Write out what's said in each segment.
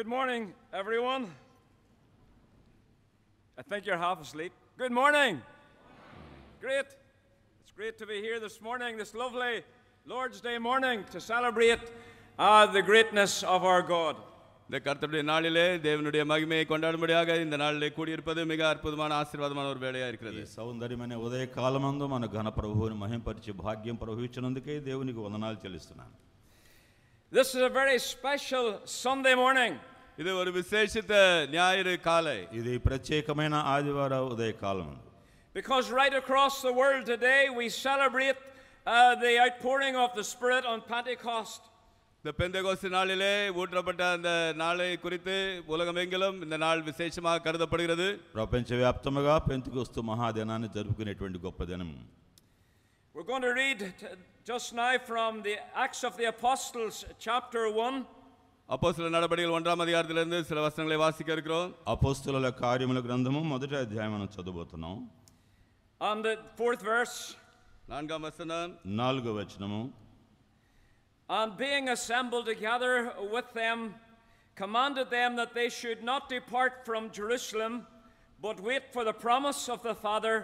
Good morning, everyone. I think you're half asleep. Good morning. Great. It's great to be here this morning, this lovely Lord's Day morning, to celebrate the greatness of our God. இந்த கர்த்தருடைய நாளிலே தேவனுடைய மகிமையை கொண்டாடும்படியாக இந்த நாளிலே கூடியிருப்பது மிக அற்புதமான ஆசீர்வாதமான ஒரு வேளையா இருக்கிறது. సౌందర్యమైన ఉదయ కాలమందు మన ఘన ప్రభువుని మహింపరిచే భాగ్యం ప్రభువిచ్చినందుకే దేవునికి వందనాలు చెల్లిస్తున్నాను. This is a very special Sunday morning. இது ஒரு விசேஷித்த ஞாயிறு காலை. ఇది ప్రత్యేకమైన ఆదివార ఉదయ కాలం. Because right across the world today we celebrate the outpouring of the Spirit on Pentecost. இந்த பெந்தெகோஸ்து நாளிலே ஊற்றப்பட்ட அந்த நாளை குறித்து உலகமெங்கிலும் இந்த நாள் விசேஷமாக கருதப்படுகிறது. ప్రపంచవ్యాప్తంగా పెంతెకొస్తు మహాదినాన్ని జరుపుకునేటువంటి గొప్ప దినం. We're going to read just now from the Acts of the Apostles chapter 1. அப்போஸ்தலர் நடபடிகள் 1ஆம் அதிகாரத்திலிருந்து சில வசனங்களை வாசிக்க இருக்கிறோம். అపోస్తలుల కార్యముల గ్రంథము మొదటి అధ్యాయం మనం చదవబోతున్నాం. And the 4th verse. 4ஆம் வசனம். 4వ వచనము. And being assembled together with them, commanded them that they should not depart from Jerusalem, but wait for the promise of the Father,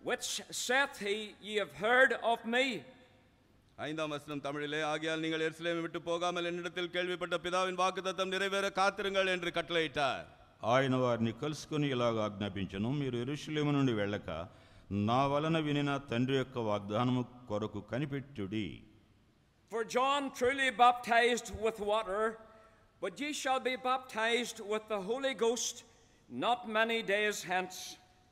which saith he, ye have heard of me. 5ஆம் வசனம் தமிழிலே, ஆகையால் நீங்கள் எருசலேமை விட்டு போகாமல் என்னிடத்தில் கேள்விப்பட்ட பிதாவின் வாக்குத்தத்தம் நிறைவேற காத்திருங்கள் என்று கட்டளையிட்டார். ఆయన వారిని కలుసుకుని ఇలాగ ఆజ్ఞాపించెను, మీరు యెరూషలేము నుండి వెళ్ళక నా వలన వినిన తండ్రి యొక్క వాగ్దానము కొరకు కనిపెట్టుడి. For John truly baptized with water, but ye shall be baptized with the Holy Ghost not many days hence.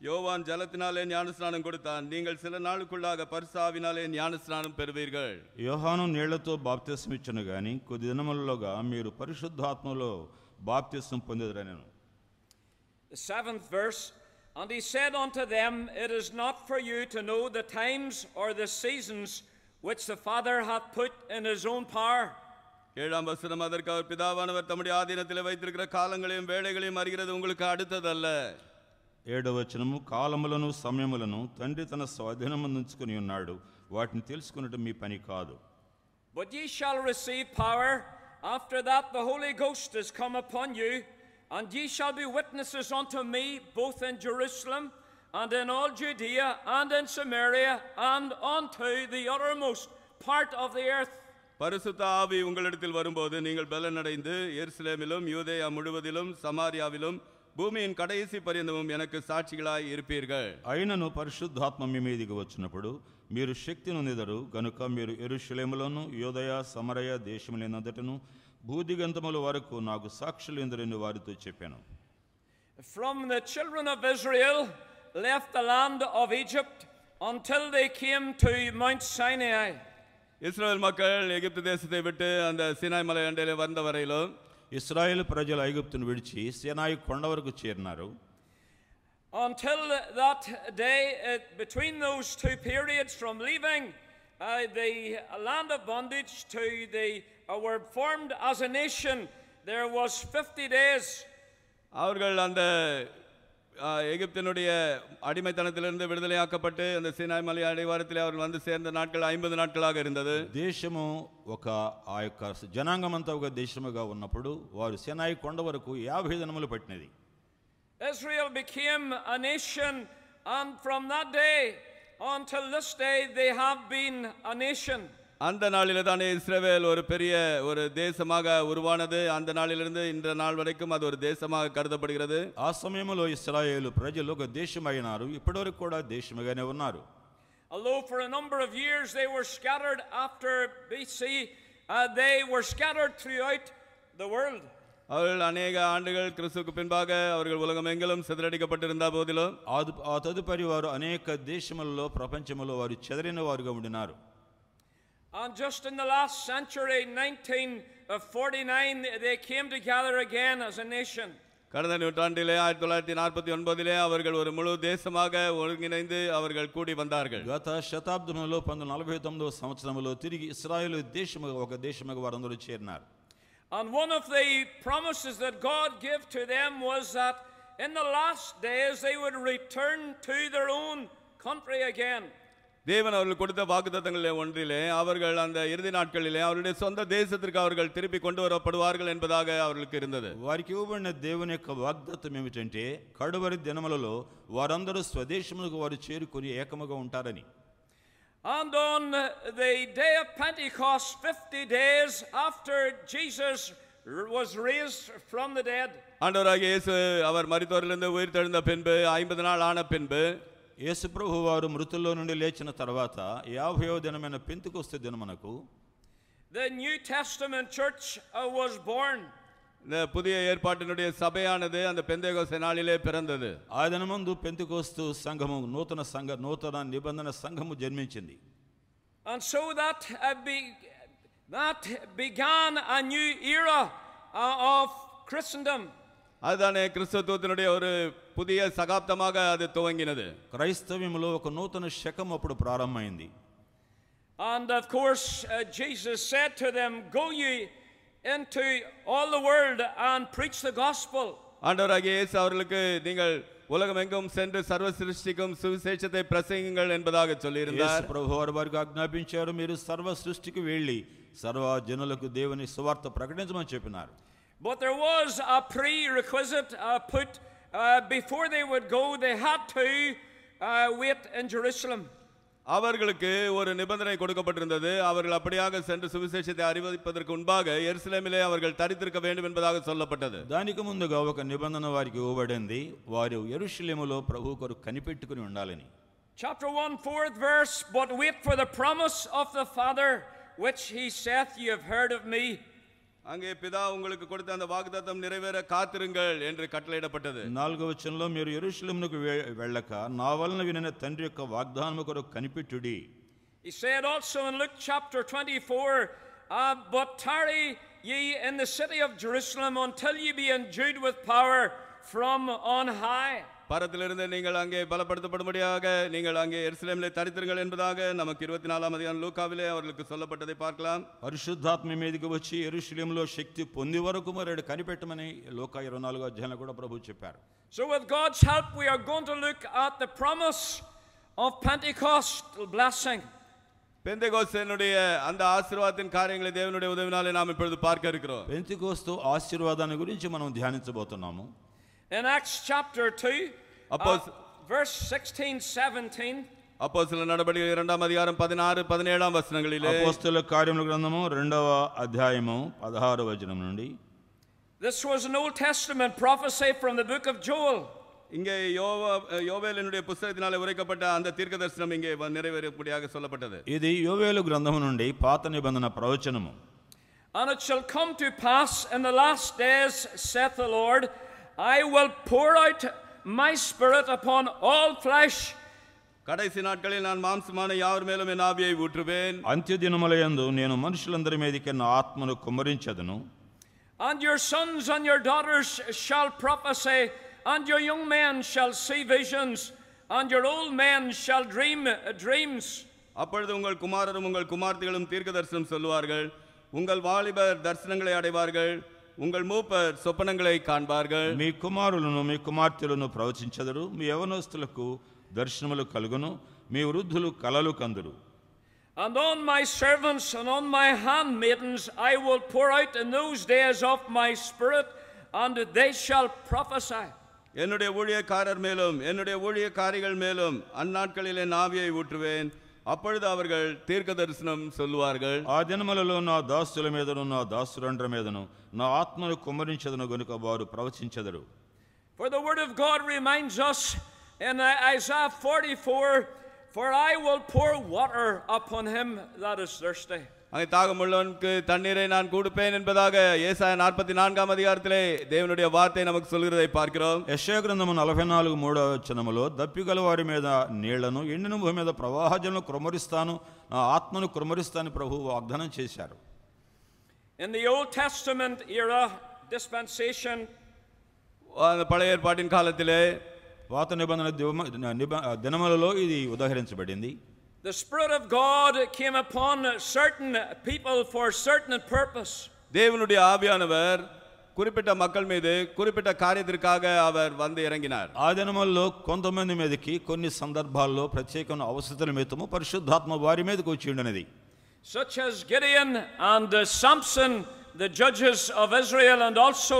யோவான் ஜலத்தினாலே ஞானஸ்நானம் கொடுத்தான், நீங்கள் சில நாளுக்குள்ளாக பரிசுத்தாவினாலே ஞானஸ்நானம் பெறுவீர்கள். యోహాను నీళ్లతో బాప్తిసం ఇచ్చెను గాని కొద్ది దినములలోగా మీరు పరిశుద్ధాత్మలో బాప్తిసం పొందెదరనెను. The 7th verse, and he said unto them, it is not for you to know the times or the seasons which the Father hath put in his own power. 7ஆம் வசனம், அதற்கு அவர் பிதாவானவர் தம்முடைய ஆதீனத்திலே வைத்திருக்கிற காலங்களையும் வேளைகளையும் அறிகிறது உங்களுக்கு அடுத்ததல்ல. 7వ వచనము, కాలములను సమయములను తండ్రి తన స్వాధీనమందుంచుకుని ఉన్నాడు, వాటిని తెలుసుకున్నట్టు మీ పని కాదు. But ye shall receive power, after that the Holy Ghost is come upon you, and ye shall be witnesses unto me both in Jerusalem and in all Judea and in Samaria and unto the uttermost part of the earth. பரிசுத்த ஆவி உங்களிடத்தில் வரும்போது நீங்கள் பலனடைந்து எருசலேமிலும் யூதேயா முழுவதிலும் சமாரியாவிலும் భూమిயின் కడైసి పర్యంతము எனக்கு సాక్షిగళాయి இருப்பீர்கள். అయినను పరిశుద్ధాత్మ మీ మీదికి వచ్చినప్పుడు మీరు శక్తి నొందెదరు గనుక మీరు యెరూషలేములోను యూదయ సమరయ దేశములనంతటను భూదిగంతముల వరకు నాకు సాక్షులెందరని వారితో చెప్పాను. From the children of Israel left the land of Egypt until they came to Mount Sinai. இஸ்ரவேல் மக்கள் எகிப்து தேசத்தை விட்டு அந்த சீனாய் மலை அண்டையிலே வந்த வரையிலும் ఇశ్రాయేలు ప్రజలు ఐగుప్తును విడిచి సీనాయి కొండ వరకు చేరినారు. Until that day, between those two periods, from leaving the land of bondage to were formed as a nation, there was 50 days. அவர்கள் அந்த எகிப்தினுடைய அடிமைத்தனத்திலிருந்து விடுதலையாக்கப்பட்டு அந்த சீனாய் மலை அடிவாரத்திலே அவர்கள் வந்து சேர்ந்த நாட்கள் 50 நாட்களாக இருந்தது. దేశము ఒక ఆ యొక్క జనాంగమంతా ఒక దేశముగా ఉన్నప్పుడు వారు సీనాయి కొండ వరకు 50 దినములు పట్టినది. Israel became a nation, and from that day until this day they have been a nation. அந்த நாளிலே தானே இஸ்ரவேல் ஒரு பெரிய ஒரு தேசமாக உருவானது. அந்த நாளிலிருந்து இந்த நாள் வரைக்கும் அது ஒரு தேசமாக கருதப்படுகிறது. ఆ సమయంలో ఇశ్రాయేలు ప్రజలు ఒక దేశమైనారు, ఇప్పటివరకు కూడా దేశముగానే ఉన్నారు. Although for a number of years they were scattered after BC, they were scattered throughout the world. அவர்கள் அநேக ஆண்டுகள் கிறிஸ்துவுக்கு பின்பாக அவர்கள் உலகமெங்கிலும் சிதறடிக்கப்பட்டிருந்த போதிலும் ఆ తదుపరి వారు అనేక దేశములలో ప్రపంచములో వారు చెదరిన వారుగా ఉండినారు. And just in the last century, 1949, they came together again as a nation. கடந்த நூற்றாண்டிலே 1949 அவர்கள் ஒரு முழு தேசமாக ஒருங்கிணைந்து அவர்கள் கூடி வந்தார்கள். గత శతాబ్దములో 1949వ సంవత్సరములో తిరిగి ఇశ్రాయేలు దేశముగా ఒక దేశముగా వారందరూ చేరినారు. And one of the promises that God gave to them was that in the last days they would return to their own country again. தேவன் அவர்கள் கொடுத்த வாக்குத்தத்தங்களிலே ஒன்றிலே அவர்கள் அந்த இறுதி நாட்களிலே அவருடைய சொந்த தேசத்திற்கு அவர்கள் திருப்பி கொண்டு வரப்படுவார்கள் என்பதாக அவர்களுக்கு இருந்தது. వారికి ఇవ్వబడిన దేవుని యొక్క వాగ్దత్తం ఏమిటంటే కడవరి దినములలో వారందరూ స్వదేశములకు వారు చేరుకొని ఏకముగా ఉంటారని. And on the day of Pentecost, 50 days after Jesus was raised from the dead, ஆண்டவராகிய இயேசு அவர் மரித்தோரிலிருந்து உயிர்த்தெழுந்த பின்பு 50 நாள் ஆன பின்பு యేసు ప్రభు వారు మృతుల్లో నుండి లేచిన తర్వాత 50వ దినమైన Pentecost దినమునకు the New Testament church was born. இந்த புதிய ஏற்பாட்டினுடைய சபையானது அந்த பெந்தேகோஸ்தே நாளிலே பிறந்தது. ఆ దినమందు పెంతెకొస్తు సంఘము నూతన నిబంధన సంఘము జన్మించింది. And so that began a new era of Christendom. அதுதானே கிறிஸ்தவத்தினுடைய ஒரு புதிய சகாப்தமாக அது துவங்கினது. క్రైస్తవ్యములో ఒక నూతన శకం అప్పుడు ప్రారంభమైంది. And of course Jesus said to them, go ye into all the world and preach the gospel. ஆண்டவராகிய இயேசு அவர்களுக்கு நீங்கள் உலகமெங்கும் சென்று சர்வ சிருஷ்டிக்கும் சுவிசேஷத்தை பிரசங்கியுங்கள் என்பதாக சொல்லியிருந்தார். యేసు ప్రభు వారికి ఆజ్ఞాపించారు, మీరు సర్వ సృష్టికి వెళ్ళి సర్వ జనులకు దేవుని సువార్త ప్రకటించమని చెప్పినారు. But there was a prerequisite put before they would go. They had to wait in Jerusalem. அவர்களுக்கு ஒரு நிபந்தனை கொடுக்கப்பட்டிருந்தது. அவர்கள் அப்படியாக சென்று சுவிசேஷத்தை அறிவிப்பதற்கு முன்பாக எருசலேமிலே அவர்கள் தரித்திருக்க வேண்டும் என்பதாக சொல்லப்பட்டது. దానికి ముందుగా ఒక నిబంధన వారికి ఇవ్వబడింది, వారు యెరూషలేములో ప్రభువు కొరకు కనిపెట్టుకుని ఉండాలని. Chapter 1 4th verse, but wait for the promise of the Father which he saith, ye have heard of me. அங்கே பிதா உங்களுக்கு கொடுத்த அந்த வாக்குத்தத்தம் நிறைவேற காத்திருங்கள் என்று கட்டளையிடப்பட்டது. 4వ వచనంలో మీరు యెరూషలేమునకు వెళ్ళక నా వలన వినిన తండ్రి యొక్క వాగ్దానము కొరకు కనిపెట్టుడి. He said also in Luke chapter 24, but tarry ye in the city of Jerusalem until ye be endued with power from on high. பரத்திலிருந்து நீங்கள் அங்கே பலப்படுத்தப்படும்படியாக நீங்கள் அங்கே எருசலேமிலே தரித்திருங்கள் என்பதாக நமக்கு 24ஆம் அதிகாரம் லூக்காவிலே அவர்களுக்கு சொல்லப்பட்டதை பார்க்கலாம். పరిశుద్ధాత్మ మీదకి వచ్చి యెరూషలేములో శక్తి పొంది వరకు మరి కనిపెట్టమని లూకా 24వ అధ్యాయంలో కూడా ప్రభువు చెప్పారు. So with God's help we are going to look at the promise of Pentecostal blessing. பெந்தெகோஸ்தேனுடைய அந்த ஆசீர்வாதத்தின் காரியங்களை தேவனுடைய உதவினாலே நாம் இப்பொழுது பார்க்க இருக்கிறோம். పెంతెకొస్తు ఆశీర్వాదాన్ని గురించి మనం ధ్యానించబోతున్నాము. In Acts chapter 2 verse 16-17, அப்போஸ்தலர் நடபடிகள் 2ஆம் அதிகாரம் 16-17 వచనங்களிலே అపోస్తలుల కార్యముల గ్రంథము 2వ అధ్యాయము 16వ వచనం నుండి, this was an Old Testament prophecy from the book of Joel. இங்கே யோவேலினுடைய புத்தகத்தினாலே உரைக்கப்பட்ட அந்த தீர்க்கதரிசனம் இங்கே நிறைவேறக்கூடியதாக சொல்லப்பட்டது. ఇది యోవేలు గ్రంథము నుండి పాత నిబంధన ప్రవచనము. And it shall come to pass in the last days, saith the Lord, I will pour out my spirit upon all flesh. கடைசி நாட்களில் நான் மாம்சமான யாவர் மேலும் என் ஆவியை ஊற்றுவேன். అంత్య దినములయందు నేను మనుషులందరి మీదకి నా ఆత్మను కుమ్మరించెదను. And your sons and your daughters shall prophesy, and your young men shall see visions, and your old men shall dream dreams. அப்பொழுது உங்கள் குமாரரும் உங்கள் குமார்த்திகளும் தீர்க்கதரிசனம் சொல்லுவார்கள், உங்கள் வாலிபர் தரிசனங்களை அடைவார்கள், உங்கள் மூப்பர் சொப்பனங்களை காண்பார்கள். మీ కుమారులను మీ కుమార్తెలను ప్రవచించెదరు, మీ యవనస్తులకు దర్శనములు కలుగును, మీ వృద్ధులు కలలు కందురు. And on my servants and on my handmaidens I will pour out in those days of my spirit, and they shall prophesy. என்னுடைய ஊழியக்காரர் மேலும் என்னுடைய ஊழியக்காரிகள் மேலும் அந்நாட்களிலே ஆவியை ஊற்றுவேன், அப்பொழுது அவர்கள் தீர்க்க தரிசனம் சொல்லுவார்கள். ఆ దినములలో నా దాసుల మీదను నా దాసురండ్ర మీదను నా ఆత్మను కుమ్మరించెదను గనుక వారు ప్రవచించెదరు. For the word of God reminds us in Isaiah 44, for I will pour water upon him that is thirsty. அங்கே தாகமுள்ளவனுக்கு தண்ணீரை நான் கொடுப்பேன் என்பதாக ஏசாயா 44ஆம் அதிகாரத்திலே தேவனுடைய வார்த்தை நமக்கு சொல்கிறதை பார்க்கிறோம். యెషయా గ్రంథము 44:3వ వచనములో దప్పిగల వారి మీద నీళ్లను ఎండిన భూమి మీద ప్రవాహజలను కుమ్మరిస్తాను, నా ఆత్మను కుమ్మరిస్తాను ప్రభువు వాగ్దానం చేశారు. In the Old Testament era dispensation, அந்த பழைய ஏற்பாட்டின் காலத்திலே పాత నిబంధన దినములలో ఇది ఉదాహరించబడింది. the Spirit of God came upon certain people for certain purpose. தேவனுடைய ஆவியானவர் குறிப்பிட்ட மக்கள் மீது குறிப்பிட்ட காரியத்திற்காக அவர் வந்து இறங்கினார். ఆ దినముల్లో కొంతమంది మీదకి కొన్ని సందర్భాల్లో ప్రత్యేకమైన అవసరతల నిమిత్తము పరిశుద్ధాత్మ వారి మీదకి వచ్చి ఉండనిది. Such as Gideon and Samson, the judges of Israel, and also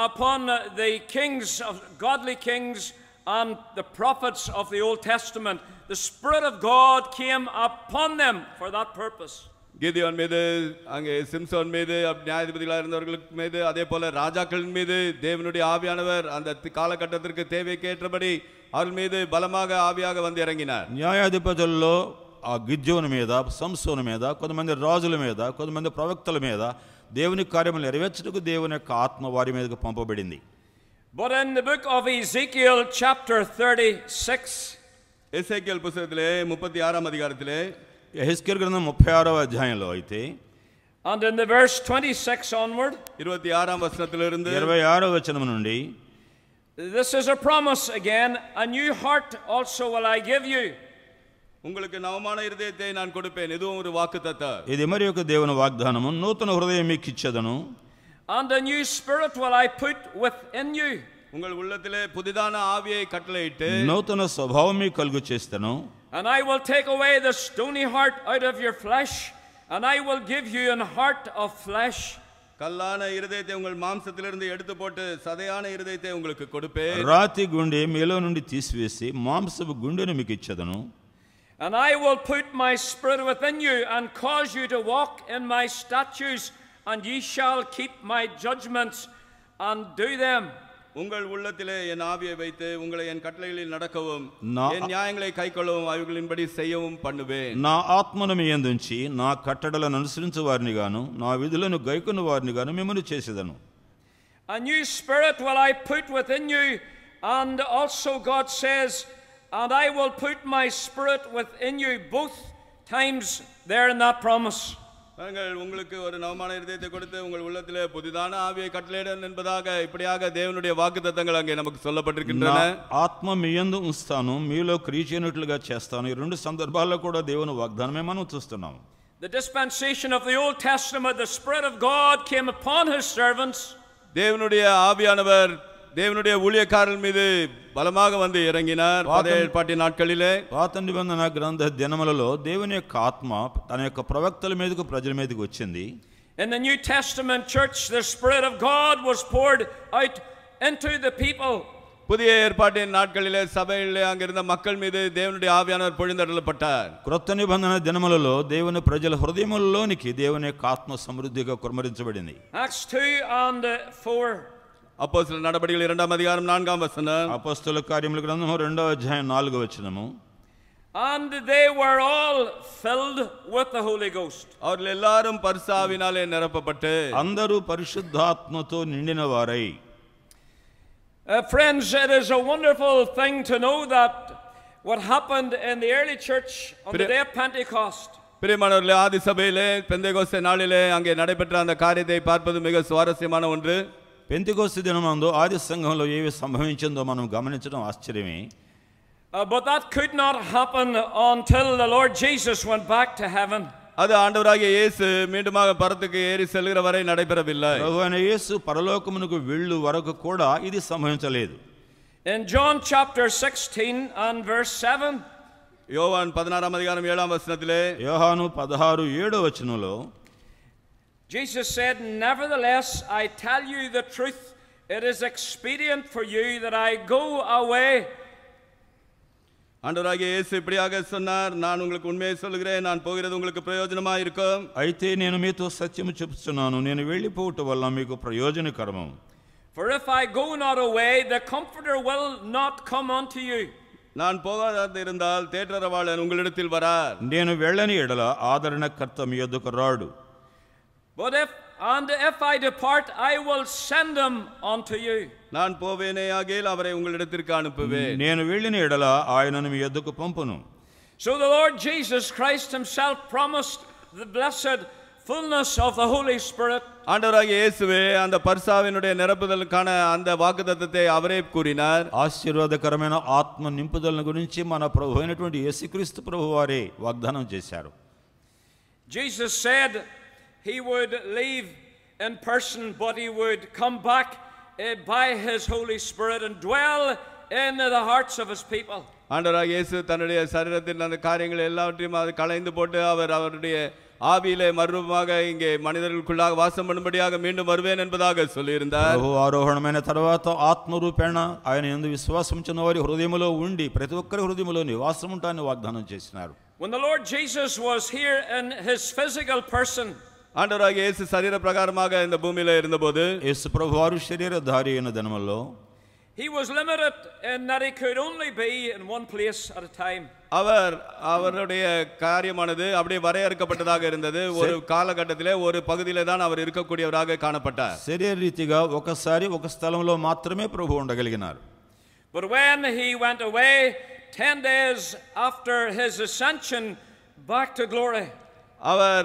upon the kings of godly kings and the prophets of the Old Testament. The Spirit of God came upon them for that purpose. Gideon மீது, அங்கே சிம்சோன் மீது, நியாயாதிபதிகளாக இருந்தவர்களுக்கு மீது, அதே போல ராஜாக்களின் மீது தேவனுடைய ஆவியானவர் அந்த காலகட்டத்திற்கு தேவைக்கேற்றபடி அவர்கள் மீது பலமாக ஆவியாக வந்து இறங்கினார். న్యాయాధిపతుల్లో ఆ గిద్యోను మీద, సంసోను మీద, కొంతమంది రాజుల మీద, కొంతమంది ప్రవక్తల మీద దేవుని కార్యములు నెరవేర్చుటకు దేవుని యొక్క ఆత్మ వారి మీదకు పంపబడింది. But in the book of Ezekiel chapter 36, எசேக்கியேல் புத்தகத்திலே 36ஆம் அதிகாரத்திலே, యెహెజ్కేలు గ్రంథం 36వ అధ్యాయంలో అయితే, and in the verse 26 onward, 26ஆம் వచనத்திலிருந்து 26వ వచనం నుండి, this is a promise again, a new heart also will I give you. உங்களுக்கு நவமான இருதயத்தை நான் கொடுப்பேன். இதுவும் ஒரு வாக்குத்தத்தம். ఇది మరి ఒక దేవుని వాగ్దానము, నూతన హృదయం మీకు ఇచ్చేదను. And a new spirit will I put within you. உங்கள் உள்ளத்திலே புதிதான ஆவியை கட்டளையிட்டு నూతన స్వభావం మీకు కలుగు చేస్తాను. And I will take away the stony heart out of your flesh, and I will give you an heart of flesh. கல்லான இருதயத்தை உங்கள் மாம்சத்திலிருந்து எடுத்து போட்டு சதையான இருதயத்தை உங்களுக்கு கொடுப்பேன். రాతి గుండె మీలో నుండి తీసివేసి మాంసపు గుండెను మీకు ఇచ్చేదను. And I will put my spirit within you and cause you to walk in my statutes, and ye shall keep my judgments and do them. உங்கள் உள்ளத்திலே என் ஆவியை வைத்து உங்களை என் கட்டளைகளில் நடக்கவும் నా- என் நியாயங்களை கைக்கொள்ளவும் அவைகளின்படி செய்யவும் பண்ணுவேன். నా ఆత్మను మీ యందుంచి నా కట్టడలను అనుసరించు వారిని గాను నా విధులను గైకొన్న వారిని గాను మిమ్మల్ని చేసేదను. A new spirit will I put within you, and also God says, and I will put my spirit within you, both times there in that promise. நாங்கள் உங்களுக்கு ஒரு நவமான இருதயத்தை கொடுத்து உங்கள் உள்ளத்திலே புதிதான ஆவியை கட்டளையிடன் என்பதாக இப்படியாக தேவனுடைய வாக்குத்தத்தங்கள் அங்கே நமக்கு சொல்லப்பட்டிருக்கின்றன. నా ఆత్మ మీ యందు ఉంచుతాను, మీలో క్రియ చేయనట్లుగా చేస్తాను. ఈ రెండు సందర్భాల్లో కూడా దేవుని వాగ్దానమే మనం చూస్తున్నాం. The dispensation of the Old Testament, the Spirit of God came upon His servants. தேவனுடைய ஆவியானவர் தேவனுடைய ஊழியக்காரர்கள் மீது பலமாக வந்து இறங்கினார் பழைய ஏற்பாட்டின் நாட்களிலே. పాత నిబంధన గ్రంథ దినములలో దేవుని యొక్క ఆత్మ తన యొక్క ప్రవక్తల మీదకు ప్రజల మీదకు వచ్చింది. In the New Testament church, the Spirit of God was poured out into the people. புதிய ஏற்பாட்டின் நாட்களிலே சபையிலே அங்கிருந்த மக்கள் மீது தேவனுடைய ஆவியானவர் பொழிந்தருளப்பட்டார். క్రొత్త నిబంధన దినములలో దేవుని ప్రజల హృదయములలోనికి దేవుని యొక్క ఆత్మ సమృద్ధిగా కుమ్మరించబడింది. Acts 2:4. அப்போஸ்தலர் நடபடிகள் 2ஆம் அதிகாரம் 4ஆம் வசனம். అపొస్తలుల కార్యముల గ్రంథము 2వ అధ్యాయం 4వ వచనము. And they were all filled with the Holy Ghost. அவர்கள் எல்லாரும் பரிசுத்த ஆவியினாலே நிரப்பப்பட்டு అందరూ పరిశుద్ధాత్మతో నిండిన వారై. Friends, it is a wonderful thing to know that what happened in the early church on the day of Pentecost. பிரியமானவர்களே, ஆதி சபையிலே பெந்தேகோஸ்தே நாளிலே அங்கே நடைபெற்ற அந்த காரியத்தை பார்ப்பது மிக சுவாரஸ்யமான ஒன்று. పెంతెకోస్తు దినమందు ఆది సంఘంలో ఏవి సంభవించిందో మనం గమనించడం ఆశ్చర్యమే. But that could not happen until the Lord Jesus went back to heaven. அது ஆண்டவராகிய இயேசு மீண்டுமாக பரத்துக்கு ஏறி செல்கிற வரை நடைபெறவில்லை. ప్రభువైన యేసు పరలోకమునకు వెళ్ళు వరకు కూడా ఇది సంభవించలేదు. In John chapter 16 and verse 7, யோவான் 16ஆம் அதிகாரம் 7ஆம் வசனத்திலே యోహాను 16:7 వచనంలో Jesus said, "Nevertheless, I tell you the truth, it is expedient for you that I go away." ஆண்டவராகிய இயேசு இப்படியாக சொன்னார், நான் உங்களுக்கு உண்மையை சொல்கிறேன், நான் போகிறது உங்களுக்கு பிரயோஜனமாக இருக்கும். అయితే నేను మీతో సత్యము చెప్తున్నాను, నేను వెళ్ళిపోవటం వల్ల మీకు ప్రయోజనకరము. For if I go not away, the Comforter will not come unto you. நான் போகாது இருந்தால் தேற்றரவாளன் உங்களிடத்தில் வரார். నేను వెళ్ళని ఎడల ఆదరణకర్త మీ యొద్దకు రాడు. But if I depart, I will send him unto you. நான் போவேனே ஆகையால் அவரை உங்களிடத்திற்கு அனுப்புவேன். నేను వెళ్ళిన ఎడల ఆయనను మీ యొద్దకు పంపును. So the Lord Jesus Christ himself promised the blessed fullness of the Holy Spirit. ஆண்டவராகிய இயேசுவே அந்த பரிசுத்தாவினுடைய நிரப்புதலுக்கான அந்த வாக்குத்தத்தத்தை அவரே கூறினார். ఆశీర్వాదకరమైన ఆత్మ నింపుదలను గురించి మన ప్రభు అయినటువంటి యేసుక్రీస్తు ప్రభు వారే వాగ్దానం చేశారు. Jesus said he would leave in person, but he would come back by his Holy Spirit and dwell in the hearts of his people. ஆண்டவராகிய இயேசு தன்னுடைய சரீரத்தின் அந்த காரியங்கள் எல்லாவற்றையும் அது களைந்து போட்டு அவருடைய ஆவியிலே மறுரூபமாக இங்கே மனிதர்களுக்குள்ளாக வாசம் பண்ணும்படியாக மீண்டும் வருவேன் என்பதாக சொல்லியிருந்தார். ప్రభు ఆరోహణమైన తర్వాత ఆత్మరూపేణ ఆయన యందు విశ్వాసం ఉంచిన వారి హృదయములో ఉండి ప్రతి ఒక్కరి హృదయములో నివాసం ఉంటానని వాగ్దానం చేసినారు. When the Lord Jesus was here in his physical person, ஆண்டவராகிய இயேசு சரீர பிரகாரமாக இந்த பூமியில இருந்தபோது యేసు ప్రభువారు శరీరధారి అయిన దినముల్లో he was limited in that he could only be in one place at a time. அவருடைய காரியமானது அப்படியே வரையறுக்கப்பட்டதாக இருந்தது. ஒரு காலகட்டத்திலே ஒரு பகுதியிலே தான் அவர் இருக்கக்கூடியவராக காணப்பட்டார். శరీర రీతిగా ఒకసారి ఒక స్థలంలో మాత్రమే ప్రభు ఉండగలిగినారు. But when he went away 10 days after his ascension back to glory,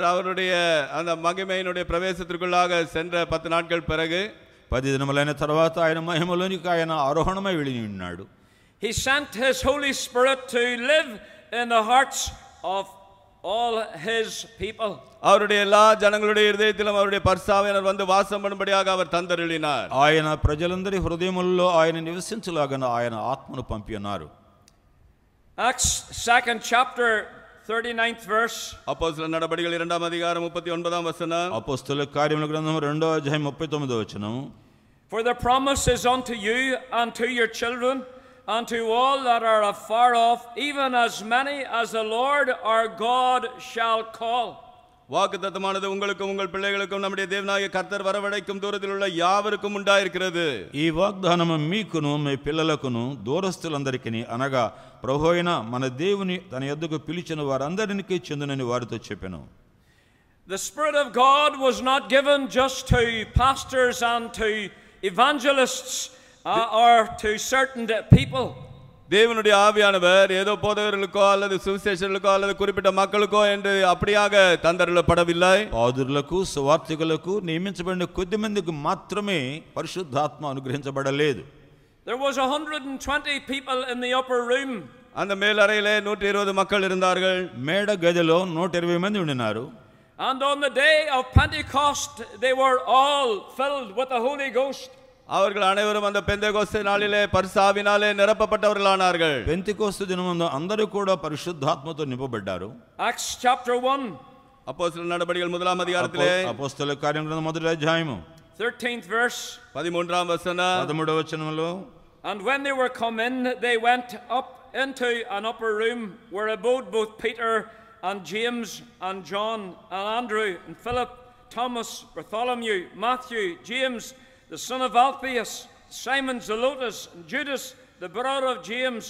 அவருடைய அந்த மகிமையினுடைய பிரவேசத்திற்குள்ளாக சென்ற 10 நாட்கள் பிறகு 10 దినములైన తర్వాత ఆయన మహిమలోనికి ఆయన ఆరోహణమై వెళ్ళి ఉన్నాడు. he sent his Holy Spirit to live in the hearts of all his people. அவருடைய எல்லா ஜனங்களுடைய இதயத்திலும் அவருடைய பரிசுத்தாவியானவர் வந்து வாசம் பண்ணும்படியாக அவர் தந்தருளினார். ఆయన ప్రజలందరి హృదయముల్లో ఆయన నివసించలాగన ఆయన ఆత్మను పంపి ఉన్నారు. Acts 2nd chapter 39th verse. அப்போஸ்தலர் நடபடிகள் 2ஆம் அதிகாரம் 39ஆம் வசனம். అపోస్తలుల కార్యముల గ్రంథం 2వ అధ్యాయం 39వ వచనం. For the promise is unto you and to your children and to all that are afar off, even as many as the Lord our God shall call. வாக்குத்தத்தமானது உங்களுக்கும் உங்கள் பிள்ளைகளுக்கும் நம்முடைய தேவனாகிய கர்த்தர் வரவழைக்கும் தூரத்தில் உள்ள யாவருக்கும் உண்டாயிருக்கிறது. ఈ వాగ్దానము మీకును మీ పిల్లలకును దూరస్తులందరికీ అనగా ప్రభువైన మన దేవుని తన యొద్దకు పిలిచిన వారందరికీ చెందునని వారితో చెప్పెను. The Spirit of God was not given just to pastors and to evangelists or to certain people. தேவனுடைய ஆவியானவர் ஏதோ போதகர்களுக்கோ அல்லது சுவிசேஷர்களுக்கோ அல்லது குறிப்பிட்ட மக்களுக்கோ என்று அப்படியாக தந்தருளப்படவில்லை. పాదురులకు సువార్తికులకు నియమించబడిన కొద్ది మందికి మాత్రమే పరిశుద్ధాత్మ అనుగ్రహించబడలేదు. There was 120 people in the upper room. அந்த மேலறையிலே 120 மக்கள் இருந்தார்கள். మేడ గదిలో 120 మంది ఉన్నారు. And on the day of Pentecost they were all filled with the Holy Ghost. அவர்கள் அனைவரும் அந்த பெந்தெகோஸ்தே நாளிலே பரிசுத்தாவினாலே நிரப்பப்பட்டவர்களானார்கள். పెంతెకోస్తు దినమందు అందరూ కూడా పరిశుద్ధాత్మతో నింపబడ్డారు. Acts chapter 1. அப்போஸ்தலர் நடபடிகள் 1ஆம் அதிகாரத்திலே అపోస్తలుల కార్యం గ్రంథం 1వ అధ్యాయము 13th verse. 13ஆம் வசனம். 13వ వచనంలో And when they were come in, they went up into an upper room where abode both Peter and James and John and Andrew and Philip, Thomas, Bartholomew, Matthew, James the son of Alphaeus, Simon Zelotes, and Judas the brother of James.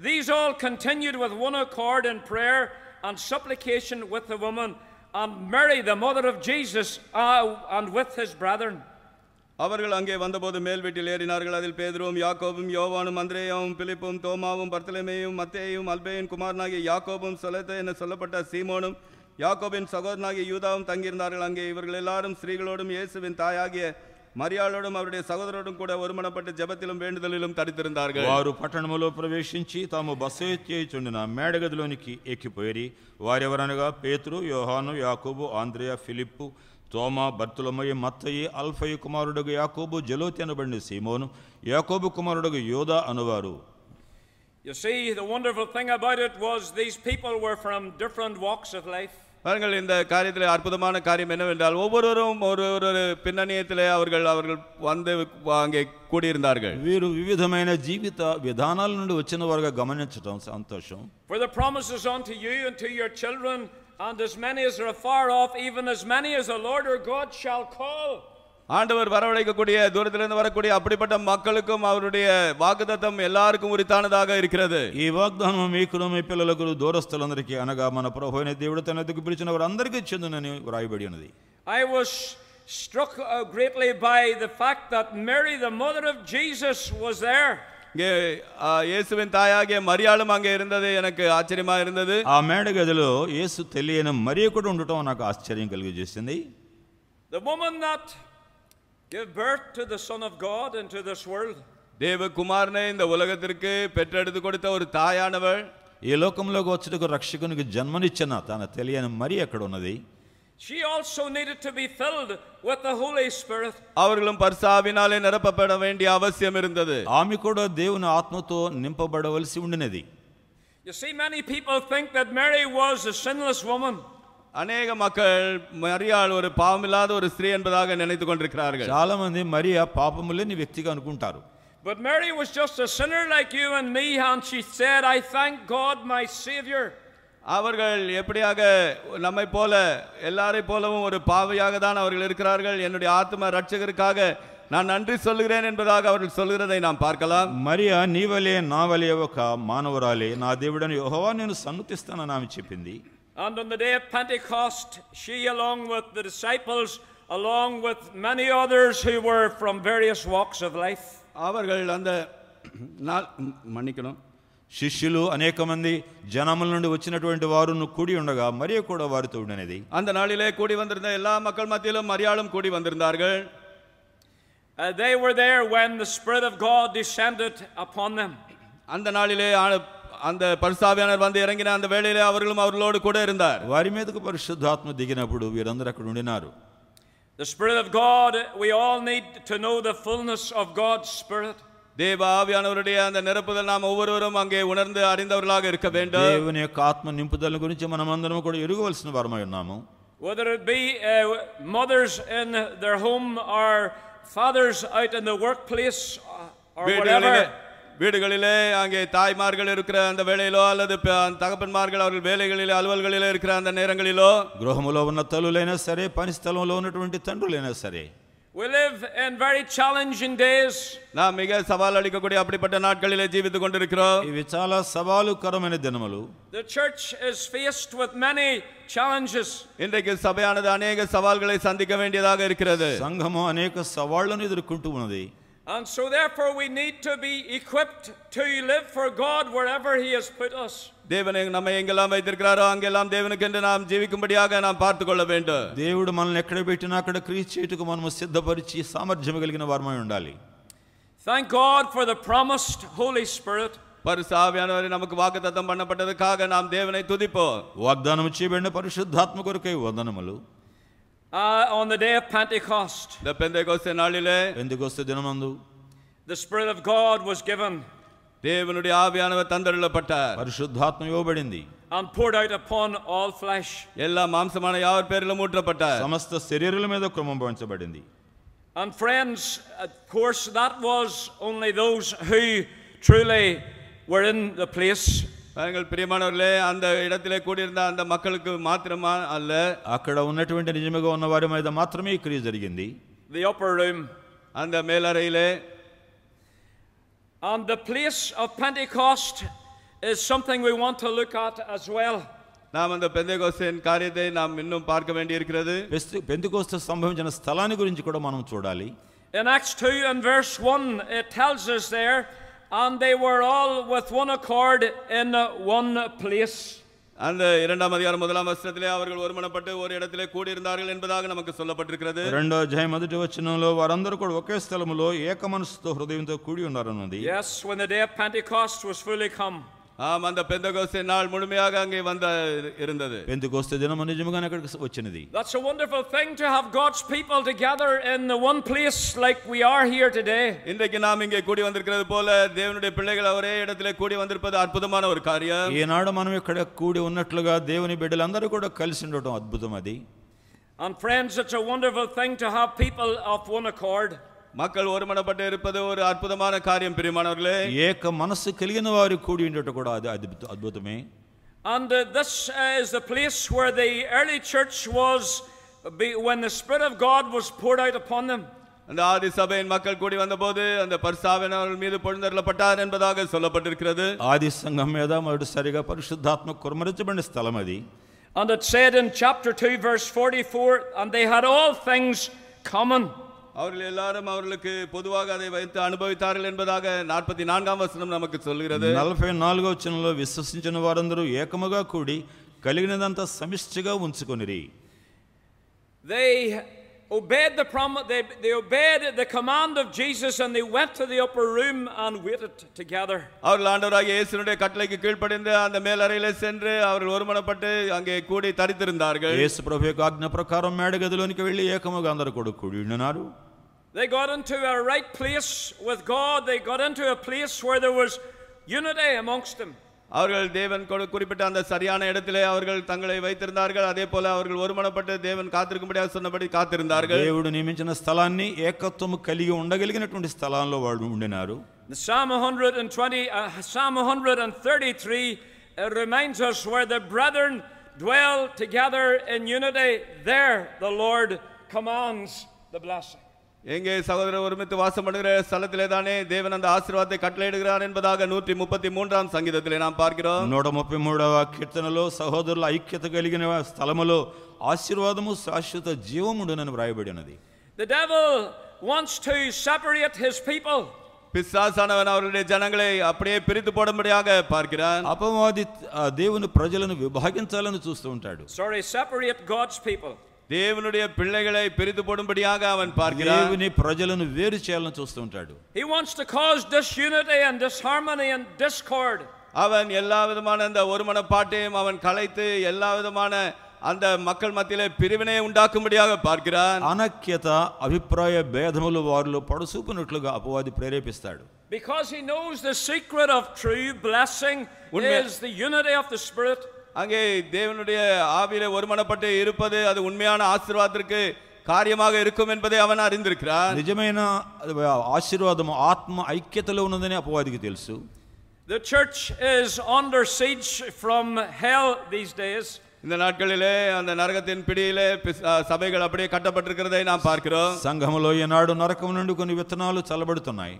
These all continued with one accord in prayer and supplication with the woman, and Mary the mother of Jesus, and with his brethren. அவர்கள் அங்கே வந்தபோது மேல் வீட்டில் ஏறினார்கள். அதில் பேதுருவும் யாக்கோபும் யோவானும் அந்திரேயாவும் பிலிப்பும் தோமாவும் பர்த்தலமேயும் மத்தேயும் அல்பேயின் குமாரனாகிய யாக்கோபும் சொலத்தே என சொல்லப்பட்ட சீமோனும் யாக்கோபின் சகோதரனாகிய யூதாவும் தங்கியிருந்தார்கள். அங்கே இவர்கள் எல்லாரும் ஸ்திரீகளோடும் இயேசுவின் தாயாகிய మరియాలోடும் அவருடைய సహోదరుడోடும் కూడా ఒరుమనపట్టి జపతిலும் వేండుదలిலும் తడితిరుందాர்கள். వారు పట్టణములో ప్రవేశించి తాము బస చేయుచుండిన మేడగదిలోనికి ఎక్కిపోయి వారెవరనగా పేతురు, యోహాను, యాకోబు, ఆంద్రేయ, ఫిలిప్పు, తోమా, బర్తులమయ్య, మత్తయి, అల్ఫయి కుమారుడుగు యాకోబు, జలోతి అనబడిన సీమోను, యాకోబు కుమారుడుగు యోదా అనువారు. You see, the wonderful thing about it was these people were from different walks of life. பாருங்கள், இந்த காரியத்திலே அற்புதமான காரியம் என்னவென்றால் ஒவ்வொருவரும் ஒரு பின்னணியத்திலே அவர்கள் வந்து அங்கே கூடியிருந்தார்கள். వీరు వివిధమైన జీవిత విధానాల నుండి వచ్చిన వారుగా గమనించడం సంతోషం. For the promises unto you and to your children and as many as are afar off, even as many as the Lord our God shall call. ஆண்டவர் வரவழைக்கக்கூடிய தூரத்திலிருந்து வரக்கூடிய அப்படிப்பட்ட மக்களுக்கும் அவருடைய వాగ్దానం எல்லாருக்கும் உரித்தானதாக இருக்கிறது. ఈ వాగ్దానం మీకును మీ పిల్లలకు దూరస్తులందరికీ అనగా మన ప్రభువైన దేవుడు తన ఎదుగు పిలిచిన వారందరికీ చెందునని వ్రాయబడి ఉన్నది. I was struck greatly by the fact that Mary the mother of Jesus was there. இயேசுவின் தாயாகிய மரியாளும் அங்கே இருந்தது எனக்கு ஆச்சரியமா இருந்தது. ఆ మేడ గదిలో యేసు తెలియని మరియ కూడా ఉండటం నాకు ఆశ్చర్యం కలిగజేసింది. The woman that gave birth to the Son of God into this world. தேவ குமாரனை இந்த உலகத்திற்கு பெற்றெடுத்து கொடுத்த ஒரு தாயானவள், ఈ లోకంలోకి వచ్చుటకు రక్షకునికి జన్మనిచ్చిన తన తెలియని మరి ఎక్కడ ఉన్నది. She also needed to be filled with the Holy Spirit. அவர்களும் பரிசுத்தாவினாலே நிரப்பப்பட வேண்டிய அவசியம் இருந்தது. ఆమె కూడా దేవుని ఆత్మతో నింపబడవలసి ఉండినది. You see, many people think that Mary was a sinless woman. அநேக மக்கள் மரியாள் ஒரு பாவமில்லாத ஒரு ஸ்திரீ என்பதாக நினைத்துக் கொண்டிருக்கிறார்கள். చాలా మంది మరియా పాపము లేని వ్యక్తిగా అనుకుంటారు. But Mary was just a sinner like you and me, and she said, I thank God my Savior. அவர்கள் எப்படியாக நம்மை போல எல்லாரை போலவும் ஒரு பாவியாக தான் அவர்கள் இருக்கிறார்கள். என்னுடைய ஆத்ம ரட்சகருக்காக நான் நன்றி சொல்கிறேன் என்பதாக அவர்கள் சொல்கிறதை நாம் பார்க்கலாம். మరియా నీవలే నావలే ఒక మానవరాలే నా దేవుడని యెహోవా నేను సన్నుతిస్తానని ఆమె చెప్పింది. And on the day of Pentecost, she along with the disciples, along with many others who were from various walks of life. அவர்கள் அந்த மன்னிக்கணும் శిష్యులు అనేక మంది జనముల నుండి వచ్చినటువంటి వారును కూడి ఉండగా మరియ కూడా వారితో ఉండనేది. அந்த நாளிலே கூடி வந்திருந்த எல்லா மக்கள் மத்தியிலும் மரியாளும் கூடி வந்திருந்தார்கள். They were there when the Spirit of God descended upon them. அந்த நாளிலே அந்த பரிசுத்தாவியானவர் வந்து இறங்கின அந்த வேளையிலே அவர்களும் அவர்களோடு கூட இருந்தார். వారి మీదకు పరిశుద్ధాత్మ దిగినప్పుడు వీరందరూ అక్కడ ఉండినారు. The Spirit of God, we all need to know the fullness of God's Spirit. தேவ ஆவியானவருடைய அந்த நிரப்புதல் நாம் ஒவ்வொருவரும் அங்கே உணர்ந்து அறிந்தவர்களாக இருக்க வேண்டும். దేవుని యొక్క ఆత్మ నింపుదల గురించి మనమందరం కూడా ఎరుగవలసిన వారమై ఉన్నాము. Whether it be mothers in their home or fathers out in the workplace or whatever. வீடுகளிலே அங்கே தாய்மார்கள் இருக்கிற அந்த வேளையிலோ அல்லது தகப்பன்மார்கள் அவர்கள் வேலைகளிலே அலுவல்களிலே இருக்கிற அந்த நேரங்களிலோ, గృహములో ఉన్న తల్లులైనా సరే పని స్థలంలో ఉన్నటువంటి తండ్రులైనా సరే, we live in very challenging days. நாம் மிக சவால் அளிக்கக்கூடிய அப்படிப்பட்ட நாட்களிலே ஜீவித்துக் கொண்டிருக்கிறோம். ఇవి చాలా సవాలుకరమైన దినములు. The church is faced with many challenges. இன்றைக்கு சபையானது அநேக சவால்களை சந்திக்க வேண்டியதாக இருக்கிறது. సంఘము అనేక సవాళ్లను ఎదుర్కొంటూ ఉన్నది. And so therefore we need to be equipped to live for God wherever he has put us. தேவன் நம்மை எங்கெல்லாம் வைத்திருக்கிறாரோ அங்கெல்லாம் தேவனுக்கென்று நாம் ஜீவிக்கும்படியாக நாம் பார்த்துக் கொள்ள வேண்டும். దేవుడు మనల్ని ఎక్కడ పెట్టినా అక్కడ క్రియ చేయుటకు మనము సిద్ధపరిచి సామర్థ్యం కలిగిన వారమై ఉండాలి. Thank God for the promised Holy Spirit. பரிசுத்த ஆவியானவரை நமக்கு வாக்குத்தத்தம் பண்ணப்பட்டதற்காக நாம் தேவனை துதிப்போம். వాగ్దానం చేయబడిన పరిశుద్ధాత్మ కొరకై వందనములు. On the day of Pentecost, இந்த பெந்தேகோஸ்தே நாளிலே పెంతెకొస్తు దినమందు the Spirit of God was given தேவனுடைய ஆவியானவர் தந்தருளப்பட்டார். పరిశుద్ధాత్మ ఇవ్వబడింది. and poured out upon all flesh. எல்லா மாம்சமான யாவர் பேரிலும் ஊற்றப்பட்டார். సమస్త శరీరాల మీద క్రమబడించబడింది. And friends, of course that was only those who truly were in the place. எங்கள் பிரியமானவர்களே, அந்த இடத்திலே கூடியிருந்த அந்த மக்களுக்கு மாத்திரமா அல்ல, అక్కడ ఉన్నటువంటి నిజముగా ఉన్న వారి మీద మాత్రమే ఈ క్రియ జరిగింది. The upper room, அந்த மேலறையிலே. And the place of Pentecost is something we want to look at as well. நாம் அந்த பெந்தேகோஸ்தின் காரியத்தை நாம் இன்னும் பார்க்க வேண்டியிருக்கிறது. పెంతెకొస్తు సంభవించిన స్థలాన్ని గురించి కూడా మనం చూడాలి. In Acts 2 and verse 1 it tells us there, and they were all with one accord in one place. அந்த இரண்டாம் அதிகாரம் முதலாம் வசனத்திலே அவர்கள் ஒருமனப்பட்டு ஒரு இடத்திலே கூடியிருந்தார்கள் என்பதாக நமக்கு சொல்லப்பட்டிருக்கிறது. రెండో అధ్యాయం మొదటి వచనంలో వారందరూ కూడా ఒకే స్థలములో ఏక మనసుతో హృదయంతో కూడి ఉన్నారన్నది. Yes, when the day of Pentecost was fully come. ஆம், அந்த பெந்தேகோஸ்தே நாள் முழுமையாக அங்கே இருந்தது. పెంతెకొస్తు దినము నిజముగానే అక్కడికి వచ్చినది. That's a wonderful thing to have God's people together in one place like we are here today. இன்றைக்கு நாம் இங்கே கூடி வந்திருக்கிறது போல தேவனுடைய பிள்ளைகள் ஒரே இடத்திலே கூடி வந்திருப்பது அற்புதமான ஒரு காரியம். ఈనాడు మనం ఇక్కడ కూడి ఉన్నట్లుగా దేవుని బిడ్డలందరూ కూడా కలిసి ఉండటం అద్భుతం అది. And friends, it's a wonderful thing to have people of one accord. மக்கள் ஒருமனப்பட்டு இருப்பது ஒரு அற்புதமான காரியம் பிரியமானவர்களே. ఏక మనస్సు కలిగిన వారు కూడి ఉండటం కూడా అది అద్భుతమే. And this is the place where the early church was when the Spirit of God was poured out upon them. அந்த ஆதி சபையின் மக்கள் கூடி வந்தபோது அந்த பரிசுத்த ஆவியானவர் மீது பொழிந்தருளப்பட்டார் என்பதாக சொல்லப்பட்டிருக்கிறது. ఆది సంఘం మీద మొదటిసారిగా పరిశుద్ధాత్మ కుమ్మరించబడిన స్థలం అది. And it said in chapter 2 verse 44, and they had all things common. அவர்கள் எல்லாரும் அவர்களுக்கு பொதுவாக அதை வைத்து அனுபவித்தார்கள் என்பதாக 44ஆம் வசனம் நமக்கு சொல்கிறது. 44వ వచనంలో విశ్వసించిన వారందరూ ఏకముగా కూడి కలిగినదంతా సమిష్టిగా ఉంచుకొనిరి. They obeyed the promise, they obeyed the command of Jesus, and they went to the upper room and waited together. அவர்கள் ஆண்டவராகிய இயேசுவினுடைய கட்டளைக்கு கீழ்ப்படிந்து அந்த மேலறையிலே சென்று அவர்கள் ஒருமனப்பட்டு அங்கே கூடி தரித்திருந்தார்கள். యేసు ప్రభు యొక్క ఆజ్ఞ ప్రకారం మేడగదిలోనికి వెళ్ళి ఏకముగా అందరూ కూడి ఉన్నారు. They got into a right place with God. They got into a place where there was unity amongst them. அவர்கள் தேவன் குறிப்பிட்ட அந்த சரியான இடத்திலே அவர்கள் தங்களை வைத்திருந்தார்கள். அதே போல அவர்கள் ஒருமனப்பட்டு தேவன் காத்திருக்கும்படியாக சொன்னபடி காத்திருந்தார்கள். దేవుడు నియమించిన స్థలాన్ని ఏకత్వము కలిగి ఉండగలిగినటువంటి స్థలాల్లో వాళ్ళు ఉండినారు. Psalm 133 reminds us where the brethren dwell together in unity, there the Lord commands the blessing. எங்கே சகோதரர் ஒருமித்து வாசம் பண்ணுகிற ஸ்தலத்திலே தானே தேவன் அந்த ஆசீர்வாதத்தை கட்டளையிடுகிறார் என்பதாக 133ஆம் சங்கீதத்திலே நாம் பார்க்கிறோம். 133వ కీర్తనలో సహోదరుల ఐక్యత కలిగిన స్థలములో ఆశీర్వాదము శాశ్వత జీవముండునని వ్రాయబడినది. The devil wants to separate his people. பிசாசானவன் அவருடைய ஜனங்களை அப்படியே பிரித்து போடும்படியாக பார்க்கிறான். అపవాది దేవుని ప్రజలను విభాగించాలని చూస్తూ ఉంటాడు. Separate God's people. தேவனுடைய பிள்ளைகளை பிரித்து போடும்படியாக அவன் பார்க்கிறான். దేవుని ప్రజలను వేరు చేయాలని చూస్తూ ఉంటాడు. He wants to cause disunity and disharmony and discord. அவன் எல்லா விதமான அந்த ஒருமனப்பாட்டையும் அவன் கலைத்து எல்லா விதமான அந்த மக்கள் மத்தியிலே பிரிவினை உண்டாக்கும்படியாக பார்க்கிறான். అనఖ్యత అభిప్రాయ భేదములు వారిలో పడసూపునట్లుగా అపవాది ప్రేరేపిస్తాడు. Because he knows the secret of true blessing is the unity of the Spirit. அங்கே தேவனுடைய ஆவியிலே ஒருமனப்பட்டு இருப்பது அது உண்மையான ஆசீர்வாதத்திற்கு காரியமாக இருக்கும் என்பதை அவன் அறிந்திருக்கிறான். నిజమైన ఆశీర్వాదము ఆత్మ ఐక్యతలో ఉన్నదని అపవాదికి తెలుసు. The church is under siege from hell these days. இந்த நாட்களிலே அந்த நரகத்தின் பிடியிலே சபைகள் அப்படியே கட்டப்பட்டிருக்கிறதை நாம் பார்க்கிறோம். సంఘములో ఈనాడు నరకం నుండి కొన్ని విత్తనాలు చల్లబడుతున్నాయి.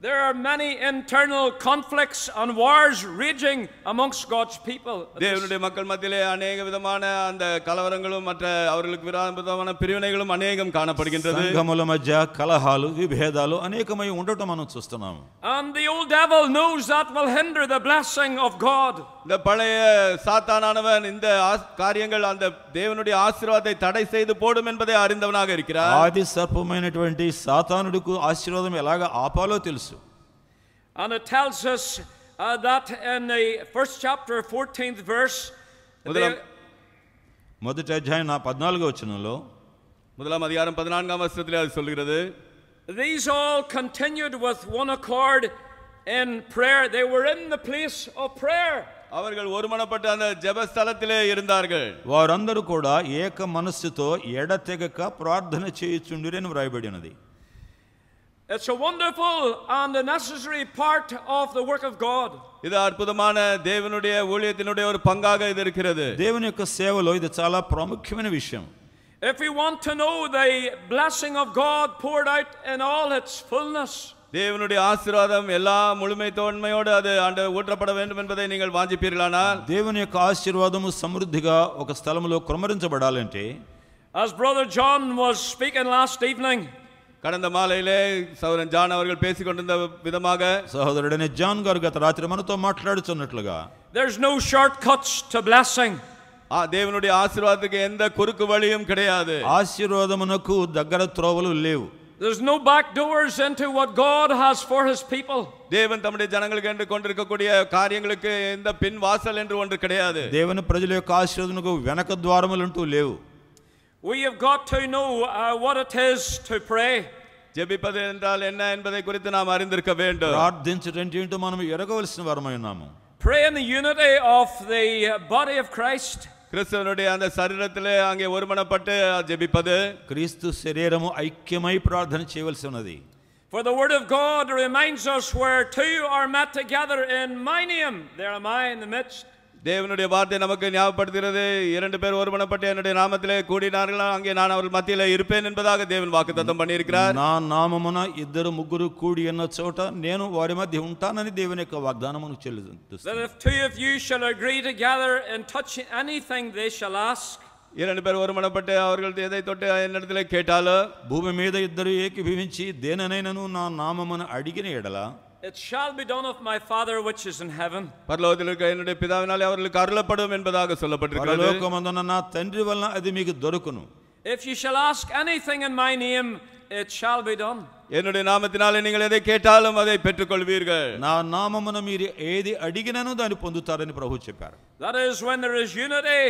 There are many internal conflicts and wars raging amongst God's people. தேவனுடைய மக்கள் மத்தியிலே अनेक விதமான அந்த கலவரங்களும் மற்ற அவர்களுக்கு விரோதமான பிரிவினைகளும் अनेकம் காணப்படுகின்றது. సంఘముల మధ్య కలహాలు విభేదాలు అనేకమై ఉండటం మనం చూస్తున్నాము. And the old devil knows that will hinder the blessing of God. இந்த பழைய சாத்தானானவன் இந்த காரியங்கள் அந்த தேவனுடைய ஆசீர்வாதத்தை தடை செய்து போடும் என்பதை அறிந்தவனாக இருக்கிறார். ఆది సర్పమైనటువంటి సాతానుడికి ఆశీర్వాదం ఎలాగ ఆపాలో తెలుసు. And it tells us that in the first chapter 14th verse, మొదటి అధ్యాయం 14వ వచనంలో முதலாம் அதிகாரம் 14ஆம் வசனத்திலே அது சொல்கிறது, these all continued with one accord in prayer. They were in the place of prayer. அவர்கள் ஒருமனப்பட்டு அந்த ஜெபஸ்தலத்திலே இருந்தார்கள். వారందరూ కూడా ఏక మనస్సుతో ఎడతెగక ప్రార్థన చేయుచుండిరి అని వ్రాయబడినది. It's a wonderful and a necessary part of the work of God. இது அற்புதமான தேவனுடைய ஊழியத்தினுடைய ஒரு பங்காக இது இருக்கிறது. దేవుని యొక్క సేవలో ఇది చాలా ప్రాముఖ్యమైన విషయం. If we want to know the blessing of God poured out in all its fullness, தேவனுடைய ஆசீர்வாதம் எல்லா முழுமைத்தன்மையோடு அது ஊற்றப்பட வேண்டும் என்பதை நீங்கள் வாஞ்சிப்பீர்களானால், దేవుని యొక్క ఆశీర్వాదము సమృద్ధిగా ఒక స్థలములో క్రమరించబడాలంటే, as Brother John was speaking last evening, கடந்த மாலையிலே சகோதரன் ஜான் அவர்கள் பேசிக் கொண்டிருந்த விதமாக, సహోదరుడైన జాన్ గారు గత రాత్రి మనతో మాట్లాడుతున్నట్లుగా, there's no shortcuts to blessing. தேவனுடைய ஆசீர்வாதத்துக்கு எந்த குறுக்கு வழியும் கிடையாது. ఆశీర్వాదమునకు దగ్గర త్రోవలు లేవు. There's no back doors into what God has for his people. தேவன் தம்முடைய ஜனங்களுக்கு என்று கொண்டிருக்கக்கூடிய காரியங்களுக்கு எந்த பின் வாசல் என்று ஒன்று கிடையாது. దేవుని ప్రజల యొక్క ఆశీర్వాదమునకు వెనక ద్వారములంటూ లేవు. We have got to know what it is to pray. ஜெபிப்பது என்றால் என்ன என்பதை குறித்து நாம் அறிந்திருக்க வேண்டும். ప్రార్థించడం ఏంటో మనం ఎరగవలసిన వారమై ఉన్నాము. Pray in the unity of the body of Christ. கிறிஸ்துவனுடைய அந்த சரீரத்திலே அங்கே ஒருமனப்பட்டு ஜெபிப்பது. క్రీస్తు శరీరము ఐక్యమై ప్రార్థన చేయవలసి ఉన్నది. For the word of God reminds us where two are met together in my name, there am I in the midst. தேவனுடைய வார்த்தை நமக்கு ஞாபகப்படுத்துகிறது, இரண்டு பேர் ஒருமனப்பட்டு என்னுடைய நாமத்திலே கூடினார்களா அங்கே நான் அவர்கள் மத்தியிலே இருப்பேன் என்பதாக தேவன் வாக்குத்தத்தம் பண்ணியிருக்கிறார். నా నామమున ఇద్దరు ముగ్గురు కూడి ఉన్న చోట నేను వారి మధ్య ఉంటానని దేవుని యొక్క వాగ్దానమును చెల్లిస్తుంది. That if two of you shall agree together in touching anything they shall ask. இரண்டு பேர் ஒருமனப்பட்டு அவர்கள் எதை தொட்டு என்னிடத்திலே கேட்டாலோ, భూమి మీద ఇద్దరు ఏకీభవించి దేననైనను నా నామమున అడిగిన ఎడల, it shall be done of my Father which is in heaven. பரலோகத்தில் இருக்கிற என்னுடைய பிதாவினாலே அவர்களுக்கு அருளப்படும் என்பதாக சொல்லப்பட்டிருக்கிறது. పరలోకమందున్న నా తండ్రి వలన అది మీకు దొరుకును. If you shall ask anything in my name, it shall be done. என்னுடைய நாமத்தினாலே நீங்கள் எதை கேட்டாலும் அதை பெற்றுக்கொள்வீர்கள். నా నామమున మీరు ఏది అడిగినను దాన్ని పొందుతారని ప్రభువు చెప్పారు. That is, when there is unity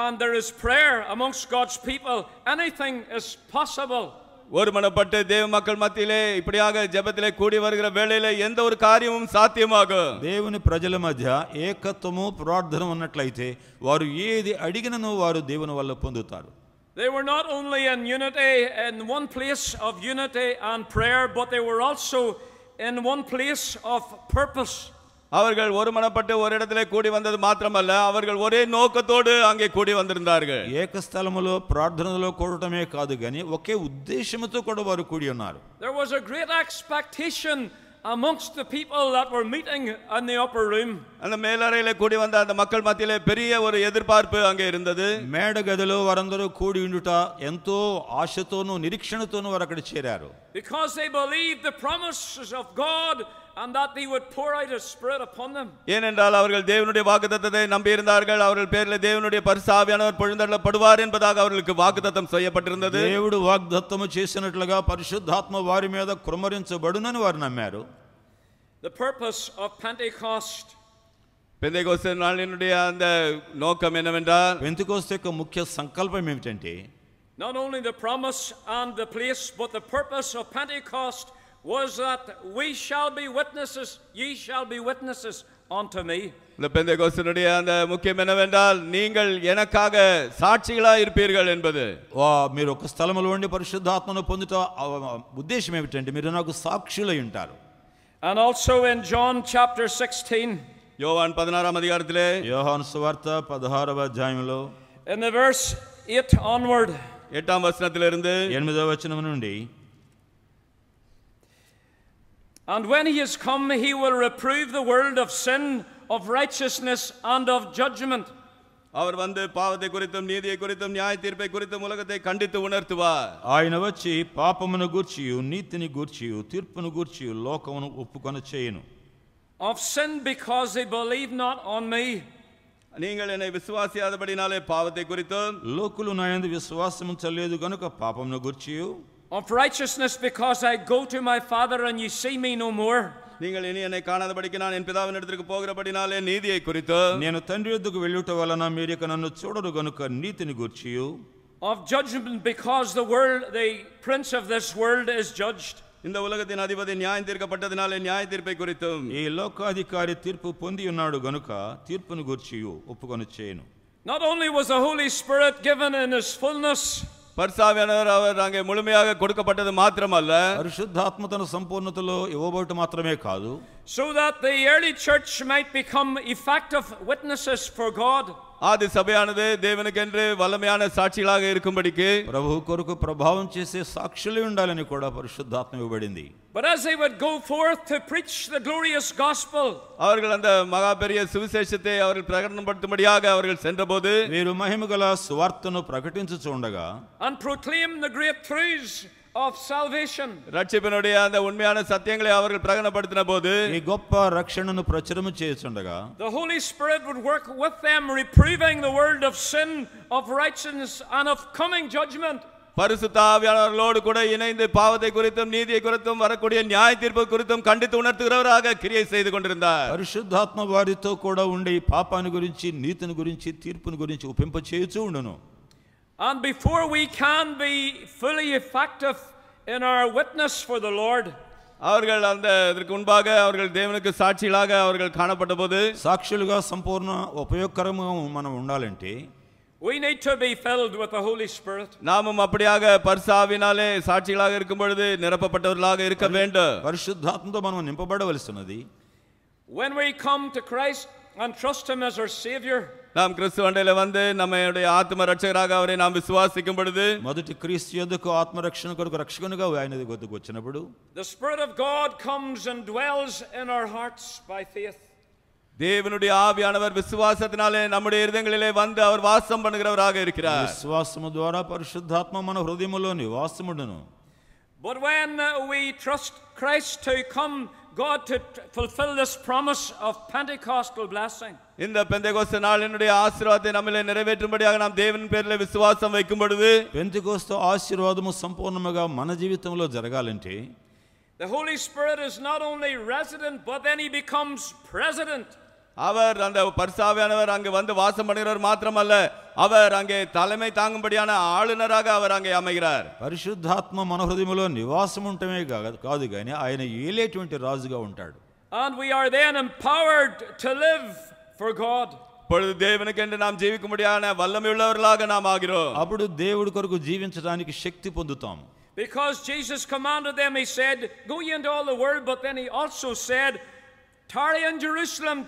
and there is prayer amongst God's people, anything is possible. ஒருமனப்பட்டு தேவ மக்கள் மத்தியிலே இப்படியாக ஜெபத்திலே கூடி வருகிற வேளையிலே எந்த ஒரு காரியமும் சாத்தியமாகும். దేవుని ప్రజల మధ్య ఏకత్వము ప్రార్థన ఉన్నట్లయితే వారు ఏది అడిగినను వారు దేవుని వల్ల పొందుతారు. They were not only in unity, in one place of unity and prayer, but they were also in one place of purpose. அவர்கள் ஒருமனப்பட்டு ஒரு இடத்திலே கூடி வந்தது மாத்திரமல்ல, அவர்கள் ஒரே நோக்கத்தோடு அங்கே கூடி வந்திருந்தார்கள். ఏకస్థలములో ప్రార్థనలో కూడటమే కాదు గాని ఒకే ఉద్దేశముతో కూడా వారు కూడి ఉన్నారు. There was a great expectation amongst the people that were meeting in the upper room. அந்த மேலறையிலே கூடி வந்த அந்த மக்கள் மத்தியிலே பெரிய ஒரு எதிர்பார்ப்பு அங்கே இருந்தது. మేడ గదిలో వారందరూ కూడి ఉండుట ఎంతో ఆశతోనూ నిరీక్షణతోనూ వారు అక్కడ చేరారు. Because they believed the promises of God and that he would pour out his spirit upon them. ஏனென்றால் அவர்கள் தேவனுடைய வாக்குத்தத்தத்தை நம்பி இருந்தார்கள். அவர்கள் பேரிலே தேவனுடைய பரிசுத்த ஆவியானவர் பொழிந்தருளப்படுவார் என்பதாக அவர்களுக்கு வாக்குத்தத்தம் செய்யப்பட்டிருந்தது. దేవుడు వాగ్దత్తము చేసినట్లుగా పరిశుద్ధాత్మ వారి మీద కుమ్మరించబడునని వారు నమ్మారు. The purpose of Pentecost, Pentecost நாளினுடைய அந்த நோக்கம் என்னவென்றால், పెంతెకోస్తు యొక్క ముఖ్య సంకల్పం ఏమిటంటే, not only the promise and the place, but the purpose of Pentecost was that we shall be witnesses, ye shall be witnesses unto me. இந்த பெந்தேகோஸ்தினுடைய அந்த முக்கியம் என்னவென்றால், நீங்கள் எனக்காக சாட்சிகளாய் இருப்பீர்கள் என்பது. మీరు ఒక స్థలములో ఉండి పరిశుద్ధాత్మను పొందుట ఉద్దేశం ఏమిటంటే మీరు నాకు సాక్షులై ఉంటారు. And also in John chapter 16, யோவான் 16ஆம் அதிகாரத்திலே, యోహాను సువార్త 16వ అధ్యాయంలో in the verse 8 onward, 8ஆம் வசனத்திலிருந்து 8వ వచనం నుండి, and when he is come, he will reprove the world of sin, of righteousness, and of judgment. அவர் வந்து பாவத்தை குறித்தும் நீதியை குறித்தும் நியாய தீர்ப்பை குறித்தும் உலகத்தை கண்டித்து உணர்த்துவார். ఆయన వచ్చి పాపమును గూర్చియు నీతిని గూర్చియు తీర్పును గూర్చియు లోకమును ఒప్పుకొన చేయును. Of sin, because they believe not on me. நீங்கள் என்னை விசுவாசியாதபடினாலே பாவத்தை குறித்தும், లోకులు నా యందు విశ్వాసముంచలేదు గనుక పాపమును గూర్చియు, of righteousness, because I go to my Father and ye see me no more. நீங்கள் இனி என்னை காணாதபடிக்கு நான் என் பிதாவின் இடத்திற்கு போகிறபடினாலே நீதியை குறித்து, నేను తండ్రి యొద్దకు వెళ్ళుట వలన మీరిక నన్ను చూడరు గనుక నీతిని గూర్చియు, of judgment, because the prince of this world is judged. இந்த உலகத்தின் அதிபதி நியாயம் தீர்க்கப்பட்டதினாலே நியாய தீர்ப்பை குறித்தும், ఈ లోకాధికారి తీర్పు పొంది ఉన్నాడు గనుక తీర్పును గూర్చియు ఒప్పుకొన చేయును. Not only was the Holy Spirit given in his fullness, பரிசுத்தாவியானவர் அவர் அங்கே முழுமையாக கொடுக்கப்பட்டது மாத்திரமல்ல, పరిశుద్ధాత్మ తన సంపూర్ణతలో ఇవ్వబడట మాత్రమే కాదు, so that the early church might become effective witnesses for God. ஆதி சபையானது தேவனுக்கென்று வல்லமையான சாட்சிகளாக இருக்கும்படிக்கு ప్రభు కొరకు ప్రభావం చేసే సాక్షులై ఉండాలని కూడా పరిశుద్ధాత్మ ఇవ్వబడింది. But as they would go forth to preach the glorious gospel, அவர்கள் அந்த மகா பெரிய சுவிசேஷத்தை அவர்கள் பிரகடனப்படுத்தும்படியாக அவர்கள் சென்றபோது, వీరు మహిమగల సువార్తను ప్రకటించుచుండగా and proclaim the great truths of salvation, ரட்சிப்பினுடைய அந்த உண்மையான சத்தியங்களை அவர்கள் பிரகடனப்படுத்தின போது, ఈ గొప్ప రక్షణను ప్రచురము చేయుచుండగా the Holy Spirit would work with them, reproving the world of sin, of righteousness, and of coming judgment. பரிசுத்த ஆவியானவர்களோடு கூட இணைந்து பாவத்தை குறித்தும் நீதியை குறித்தும் வரக்கூடிய நியாய தீர்ப்பு குறித்தும் கண்டித்து உணர்த்துகிறவராக கிரியை செய்து கொண்டிருந்தார். పరిశుద్ధాత్మ వారితో కూడా ఉండి పాపాన్ని గురించి నీతిని గురించి తీర్పుని గురించి ఒప్పింప చేయుచూ ఉండును. And before we can be fully effective in our witness for the Lord, அவர்கள் அந்த இதற்கு முன்பாக அவர்கள் தேவனுக்கு சாட்சிகளாக அவர்கள் காணப்பட்ட போது, సాక్షులుగా సంపూర్ణ ఉపయోగకరంగా మనం ఉండాలంటే we need to be filled with the Holy Spirit. நாமும் அப்படியாக பரிசுத்த ஆவியினாலே சாட்சிகளாக இருக்கும் பொழுது நிரப்பப்பட்டவர்களாக இருக்க வேண்டும். పరిశుద్ధాత్మతో మనం నింపబడవలసినది. When we come to Christ and trust him as our Savior, நாம் கிறிஸ்து அண்டையில வந்து நம்முடைய ஆத்ம ரட்சகராக அவரை நாம் விசுவாசிக்கும் பொழுது, మొదటి క్రీస్తు యొద్దకు ఆత్మరక్షణ కొరకు రక్షకునిగా ఆయన వద్దకు వచ్చినప్పుడు the Spirit of God comes and dwells in our hearts by faith. தேவனுடைய ஆவியானவர் விசுவாசத்தினாலே நம்முடைய இதயங்களிலே வந்து அவர் வாசம் பண்ணுகிறவராக இருக்கிறார். విశ్వాసము ద్వారా పరిశుద్ధాత్మ మన హృదయములో నివాసముండును. But when we trust Christ to come God to fulfill this promise of Pentecostal blessing. இந்த பெந்தேகோஸ்து நாளினுடைய ஆசீர்வாதத்தை நம்மிலே நிறைவேற்றும்படியாக நாம் தேவனின் பேரிலே விசுவாசம் வைக்கும் பொழுது పెంతెకోస్తు ఆశీర్వాదము సంపూర్ణముగా మన జీవితంలో జరగాలంటే the Holy Spirit is not only resident, but then he becomes president. அவர் அந்த பரிசுத்தாவியானவர் அங்கே வந்து வாசம் பண்ணுகிறவர் மாத்திரமல்ல, அவர் அங்கே தலைமை தாங்கும்படியான ஆளுநராக அவர் அங்கே அமைகிறார். పరిశుద్ధాత్మ మన హృదయములో నివాసం ఉండటమే కాదు కానీ ఆయన ఏలేటువంటి రాజుగా ఉంటాడు. And we are then empowered to live for God. இப்பொழுது தேவனுக்கென்று நாம் ஜீவிக்கும்படியான வல்லமையுள்ளவர்களாக நாம் ஆகிறோம். అప్పుడు దేవుడి కొరకు జీవించడానికి శక్తి పొందుతాం. Because Jesus commanded them, he said, go ye into all the world, but then he also said, tarry in Jerusalem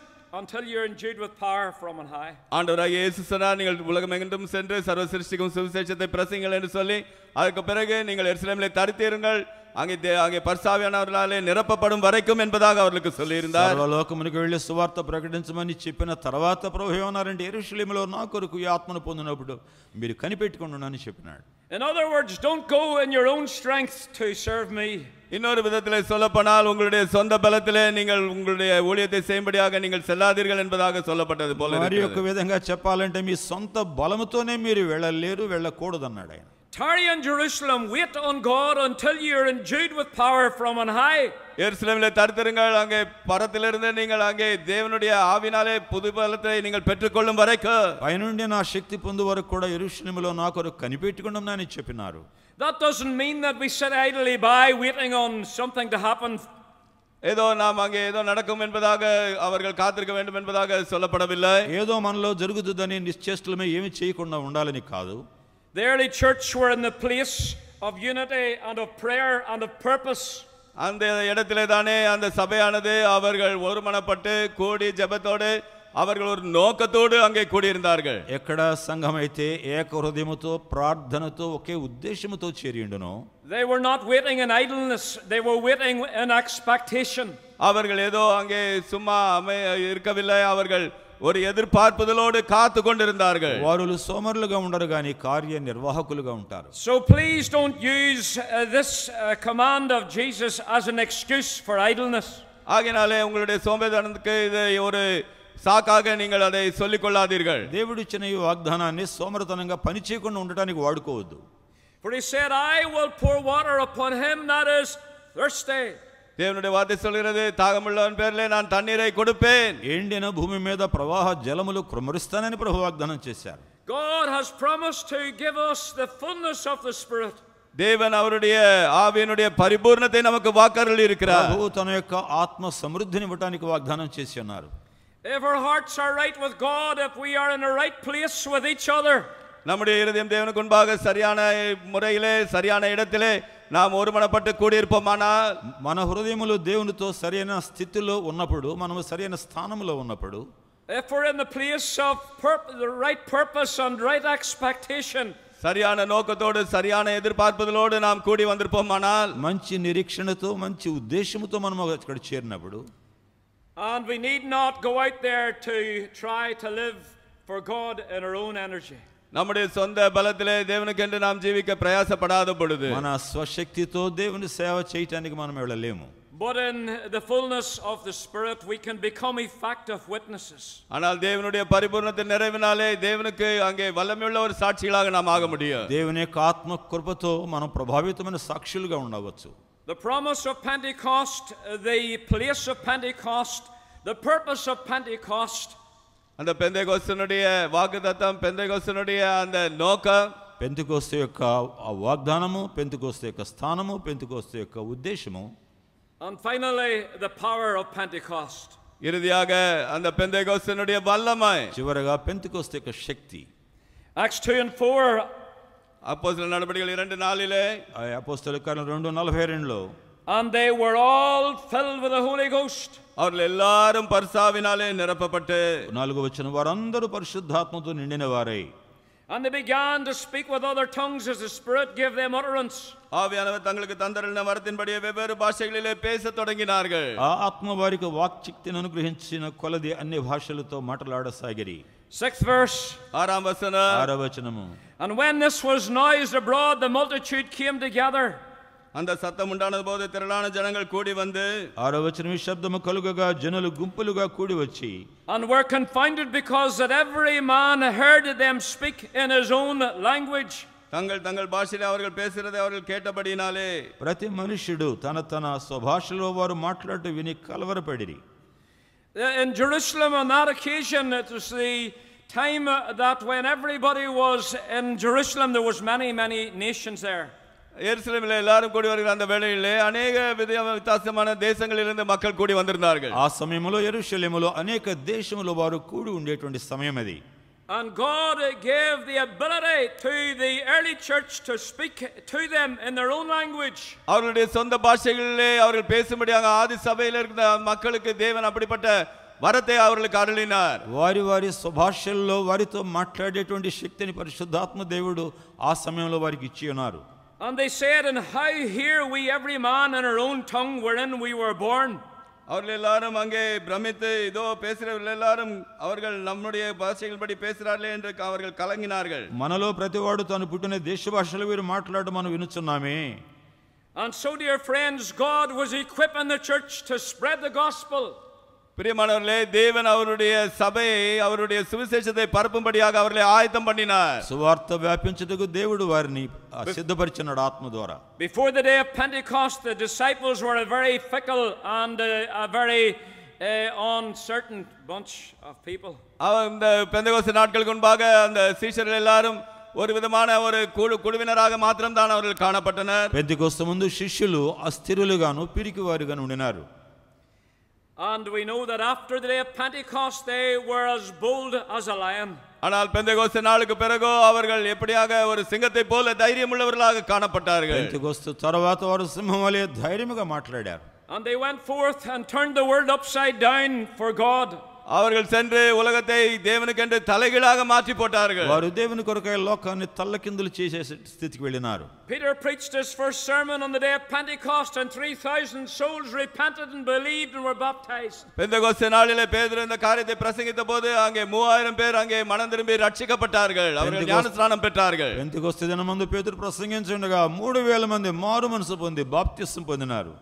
until you're endued with power from on high. ஆண்டவராகிய இயேசு சொன்னார், நீங்கள் உலகமெங்கும் சென்று சர்வ சிருஷ்டிக்கும் சுவிசேஷத்தை பிரசங்கிங்கள் என்று சொல்லி, அதுக்கு பிறகு நீங்கள் எருசலேமிலே தரித்திருங்கள், அங்கே பரிசுத்தாவியானவராலே நிரப்பப்படும் வரைக்கும் என்பதாக அவர்களுக்கு சொல்லியிருந்தார். సర్వలోకమునకు వెళ్ళి సువార్త ప్రకటించమని చెప్పిన తర్వాత ప్రభువు ఏమన్నారంటే, యెరూషలేములో నా కొరకు ఈ ఆత్మను పొందినప్పుడు మీరు కనిపెట్టుకోండి అని చెప్పినాడు. In other words, don't go in your own strength to serve me. இன்னொரு விதத்திலே சொல்லப்போனால், உங்களுடைய சொந்த பலத்திலே நீங்கள் உங்களுடைய ஊழியத்தை செய்யும்படியாக நீங்கள் செல்லாதீர்கள் என்பதாக சொல்லப்பட்டது போல మరి ఒక విధంగా చెప్పాలంటే మీ సొంత బలముతోనే మీరు వెళ్ళలేరు, వెళ్ళకూడదు అన్నాడు ఆయన. Tarry in Jerusalem, wait on God until you are endued with power from on high. எருசலேமிலே தரித்திருங்கள், அங்கே பரத்திலிருந்து நீங்கள் அங்கே தேவனுடைய ஆவினாலே புது பலத்தை நீங்கள் பெற்றுக்கொள்ளும் வரைக்கும் పైనుండి నా శక్తి పొందు వరకు కూడా యెరూషలేములో నా కొరకు కనిపెట్టుకోండి అని చెప్పినారు. That doesn't mean that we sit idly by waiting on something to happen. ஏதோ நாம் அங்கே ஏதோ நடக்கும் என்பதாக அவர்கள் காத்திருக்க வேண்டும் என்பதாக சொல்லப்படவில்லை. ఏదో మనలో జరుగుతుందని నిశ్చేష్టలమే ఏమీ చేయకుండా ఉండాలని కాదు. The early church were in the place of unity and of prayer and of purpose. அந்த இடத்திலே தானே அந்த சபையானது அவர்கள் ஒருமனப்பட்டு கூடி ஜெபத்தோடு அவர்கள் ஒரு நோக்கத்தோடு அங்கே கூடியிருந்தார்கள். ఎక్కడ సంఘం అయితే ఏక హృదయముతో ప్రార్థనతో ఒకే ఉద్దేశముతో చేరియుండునో, they were not waiting in idleness, they were waiting in expectation. அவர்கள் ஏதோ அங்கே சும்மா இருக்கவில்லை, அவர்கள் ஒரு எதிர்பார்ப்புதலோடு காத்து கொண்டிருந்தார்கள். వారు సోమరులుగా ఉండరు గాని కార్య నిర్వాహకులుగా ఉంటారు. So please don't use this command of Jesus as an excuse for idleness. ஆகையினாலே உங்களுடைய சோம்பேறித்தனத்துக்கு இதை ஒரு சாக்காக நீங்கள் அதை சொல்லிக் கொள்ளாதீர்கள். దేవుడిచ్చిన ఈ వాగ్దానాన్ని సోమరితనంగా పని చేయకుండా ఉండటానికి వాడుకోవద్దు. For he said, I will pour water upon him that is thirsty. தேவனுடைய வார்த்தை சொல்கிறது, தாகமுள்ளவன் பேரிலே நான் தண்ணீரை கொடுப்பேன். ఎండిన భూమి మీద ప్రవాహ జలములు కుమ్మరిస్తానని ప్రభు వాగ్దానం చేశారు. God has promised to give us the fullness of the Spirit. தேவன் அவருடைய ஆவியினுடைய பரிபூர்ணத்தை நமக்கு வாக்கருளி இருக்கிறார். ప్రభువు తన యొక్క ఆత్మ సమృద్ధిని ఇవ్వడానికి వాగ్దానం చేసి ఉన్నారు. If our hearts are right with God, if we are in the right place with each other, நம்முடைய இருதயம் தேவனுக்கு முன்பாக சரியான முறையிலே சரியான இடத்திலே நாம் ஒருமனப்பட்டு கூடியிருப்போமானால், మన హృదయములు దేవునితో సరైన స్థితిలో ఉన్నప్పుడు, మనము సరైన స్థానంలో ఉన్నప్పుడు, if we're in the place of the right purpose and right expectation, சரியான நோக்கத்தோடு சரியான எதிர்பார்ப்புகளோடு நாம் கூடி வந்திருப்போமானால், మంచి నిరీక్షణతో మంచి ఉద్దేశముతో మనము అక్కడ చేరినప్పుడు, and we need not go out there to try to live for God in our own energy. நம்முடைய சொந்த பலத்திலே தேவனுக்கென்று நாம் ஜீவிக்க பிரயாசப்படாத பொழுது, మన స్వశక్తితో దేవుని సేవ చేయడానికి మనం వెళ్ళలేము. But in the fullness of the Spirit we can become effective witnesses. ஆனால் தேவனுடைய பரிபூர்ணத்தின் நிறைவினாலே தேவனுக்கு அங்கே வல்லமையுள்ள ஒரு சாட்சிகளாக நாம் ஆக முடியும். దేవుని యొక్క ఆత్మ కృపతో మనం ప్రభావితమైన సాక్షులుగా ఉండవచ్చు. The promise of Pentecost, the place of Pentecost, the purpose of Pentecost, அந்த பெந்தேகோஸ்தினுடைய வாக்குத்தத்தம், பெந்தேகோஸ்தினுடைய அந்த நோக்கம், పెంతెకోస్తు యొక్క వాగ్దానము, పెంతెకోస్తు యొక్క స్థానము, పెంతెకోస్తు యొక్క ఉద్దేశము, and finally the power of Pentecost. இறுதியாக அந்த பெந்தேகோஸ்தினுடைய வல்லமை, చివరగా పెంతెకోస్తు యొక్క శక్తి. Acts 2 and 4. அப்போஸ்தலர் நடபடிகள் 2:4 అపోస్తలుల కార్యం 2:42 And they were all filled with the Holy Ghost. அவர்கள் எல்லாரும் பரிசுத்தாவினாலே நிரப்பப்பட்டு, 4 వచనం, వారందరూ పరిశుద్ధాత్మతో నిండిన వారై, And they began to speak with other tongues as the Spirit gave them utterance. ஆவியானவர் தங்களுக்கு தந்தருளின வரத்தின்படியே வெவ்வேறு பாஷைகளிலே பேசத் தொடங்கினார்கள். ఆ ఆత్మ వారికి వాక్శక్తిని అనుగ్రహించిన కొలది అన్ని భాషలతో మాట్లాడసాగిరి. 6th verse. 6వ వచనం, 6వ వచనము, And when this was noised abroad, the multitude came together. அந்த சத்தம் உண்டானது போது திரளான ஜனங்கள் கூடி வந்து 6వ వచనం శబ్దము కలుగగా జనులు గుంపులుగా కూడి వచ్చి and were confounded because that every man heard them speak in his own language. தங்கள் தங்கள் பாஷையிலே அவர்கள் பேசுகிறதை அவர்கள் கேட்டபடியினாலே ప్రతి మనుష్యుడు తన స్వభాషలో వారు మాట్లాడుతూ విని కలవరపడిరి. In Jerusalem on that occasion, it was the time that when everybody was in Jerusalem, there was many nations there. எருசலேமிலே எல்லாரும் கூடி வருகிற அந்த வேளையிலே अनेक வித்தியாசமான தேசங்களிலிருந்து மக்கள் கூடி வந்திருந்தார்கள். ఆ సమయంలో యెరూషలేములో అనేక దేశముల వారు కూడి ఉండేటువంటి సమయం అది. And God gave the ability to the early church to speak to them in their own language. அவர்களுடைய சொந்த பாஷைகளிலே அவர்கள் பேசும்படியாக ஆதி சபையில் இருந்த மக்களுக்கு தேவன் அப்படிப்பட்ட வரத்தை அவர்களுக்கு அருளினார். వారి స్వభాషల్లో వారితో మాట్లాడేటువంటి శక్తిని పరిశుద్ధాత్మ దేవుడు ఆ సమయంలో వారికి ఇచ్చి ఉన్నారు. And they said, and how hear we every man in our own tongue wherein we were born? அவர்கள் எல்லாரும் அங்கே பிரமித்து இதோ பேசுகிறவர்கள் எல்லாரும் அவர்கள் நம்முடைய பாஷைகளின்படி பேசுகிறார்களே என்று அவர்கள் கலங்கினார்கள். మనలో ప్రతివాడు తాను పుట్టిన దేశ భాషలో వీరు మాట్లాడడం మనం వినుచున్నామే. And so, dear friends, God was equipping the church to spread the gospel. பிரியமானவர்களே, தேவன் அவருடைய சபையை அவருடைய சுவிசேஷத்தை பரப்பும்படியாக அவர்களை ஆயத்தம் பண்ணினார். సువార్త వ్యాపించుటకు దేవుడు వారిని సిద్ధపరిచినాడు ఆత్మ ద్వారా. Before the day of Pentecost, the disciples were a very fickle and a very uncertain bunch of people. இந்த பெந்தெகோஸ்து நாட்களுக்கு முன்பாக அந்த சீஷர்கள் எல்லாரும் ஒரு விதமான ஒரு குழுவினராக மாத்திரம் தான் அவர்கள் காணப்பட்டனர். పెంతెకోస్తు ముందు శిష్యులు అస్థిరులుగాను పిరికివారుగాను ఉండినారు. And we know that after the day of Pentecost they were as bold as a lion. ஆனால் பெந்தெகோஸ்து நாளுக்கு பிறகு அவர்கள் எப்படியாக ஒரு சிங்கத்தை போல தைரியமுள்ளவர்களாக காணப்பட்டார்கள். పెంతెకోస్తు తర్వాత వారు సింహం వలె ధైర్యముగా మాట్లాడారు. And they went forth and turned the world upside down for God. அவர்கள் சென்று உலகத்தை தேவனுக்கென்று தலைகீழாக மாற்றி போட்டார்கள். వారు దేవుని కొరకై లోకాన్ని తల్లకిందులు చేసే స్థితికి వెళ్ళినారు. Peter preached his first sermon on the day of Pentecost and 3,000 souls repented and believed and were baptized. பெந்தெகோஸ்து நாளிலே பேதுரு இந்த காரியத்தை பிரசங்கித்த போது அங்கே 3000 பேர் அங்கே மனம் திரும்பி ரட்சிக்கப்பட்டார்கள். அவர்கள் ஞானஸ்நானம் பெற்றார்கள். పెంతెకోస్తు దినమందు పేతురు ప్రసంగించుండగా 3000 మంది మారు మనసు పొంది బాప్తిసం పొందినారు.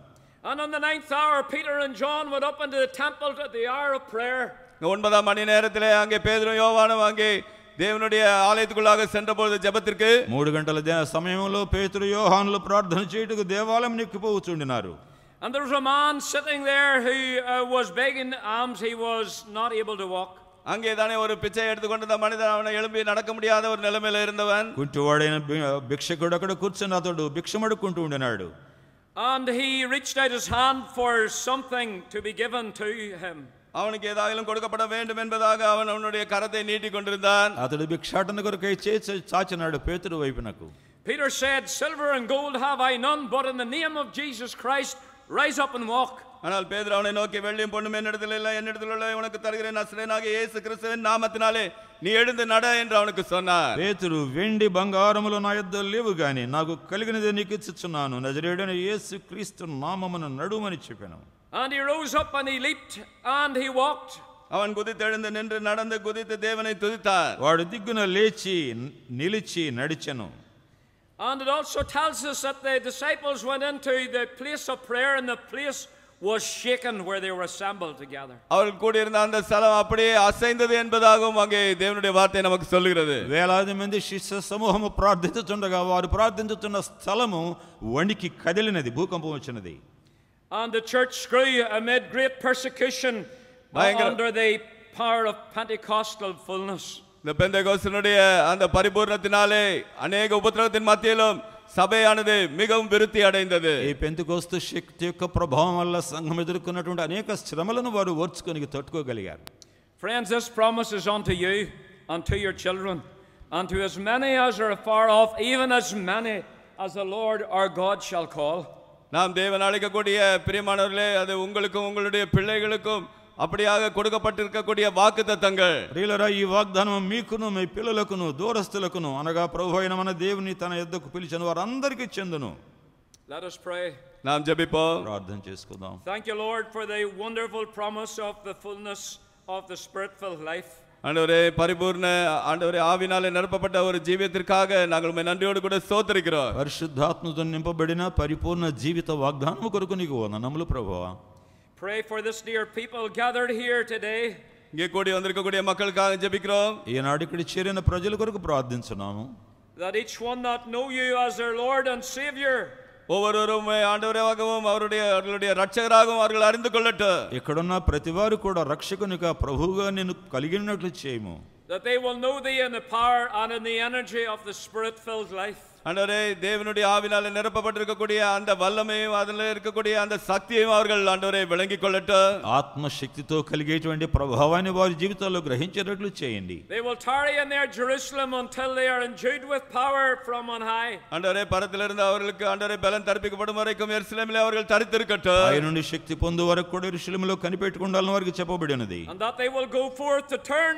And on the 9th hour, Peter and John went up into the temple at the hour of prayer. 9ஆம் மணி நேரத்திலே அங்கே பேதுரு யோவானும் அங்கே தேவனுடைய ஆலயத்துக்குள்ளாக சென்றபோது ஜெபத்திற்கு 3 గంటల సమయంలో పేతురు యోహానులు ప్రార్థన చేయుటకు దేవాలయం ఎక్కిపోవచ్చుండినారు. And there was a man sitting there who was begging alms. He was not able to walk. அங்கே தானே ஒரு பிச்சை எடுத்துக்கொண்ட மனிதன் அவனை எழும்பி நடக்க முடியாத ஒரு நிலைமையில இருந்தவன். కుంటివాడైన భిక్షకుడు అక్కడ కూర్చుని అతడు భిక్షమడుకుంటూ ఉండినాడు. And he reached out his hand for something to be given to him. அவனுக்கு ஏதாயிலும் கொடுக்கப்பட வேண்டும் என்பதாக அவன் அவனுடைய கரத்தை நீட்டிக் கொண்டிருந்தான். అతడు భిక్షాటన కొరకై చేయి చాచినాడు పేతురు వైపునకు. Peter said, "Silver and gold have I none, but in the name of Jesus Christ rise up and walk." ஆனால் பேதுரு அவனை நோக்கி வெள்ளியும் பொன்னும் என்னிடத்தில் இல்லை, என்னிடத்தில் உள்ள உனக்கு தருகிறேன் நசரேயனாகிய இயேசு கிறிஸ்துவின் நாமத்தினாலே நீ எழுந்து நட என்று அவனுக்கு சொன்னார். పేతురు వెండి బంగారములు నా యొద్ద లేవు గాని నాకు కలిగినది నీకు ఇచ్చుచున్నాను, నజరేయుడైన యేసు క్రీస్తు నామమున నడుమని చెప్పాను. And he rose up and he leaped and he walked. அவன் குதித்து எழுந்து நின்று நடந்து குதித்து தேவனை துதித்தார். వాడు దిగ్గున లేచి నిలిచి నడిచెను. And it also tells us that the disciples went into the place of prayer and the place was shaken where they were assembled together. அவர்கள் கூடி இருந்த அந்த ஸ்தலம் அப்படியே அசைந்தது என்பதாகவும் அங்கே தேவனுடைய வார்த்தை நமக்கு சொல்லுகிறது. వేలాది మంది శిష్య సమూహము ప్రార్థించుచుండగా వారు ప్రార్థించుతున్న స్థలము వణికి కదిలినది, భూకంపం వచ్చినది. And the church grew amid great persecution under the power of Pentecostal fullness. இந்த பெந்தெகோஸ்துனுடைய அந்த பரிபூர்ணத்தினாலே अनेक உபத்திரவத்தின் மத்தியிலும் சபையானது மிகவும் விருத்தி அடைந்தது. ఈ పెంతెకోస్తు శక్తి యొక్క ప్రభావం వల్ల సంఘం ఎదుర్కొన్నటువంటి అనేక శ్రమలను వారు ఓర్చుకొని తట్టుకోగలిగారు. Friends, this promise is unto you and to your children and to as many as are far off, even as many as the Lord our God shall call. நாம் தேவன் அழைக்கக்கூடிய பிரியமானவர்களே, அது உங்களுக்கும் உங்களுடைய பிள்ளைகளுக்கும் அப்படியாக கொடுக்கப்பட்டிருக்கக்கூடிய வாக்குத்தத்தங்கள். ప్రియులారా, ఈ వాగ్దానం మీకును మీ పిల్లలకును దూరస్తులకును అనగా ప్రభువైన మన దేవుని తన యొద్దకు పిలిచిన వారందరికీ చెందును. Let us pray. நாம் ஜெபிப்போம். ప్రార్థన చేసుకుందాం. Thank you, Lord, for the wonderful promise of the fullness of the spirit-filled life. ஆண்டவரே பரிபூர்ண ஆண்டவரே ஆவினாலே நிரப்பப்பட்ட ஒரு ஜீவியத்திற்காக நாங்கள் உம்மை நன்றியோடு கூட స్తోత్రిக்கிறோம். పరిశుద్ధాత్మతో నింపబడిన పరిపూర్ణ జీవిత వాగ్దానము కొరకు నీకు వందనములు ప్రభువా. Pray for this dear people gathered here today. இங்கே கூடி வந்திருக்கக்கூடிய மக்களுக்காக ஜெபிக்கிறோம். ఈనాడు ఇక్కడ చేరిన ప్రజల కొరకు ప్రార్థించున్నాము. That each one that know you as their Lord and Savior, ஒவ்வொருவரும் ஆண்டவராகவும் அவருடைய ரட்சகராகவும் அவர்கள் அறிந்து கொள்ளட்டும். ఇక్కడున్న ప్రతివారు కూడా రక్షకునిగా ప్రభువుగా నిన్ను కలిగినట్లు చేయము. that they will know thee in the power and in the energy of the Spirit-filled life. ஆண்டவரே தேவனுடைய ஆவினாலே நிரப்பப்பட்டிருக்கக்கூடிய அந்த வல்லமையும் அதிலே இருக்கக்கூடிய அந்த சக்தியையும் அவர்கள் ஆண்டவரே விளங்கிக் கொள்ளட்டும். ఆత్మశక్తితో కలిగేటువంటి ప్రభావాన్ని వారి జీవితాల్లో గ్రహించేటట్లు చేయండి. They will tarry in their Jerusalem until they are endued with power from on high. ஆண்டவரே பரத்திலிருந்து அவர்களுக்கு ஆண்டவரே பலன் தரிப்பிக்கப்படும் வரைக்கும் எருசலேமிலே அவர்கள் தரித்திருக்கட்டும். ఆయన నుండి శక్తి పొందు వరకు కూడా యెరూషలేములో కనిపెట్టుకుండాలని వారికి చెప్పబడినది. And that they will go forth to turn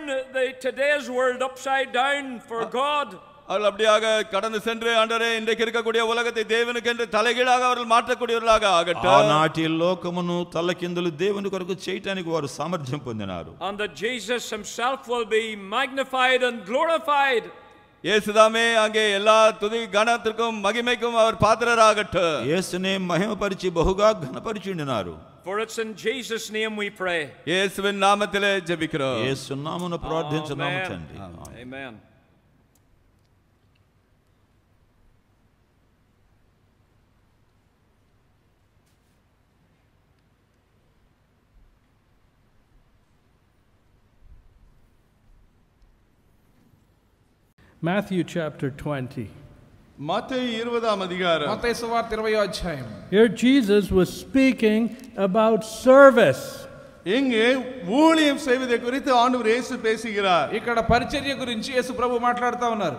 today's world upside down for God. அவர்கள் அப்படியாக கடந்து சென்று ஆண்டவரே இன்றைக்கு இருக்கக்கூடிய உலகத்தை தேவனுக்கு என்று தலைகீழாக அவர்கள் மாற்றக்கூடியவர்களாக ஆகட்டும். ఆనాటి లోకమును తలకిందులు దేవుని కొరకు చేయడానికి వారు సామర్థ్యం పొందినారు. And that Jesus himself will be magnified and glorified. இயேசுதாமே அங்கே எல்லா துதி கனத்திற்கும் மகிமைக்கும் அவர் பாத்திரராகட்டும். యేసునే మహిమపరిచి బహుగా ఘనపరిచినారు. For it's in Jesus' name we pray. இயேசுவின் நாமத்திலே ஜெபிக்கிறோம். యేసు నామమున ప్రార్థించున్నాము తండ్రి. Amen. Matthew chapter 20. மத்தேயு 20ஆம் அதிகாரம். மத்தேயு சுவார்த்தை 20ஆம் அத்தியாயம். Here Jesus was speaking about service. இங்கே ஊழியம் செய்வதை குறித்து ஆண்டவர் இயேசு பேசுகிறார். ఇక్కడ పరిచర్య గురించి యేసు ప్రభు మాట్లాడుతా ఉన్నారు.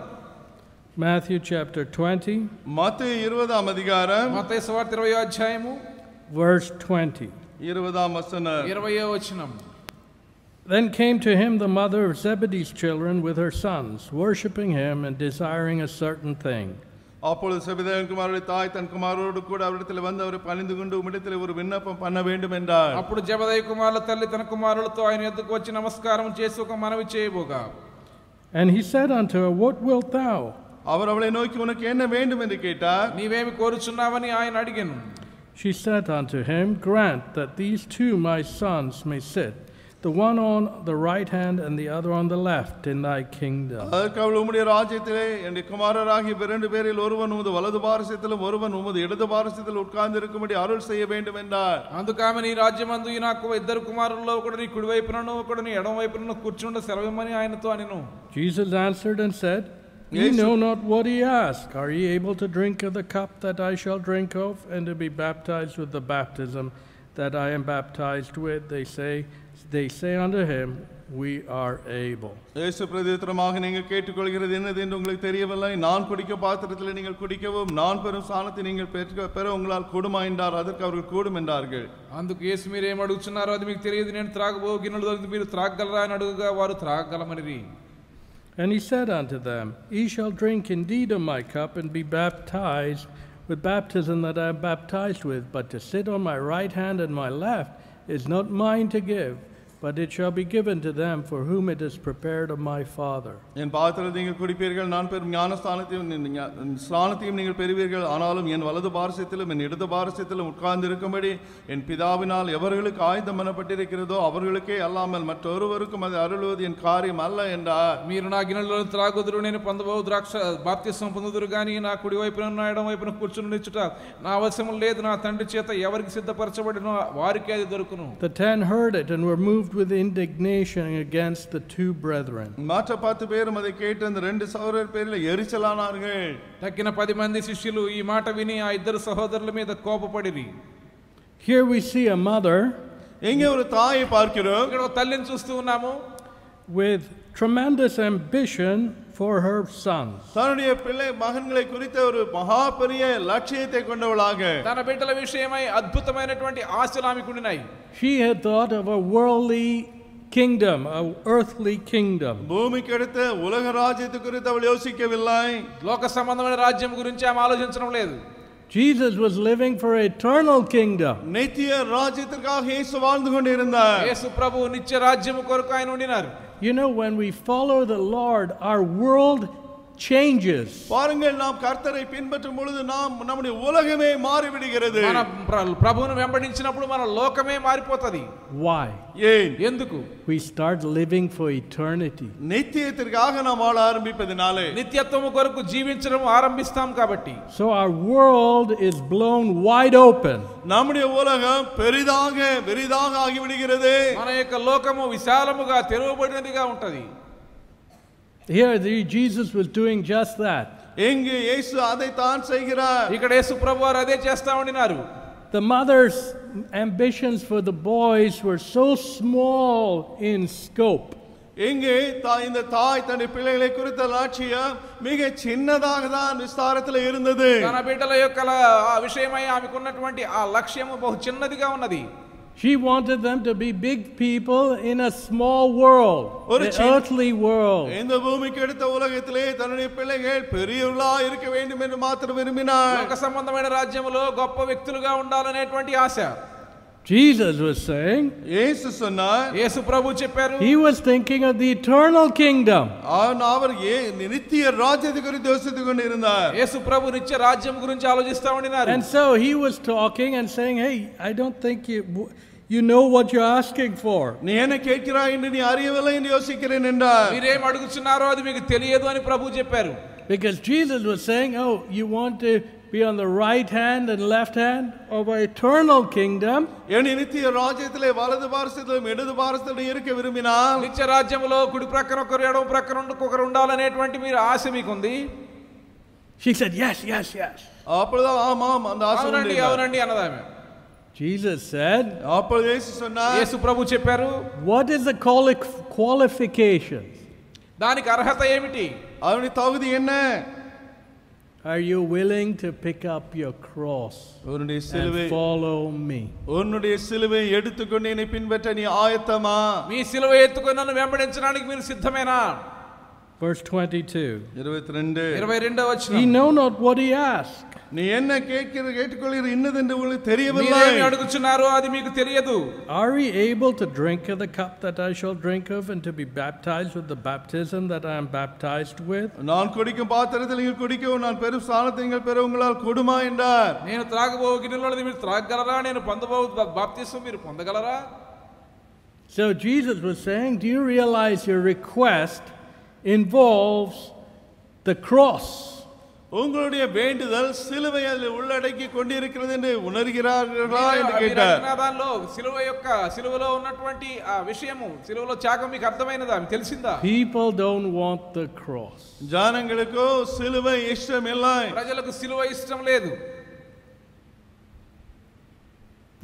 Matthew chapter 20. மத்தேயு 20ஆம் அதிகாரம். మత్తయి సువార్త 20వ అధ్యాయము verse 20. 20ஆம் வசனம். 20వ వచనం. Then came to him the mother of Zebedee's children with her sons, worshiping him and desiring a certain thing. அப்பொழுது செபதேவின் குமாரனுடைய தாய் தன் குமாரரோடு கூட அவரிடத்தில் வந்து அவரை பணிந்து கொண்டு உம்மிடத்தில் ஒரு விண்ணப்பம் பண்ண வேண்டும் என்றார். అప్పుడు జెబెదయి కుమారుల తల్లి తన కుమారులతో ఆయన యొద్దకు వచ్చి నమస్కారం చేసి ఒక మనవి చేయబోగా. And he said unto her, What wilt thou? அவர் அவளை நோக்கி உனக்கு என்ன வேண்டும் என்று கேட்டார். నీవేమి కోరుచున్నావని ఆయన అడిగాను. She said unto him, Grant that these two my sons may sit, the one on the right hand and the other on the left in thy kingdom. அதற்கு அவள் உம்முடைய ராஜ்யத்திலே என் குமாரராகிய இரண்டு பேரில் ஒருவன் உமது வலது பாரசத்திலும் ஒருவன் உமது இடது பாரசத்தில் உட்கார்ந்து இருக்கும்படி அருள் செய்ய வேண்டும் என்றார். అందుకు ఆమె నీ రాజ్యమందు నాకు ఇద్దరు కుమారుల్లో ఒకడు నీ కుడి వైపునను ఒకడు నీ ఎడమ వైపునను కూర్చుండ సెలవిమ్మని ఆయనతో అనెను. Jesus answered and said, Ye know not what ye ask. Are ye able to drink of the cup that I shall drink of, and to be baptized with the baptism that I am baptized with? They say unto him, We are able. இயேசு பிரதியுத்தரமாக நீங்கள் கேட்டுக்கொள்கிறது என்னது என்று உங்களுக்கு தெரியவில்லை. நான் குடிக்க பாத்திரத்தில் நீங்கள் குடிக்கவும் நான் பெறும் ஸ்நானத்தை நீங்கள் பெற உங்களால் கூடுமா என்றார். அதற்கு அவர்கள் கூடும் என்றார்கள். అందుకు యేసు మీరు ఏం అడుగుచున్నారో అది మీకు తెలియదు. నేను త్రాగబో గిన్నెలు మీరు త్రాగగలరా అని అడుగుగా వారు త్రాగగలమనిరి. And he said unto them, Ye shall drink indeed of my cup and be baptized with baptism that I am baptized with, but to sit on my right hand and my left is not mine to give, but it shall be given to them for whom it is prepared of my Father. என் பாத்திரத்தில் நீங்கள் குடிப்பீர்கள், நான் பெறும் ஞானஸ்தானத்தையும் ஸ்நானத்தையும் நீங்கள் பெறுவீர்கள். ஆனாலும் என் வலது பாரசத்திலும் என் இடது பாரசத்திலும் உட்கார்ந்து இருக்கும்படி என் பிதாவினால் எவர்களுக்கு ஆயுதம் பண்ணப்பட்டிருக்கிறதோ அவர்களுக்கே அல்லாமல் மற்றொருவருக்கும் அது அருளுவது என் காரியம் அல்ல என்றார். మీరు నా గిన్నెలో త్రాగుదురు, నేను పొందబో ద్రాక్ష బాప్తిసం పొందుదురు గాని నా కుడి వైపున నా ఎడమ వైపున కూర్చునిచ్చుట నా అవసరం లేదు. నా తండ్రి చేత ఎవరికి సిద్ధపరచబడినో వారికి అది దొరుకును. The 10 heard it and were moved with indignation against the two brethren. மற்ற 10 பேரும் அதை கேட்டு அந்த ரெண்டு சகோதரர் பேரில் எரிச்சலானார்கள். తక్కిన 10 మంది శిష్యులు ఈ మాట విని ఆ ఇద్దరు సహోదరుల మీద కోపపడిరి. Here we see a mother இங்கே ஒரு தாயை பார்க்கிறோம். ఇక్కడ ఒక తల్లిని చూస్తూ ఉన్నాము. with tremendous ambition for her sons. தன்னுடைய பிள்ளை மகன்களை குறித்த ஒரு மகா பெரிய லட்சியத்தை கொண்டவளாக తన బిడ్డల విషయమై అద్భుతమైనటువంటి ఆశలు ఆమెకు ఉన్నాయి. She had thought of a worldly kingdom, an earthly kingdom. பூமிக்கு அடுத்த உலக ராஜ்யத்தை குறித்து அவள் யோசிக்கவில்லை. లోక సంబంధమైన రాజ్యం గురించి ఆమె ఆలోచించడం లేదు. Jesus was living for an eternal kingdom. நித்திய ராஜ்யத்திற்காக இயேசு வாழ்ந்து கொண்டிருந்தார். యేసు ప్రభు నిత్య రాజ్యము కొరకు ఆయన ఉండినారు. You know, when we follow the Lord, our world changes. பாருங்கள், நாம் கர்த்தரை பின்பற்றும் பொழுது நம்முடைய உலகமே மாறிவிடுகிறது. మన ప్రభువును వెంబడించినప్పుడు మన లోకమే మారిపోతది. Why? ஏன்? ఎందుకు? We start living for eternity. நித்தியத்திற்காக நாம் வாழ ஆரம்பிப்பதனாலே, నిత్యత్వము కొరకు జీవించడం ఆరంభిస్తాం కాబట్టి. So our world is blown wide open. நம்முடைய உலகம் பெரிதாக ஆகிவிடுகிறது. మన యొక్క లోకము విశాలముగా తెరవబడినదిగా ఉంటది. Here Jesus was doing just that. எங்கே இயேசு அதை தான் செய்கிறார். ఇక్కడ యేసు ప్రభువారు అదే చేస్తా ఉండినారు. The mother's ambitions for the boys were so small in scope. எங்கே இந்த தாய் தன்னுடைய பிள்ளைகளை குறித்த லட்சியம் மிக சின்னதாக தான் விஸ்தாரத்தில் இருந்தது. తన బిడ్డల యొక్క విషయమై ఆమెకున్నటువంటి ఆ లక్ష్యము బహు చిన్నదిగా ఉన్నది. She wanted them to be big people in a small world, an earthly world. இந்த பூமிக்கு அடுத்த உலகத்திலே தன்னுடைய பிள்ளைகள் பெரியவர்களாக இருக்க வேண்டும் என்று மாத்திரம் விரும்பினார். లోక సంబంధమైన రాజ్యములో గొప్ప వ్యక్తులుగా ఉండాలనేటువంటి ఆశ. Jesus was saying, యేసు சொன்னார், యేసు ప్రభు చెప్పారు, he was thinking of the eternal kingdom. அவர் நித்திய ராஜ்யத்தை குறித்து யோசித்துக் கொண்டிருந்தார். యేసు ప్రభు నిత్య రాజ్యం గురించి ఆలోచిస్తా ఉండినారు. And so he was talking and saying, hey, I don't think you know what you're asking for. நீ என்ன கேட்கிறாய் என்று நீ அறியவில்லை என்று யோசிக்கிறேன் என்றார். మీరేం అడుగుచున్నారో అది మీకు తెలియదు అని ప్రభు చెప్పారు. Because Jesus was saying, oh, you want to be on the right hand and left hand of an eternal kingdom. என் நித்திய ராஜ்யத்திலே வலது பாரசத்திலும் இடது பாரசத்திலும் இருக்க விரும்பினால், నిత్య రాజ్యములో కుడి ప్రక్కన ఒకరు ఎడమ ప్రక్కన ఒకరు ఉండాలనేటువంటి మీరు ఆశ మీకుంది. She said, yes. அப்பொழுது ஆமாம் அந்த ஆசை అవునండి అవునండి అన్నదామె. Jesus said, அப்பொழுது இயேசு சொன்னார், యేసు ప్రభు చెప్పారు, what is the qualifications? దానికి అర్హత ఏమిటి? அவனுடைய தகுதி என்ன? Are you willing to pick up your cross உன்னுடைய சிலுவை and follow me? உன்னுடைய சிலுவை எடுத்துக்கொண்டு என்னை பின்பற்ற நீ ஆயத்தமா? మీ సిలువ ఎత్తుకొని నన్ను వెంబడించడానికి మీరు సిద్ధమేనా? Verse 22. 22వ వచనం. He know not what he asked. நீ என்ன கேட்டுக்கொள்கிற இன்னதென்று உங்களுக்கு தெரியவில்லை. మీరేమి అడుగుచున్నారో అది మీకు తెలియదు. Are we able to drink of the cup that I shall drink of and to be baptized with the baptism that I am baptized with? நான் குடிக்கும் பாத்திரத்தில் நீங்கள் குடிக்கவும் நான் பெரும் ஸ்நானத்தை நீங்கள் பெற உங்களால் கொடுமா என்றார். నేను త్రాగబోవు గిన్నెలోది మీరు త్రాగగలరా? నేను పొందబోవు బాప్తిసం మీరు పొందగలరా? So Jesus was saying, do you realize your request involves the cross? உங்களுடைய வேண்டுதல் சிலுவையை உள்ளடக்கி கொண்டிருக்கிறது என்று உணர்கிறார்களா என்று கேட்டார். దానిలో సిలువలో ఉన్నటువంటి ఆ విషయము, సిలువలో త్యాగం మీకు అర్థమైనదా? మీకు తెలిసిందా? People don't want the cross. జనங்களுக்கு సిలువై ఇష్టం இல்லை. ప్రజలకు సిలువ ఇష్టం లేదు.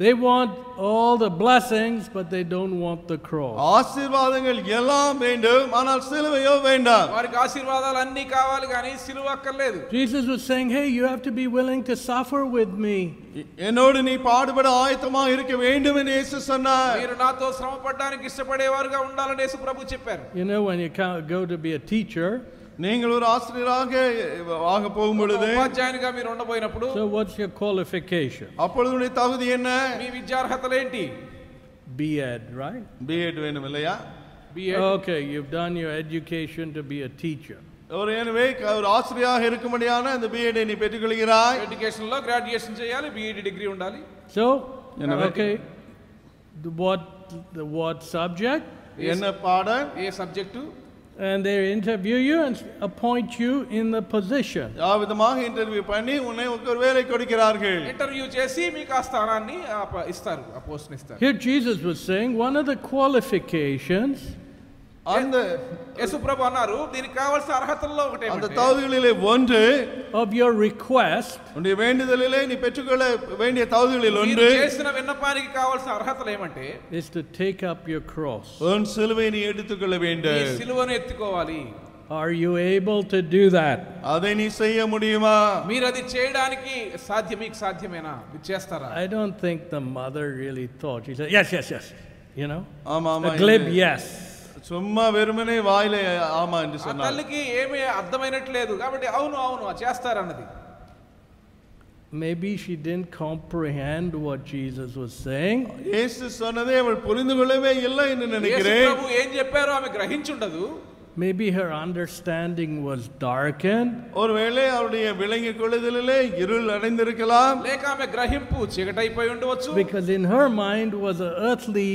They want all the blessings, but they don't want the cross. ஆசீர்வாதங்கள் எல்லாம் வேண்டும், ஆனால் சிலுவையோ வேண்டாம். వారికి ఆశీర్వాదాలు అన్నీ కావాలి కానీ సిలువ అక్కర్లేదు. Jesus was saying, hey, you have to be willing to suffer with me. என்னோடு நீ பாடுபட ஆயத்தமாக இருக்க வேண்டும் என்று இயேசு சொன்னார். మీరు నాతో శ్రమ పడడానికి ఇష్టపడేవారుగా ఉండాలని యేసు ప్రభు చెప్పారు. You know, when you go to be a teacher, நீங்கள் ஒரு ஆசிரியராக ஆக போகும் பொழுது, ఉపాధ్యాయునిగా మీరు ఉండబోయినప్పుడు, so what's your qualification? அப்பொழுது உன்னுடைய தகுதி என்ன? మీ విద్యార్హతలు ఏంటి? B.Ed, right? B.Ed வேணும் இல்லையா? B.Ed. Okay, you've done your education to be a teacher. எனவே ஒரு ஆசிரியராக இருக்கும்படியான அந்த B.Ed நீ பெற்றுக்கொள்கிறாய். ఎడ్యుకేషన్ లో గ్రాడ్యుయేషన్ చేయాలి, B.Ed డిగ్రీ ఉండాలి. So, okay, what subject? என்ன பாடம்? ఏ subject? And they interview you and appoint you in the position. விதமாக இன்டர்வியூ பண்ணி உன்னை ஒரு வேலை கொடுக்கிறார்கள். ఇంటర్వ్యూ చేసి మీకు ఆ స్థానాన్ని ఇస్తారు, ఆ పోస్ట్ని ఇస్తారు. Here Jesus was saying one of the qualifications, அந்த యేసు ప్రభు అన్నారు దీనికి కావాల్సిన అర్హతల్లో ఒకటి அந்த தகுதிகளிலே ஒன்று, of your request, உன்னுடைய வேண்டுதலிலே நீ பெற்றுக்கொள்ள வேண்டிய தகுதிகளில் ஒன்று, మీరు చేసిన విన్నపానికి కావాల్సిన అర్హతలు ఏమంటే, is to take up your cross. உன் சிலுவை நீ எடுத்துக்கொள்ள வேண்டும். ఈ సిలువను ఎత్తుకోవాలి. Are you able to do that? அதை நீ செய்ய முடியுமா? మీరు అది చేయడానికి మీకు సాధ్యమేనా? మీరు చేస్తారా? I don't think the mother really thought. She said, yes. You know? ஆமா ஆமா. A glib yes. சும்மா வெறுமனே வாயில ஆமா என்று சொன்னார். తల్లికి ఏమీ అర్థమైనట్లేదు కాబట్టి అవును చేస్తారన్నది. Maybe she didn't comprehend what Jesus was saying. இயேசு சொன்னதை அவள் புரிந்து கொள்ளவே இல்லை என்று యేసు நினைக்கிறேன். ప్రభు ఏం చెప్పారో ఆమె గ్రహించుండదు. Maybe her understanding was darkened. ஒருவேளை அவருடைய விளங்கிக் கொள்ளுதலிலே இருள் அடைந்திருக்கலாம். లేక ఆమె గ్రహింపు చీకటైపోయి ఉండవచ్చు. Because in her mind was an earthly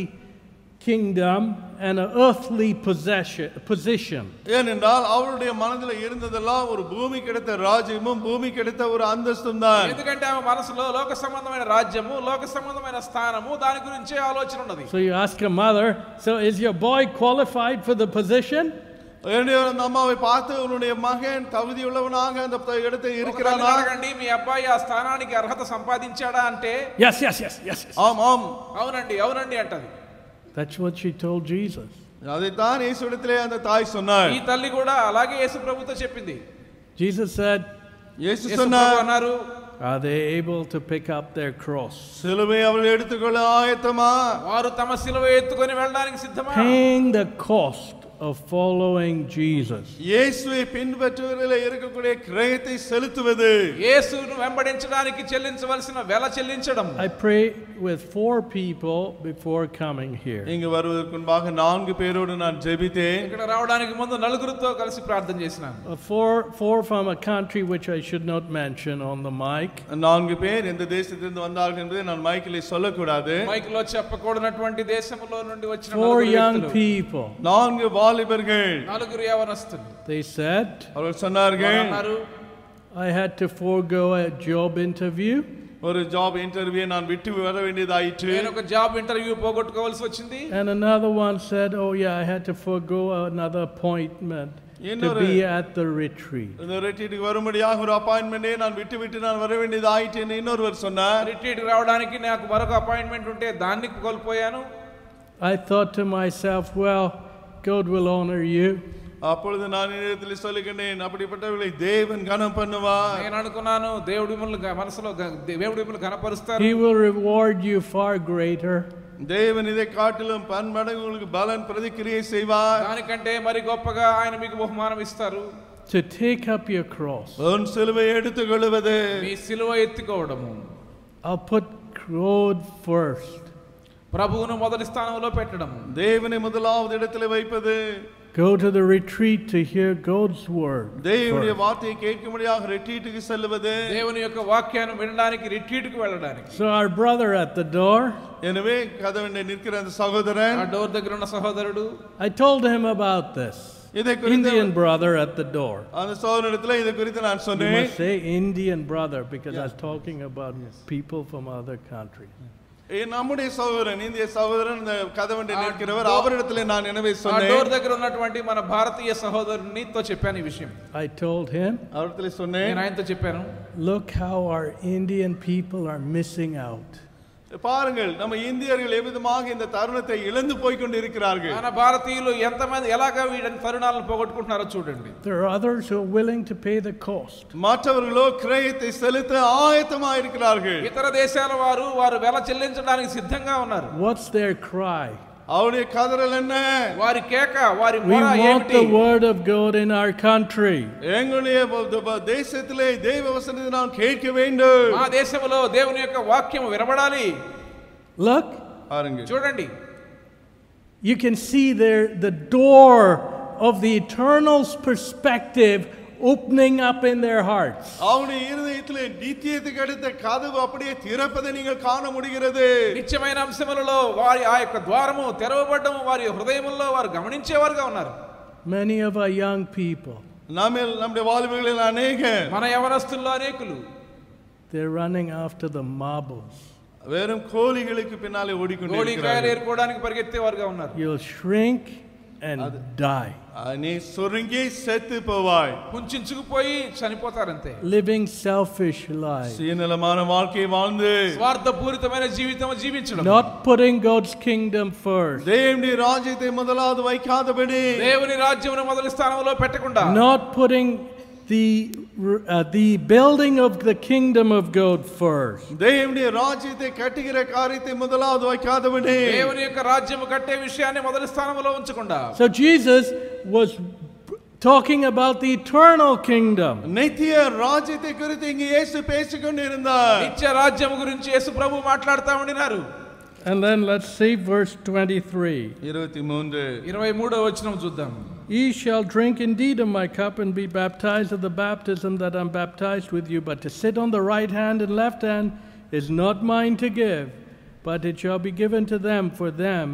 kingdom and an earthly position. ஏனென்றால் அவருடைய மனதில் இருந்ததெல்லாம் ஒரு பூமி கிடைத்த ராஜ்யமும் பூமி கிடைத்த ஒரு அந்தஸ்தும் தான். ఎందుకంటే ఆమె మనసులో లోక సంబంధమైన రాజ్యము లోక సంబంధమైన స్థానము దాని గురించే ఆలోచన ఉన్నది. So you ask her mother, so is your boy qualified for the position? அந்த அம்மாவை பார்த்து உன்னுடைய மகன் தகுதியுள்ளவனாக அந்த இடத்தை இருக்கிறானா? అడగండి మీ అబ్బాయి ఆ స్థానానికి అర్హత సంపాదించాడా అంటే Yes. ஆம் ஆம் అవునండి అవునండి అంటది. That's what she told Jesus. அதைத்தான் இயேசுவிடத்திலே அந்த தாய் சொன்னார். ఈ తల్లి కూడా అలాగే యేసు ప్రభుతో చెప్పింది. Jesus said, இயேசு యేసు ప్రభు சொன்னார், అన్నారు, are they able to pick up their cross? சிலுவை அவர்கள் எடுத்துக்கொள்ள ஆயத்தமா? వారు తమ సిలువ ఎత్తుకొని వెళ్ళడానికి సిద్ధమా? Paying the cost of following Jesus. இயேசுவை பின்பற்றுவதிலே இருக்கக்கூடிய கிரயத்தை செலுத்துவது. యేసును వెంబడించడానికి చెల్లించవలసిన వెల చెల్లించడం. I pray with 4 people before coming here. இங்கு வருவதற்கு முன்பாக 4 பேரோடு நான் ஜெபித்தேன். ఇక్కడ రావడానికి ముందు నలుగురితో కలిసి ప్రార్థన చేసినాను. Four from a country which I should not mention on the mic. 4 பேர் எந்த தேசத்திலிருந்து வந்தார்கள் என்பதை நான் மைக்கிலே சொல்லக்கூடாது. మైక్లో చెప్పకూడనటువంటి దేశంలో నుండి వచ్చిన 4 నలుగురు young వ్యక్తులు. people. 4 வாலிபர்கள் నలుగురు యవనస్తులు. They said, அவர்கள் சொன்னார்கள், అన్నారు, I had to forego a job interview. ஒரு ஜாப் இன்டர்வியூ நான் விட்டு வர வேண்டியதாயிற்று. నేను ఒక జాబ్ ఇంటర్వ్యూ పోగొట్టుకోవాల్సి వచ్చింది. And another one said, oh yeah, I had to forego another appointment to be at the retreat. இந்த ரிட்ரீட்டுக்கு வரும்படியாக ஒரு அப்பாயின்மென்ட்டை நான் விட்டு நான் வர வேண்டியதாயிற்று என்று இன்னொருவர் சொன்னார். రిట్రీట్ రావడానికి నాకు మరొక అపాయింట్మెంట్ ఉంటే దాన్ని కోల్పోయాను. I thought to myself, well, God will honor you. அப்பொழுது நான் என்னிடத்தில் சொல்லுகிறேன், அப்படிப்பட்டவர்களை தேவன் கனம் பண்ணுவார். నేను అనుకున్నాను దేవుడు మిమ్మల్ని మనసులో దేవుడు మిమ్మల్ని కనపరుస్తారు. He will reward you far greater. தேவன் இதை காட்டிலும் பன்மடங்கு உங்களுக்கு பலன் பிரதிக்கிரியை செய்வார். దానికంటే మరి గొప్పగా ఆయన మీకు బహుమానం ఇస్తారు. To take up your cross. உன் சிலுவை எடுத்துக்கொள்வது. మీ సిలువ ఎత్తుకోవడము. I'll put God first. ప్రభువును మొదటి స్థానంలో పెట్టడము. தேவனை முதலாவது இடத்தில் வைப்பது. Go to the retreat to hear God's word. தேவனுடைய வார்த்தையை கேட்கும்படியாக ரிட்ரீட்டுக்கு செல்வது. దేవుని యొక్క వాక్యాన్ని వినడానికి రిట్రీట్‌కి వెళ్ళడానికి. So our brother at the door. எனவே கதவண்டை நிற்கிற அந்த சகோதரன், ఆ డోర్ దగ్గర ఉన్న సహోదరుడు, I told him about this. Indian brother at the door. அந்த சகோதரனிடத்தில் இதை குறித்து நான் You சொன்னேன். must say Indian brother because I was talking about people from other countries. நம்முடைய சகோதரன், இந்திய சகோதரன், இந்த கதவண்டை நிற்கிறவர், அவரிடத்தில் நான் எனவே ఆ சொன்னேன். డోర్ దగ్గర ఉన్నటువంటి మన భారతీయ సహోదరునితో చెప్పాను ఈ విషయం. I told him, அவரிடத்தில் சொன்னேன், నేను ఆయనతో చెప్పాను, look how our Indian people are missing out. பாருங்கள் நம்ம இந்தியர்கள் எவ்விதமாக இந்த தருணத்தை இழந்து போய் கொண்டிருக்கிறார்கள். మన భారతీయులు ఎంతమంది ఎలాగా వీళ్ళని తరుణాలను పోగొట్టుకుంటున్నారో చూడండి. There are others who are willing to pay the cost. மற்றவர்களோ கிரயத்தை செலுத்த ஆயத்தமாக இருக்கிறார்கள். ఇతర దేశాల వారు వెల చెల్లించడానికి సిద్ధంగా ఉన్నారు. What's their cry? அவருடைய கதறல் என்ன? వారి కేక, వారి We మొర want ఏమిటి? the word of God in our country. எங்களுடைய தேசத்திலே தேவ வசனத்தை நாம் கேட்க வேண்டும். మా దేశంలో దేవుని యొక్క వాక్యం వినబడాలి. Look, பாருங்கள், చూడండి, you can see there the door of the eternal's perspective opening up in their hearts. அவருடைய இருதயத்திலே நித்தியத்துக்கு அடுத்த கதவு அப்படியே திறப்பதை நீங்கள் காண முடிகிறது. నిత్యమైన అంశములలో వారి ఆ యొక్క ద్వారము తెరవబడము వారి హృదయముల్లో వారు గమనించేవారుగా ఉన్నారు. Many of our young people, நம்முடைய வாலிபர்களில் அநேகர் మన యవనస్తుల్లో అనేకులు they're running after the marbles. வெறும் கோழிகளுக்கு பின்னாலே గోళీకాయలు ஓடிக்கொண்டிருக்கிறார்கள். ఏరుకోవడానికి పరిగెత్తేవారుగా ఉన్నారు. You'll shrink and die. நீ சுருங்கி செத்து போவாய். కుంచుకుపోయి చనిపోతారంతే. Living selfish lives. சுயநலமான வாழ்க்கையை வாழ்ந்து స్వార్థపూరితమైన జీవితం జీవించడం. Not putting God's kingdom first. தேவனுடைய ராஜ்யத்தை முதலாவது வைக்காதபடி, దేవుని రాజ్యమును మొదటి స్థానంలో పెట్టకుండా, Not putting the building of the kingdom of God first. தேவனுடைய ராஜ்யத்தை கட்டுகிற காரியத்தை முதலாவது வைக்காதபடி, దేవుని యొక్క రాజ్యము కట్టే విషయాన్ని మొదటి స్థానంలో ఉంచకుండా. So Jesus was talking about the eternal kingdom. நித்திய ராஜ்யத்தை குறித்து இங்கே இயேசு பேசிக்கொண்டிருந்தார். నిత్య రాజ్యం గురించి యేసు ప్రభు మాట్లాడుతా ఉండినారు. And then let's see verse 23. 23వ వచనం చూద్దాం. Ye shall drink indeed of my cup and be baptized of the baptism that I'm baptized with you, but to sit on the right hand and left hand is not mine to give, but it shall be given to them for them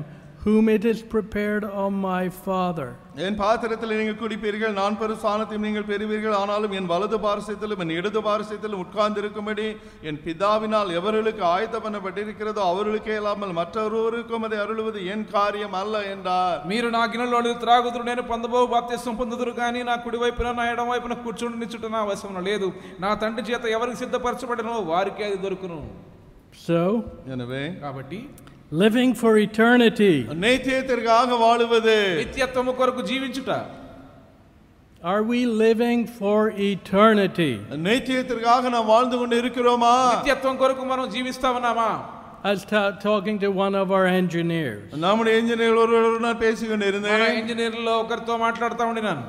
whom it is prepared of my Father. என் பாத்திரத்தில் நீங்கள் குடிப்பீர்கள், நான் பெறும் ஸ்தானத்தையும் நீங்கள் பெறுவீர்கள். ஆனாலும் என் வலது பாரசத்திலும் என் இடது பாரசத்திலும் உட்கார்ந்திருக்கும்படி என் பிதாவினால் எவர்களுக்கு ஆயத்தம் பண்ணப்பட்டிருக்கிறதோ அவர்களுக்கே இல்லாமல் மற்றொருவருக்கும் அதை அருளுவது என் காரியம் அல்ல என்றார். మీరు నా గిన్నెలో త్రాగుదురు, నేను పొందబో బాప్తిస్మం పొందుదురు కానీ నా కుడి వైపున నా ఎడమ వైపున కూర్చుండి నిచ్చుట నా వశమున లేదు. నా తండ్రి చేత ఎవరికి సిద్ధపరచబడినో వారికి అది దొరుకును. So, எனவே కాబట్టి living for eternity. நித்தியத்திற்காக வாழுவது, నిత్యత్వము కొరకు జీవించుట. Are we living for eternity? நித்தியத்திற்காக நாம் வாழ்ந்து கொண்டு இருக்கிறோமா? నిత్యత్వం కొరకు మనం జీవిస్తా ఉన్నామా? I was talking to one of our engineers. நம்முடைய இன்ஜினியர் ஒருவருடன் நான் பேசிக்கொண்டிருந்தேன். మన ఇంజనీర్లో ఒకరితో మాట్లాడుతూ ఉండినాను.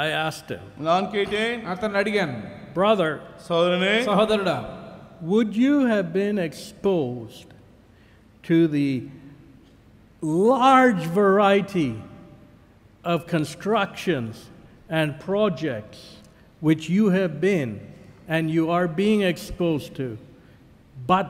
I asked him, நான் கேட்டேன், అతన్ని అడిగాను, brother, சகோதரனே, సహోదరుడా, would you have been exposed to the large variety of constructions and projects which you have been and you are being exposed to, but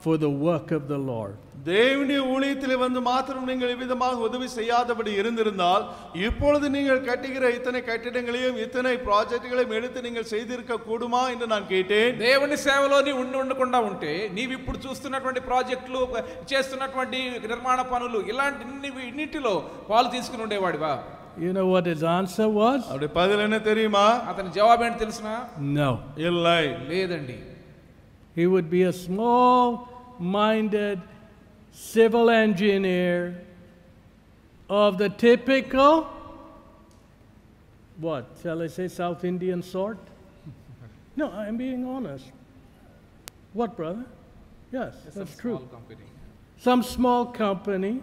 for the work of the Lord? தேவனுடைய ஊழியத்திலே வந்து மாத்திரம் நீங்கள் இவ்விதமாக உதவி செய்யாதபடி இருந்திருந்தால் இப்பொழுது நீங்கள் கட்டுகிற இத்தனை கட்டிடங்களையும் இத்தனை ப்ராஜெக்ட்களையும் எடுத்து நீங்கள் செய்திருக்க கூடுமா என்று நான் கேட்டேன். దేవుని సేవలో నీ ఉండకుండా ఉంటే నీవు ఇప్పుడు చూస్తున్నటువంటి ప్రాజెక్టులు, చేస్తున్నటువంటి నిర్మాణ పనులు, ఇలాంటి ఇన్నిటిలో పాలు తీసుకుని ఉండేవాడివా? You know what his answer was? அவருடைய பதில் என்ன தெரியுமா? అతని జవాబు ఏంటి తెలుసునా? No. இல்லை. లేదండి. He would be a small-minded civil engineer of the typical, what, shall I say, South Indian sort? No, I'm being honest. What, brother? Yes, that's true. Some small company.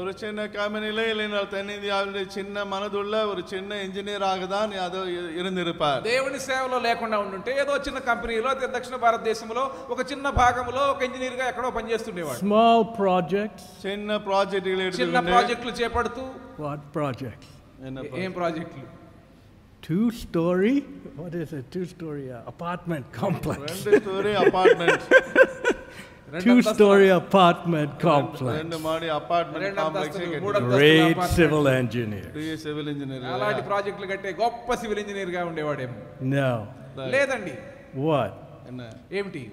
ஒரு சின்ன கம்பெனியில இல்லைனால் தென்னிந்தியாவுடைய சின்ன மனதுள்ள ஒரு சின்ன இன்ஜினியராக தான் அது இருந்திருப்பார். దేవుని సేవలో లేకుండా ఉండుంటే ఏదో చిన్న కంపెనీలో దక్షిణ భారతదేశంలో ఒక చిన్న భాగంలో ఒక ఇంజనీర్ గా ఎక్కడో పనిచేస్తుండేవాడు. Small projects. చిన్న ప్రాజెక్టులు చిన్న ప్రాజెక్టులు చేపడుతూ. What projects? ఏం ప్రాజెక్టులు? Two-story? What is it? Two-story apartment complex. Two-story apartment. Two-story apartment complex. Great civil engineer. Civil engineer. అలాంటి ప్రాజెక్టులు కట్టే గొప్ప సివిల్ ఇంజనీర్ గా ఉండేవాడేమో. No. లేదండి. What? ఏమిటి?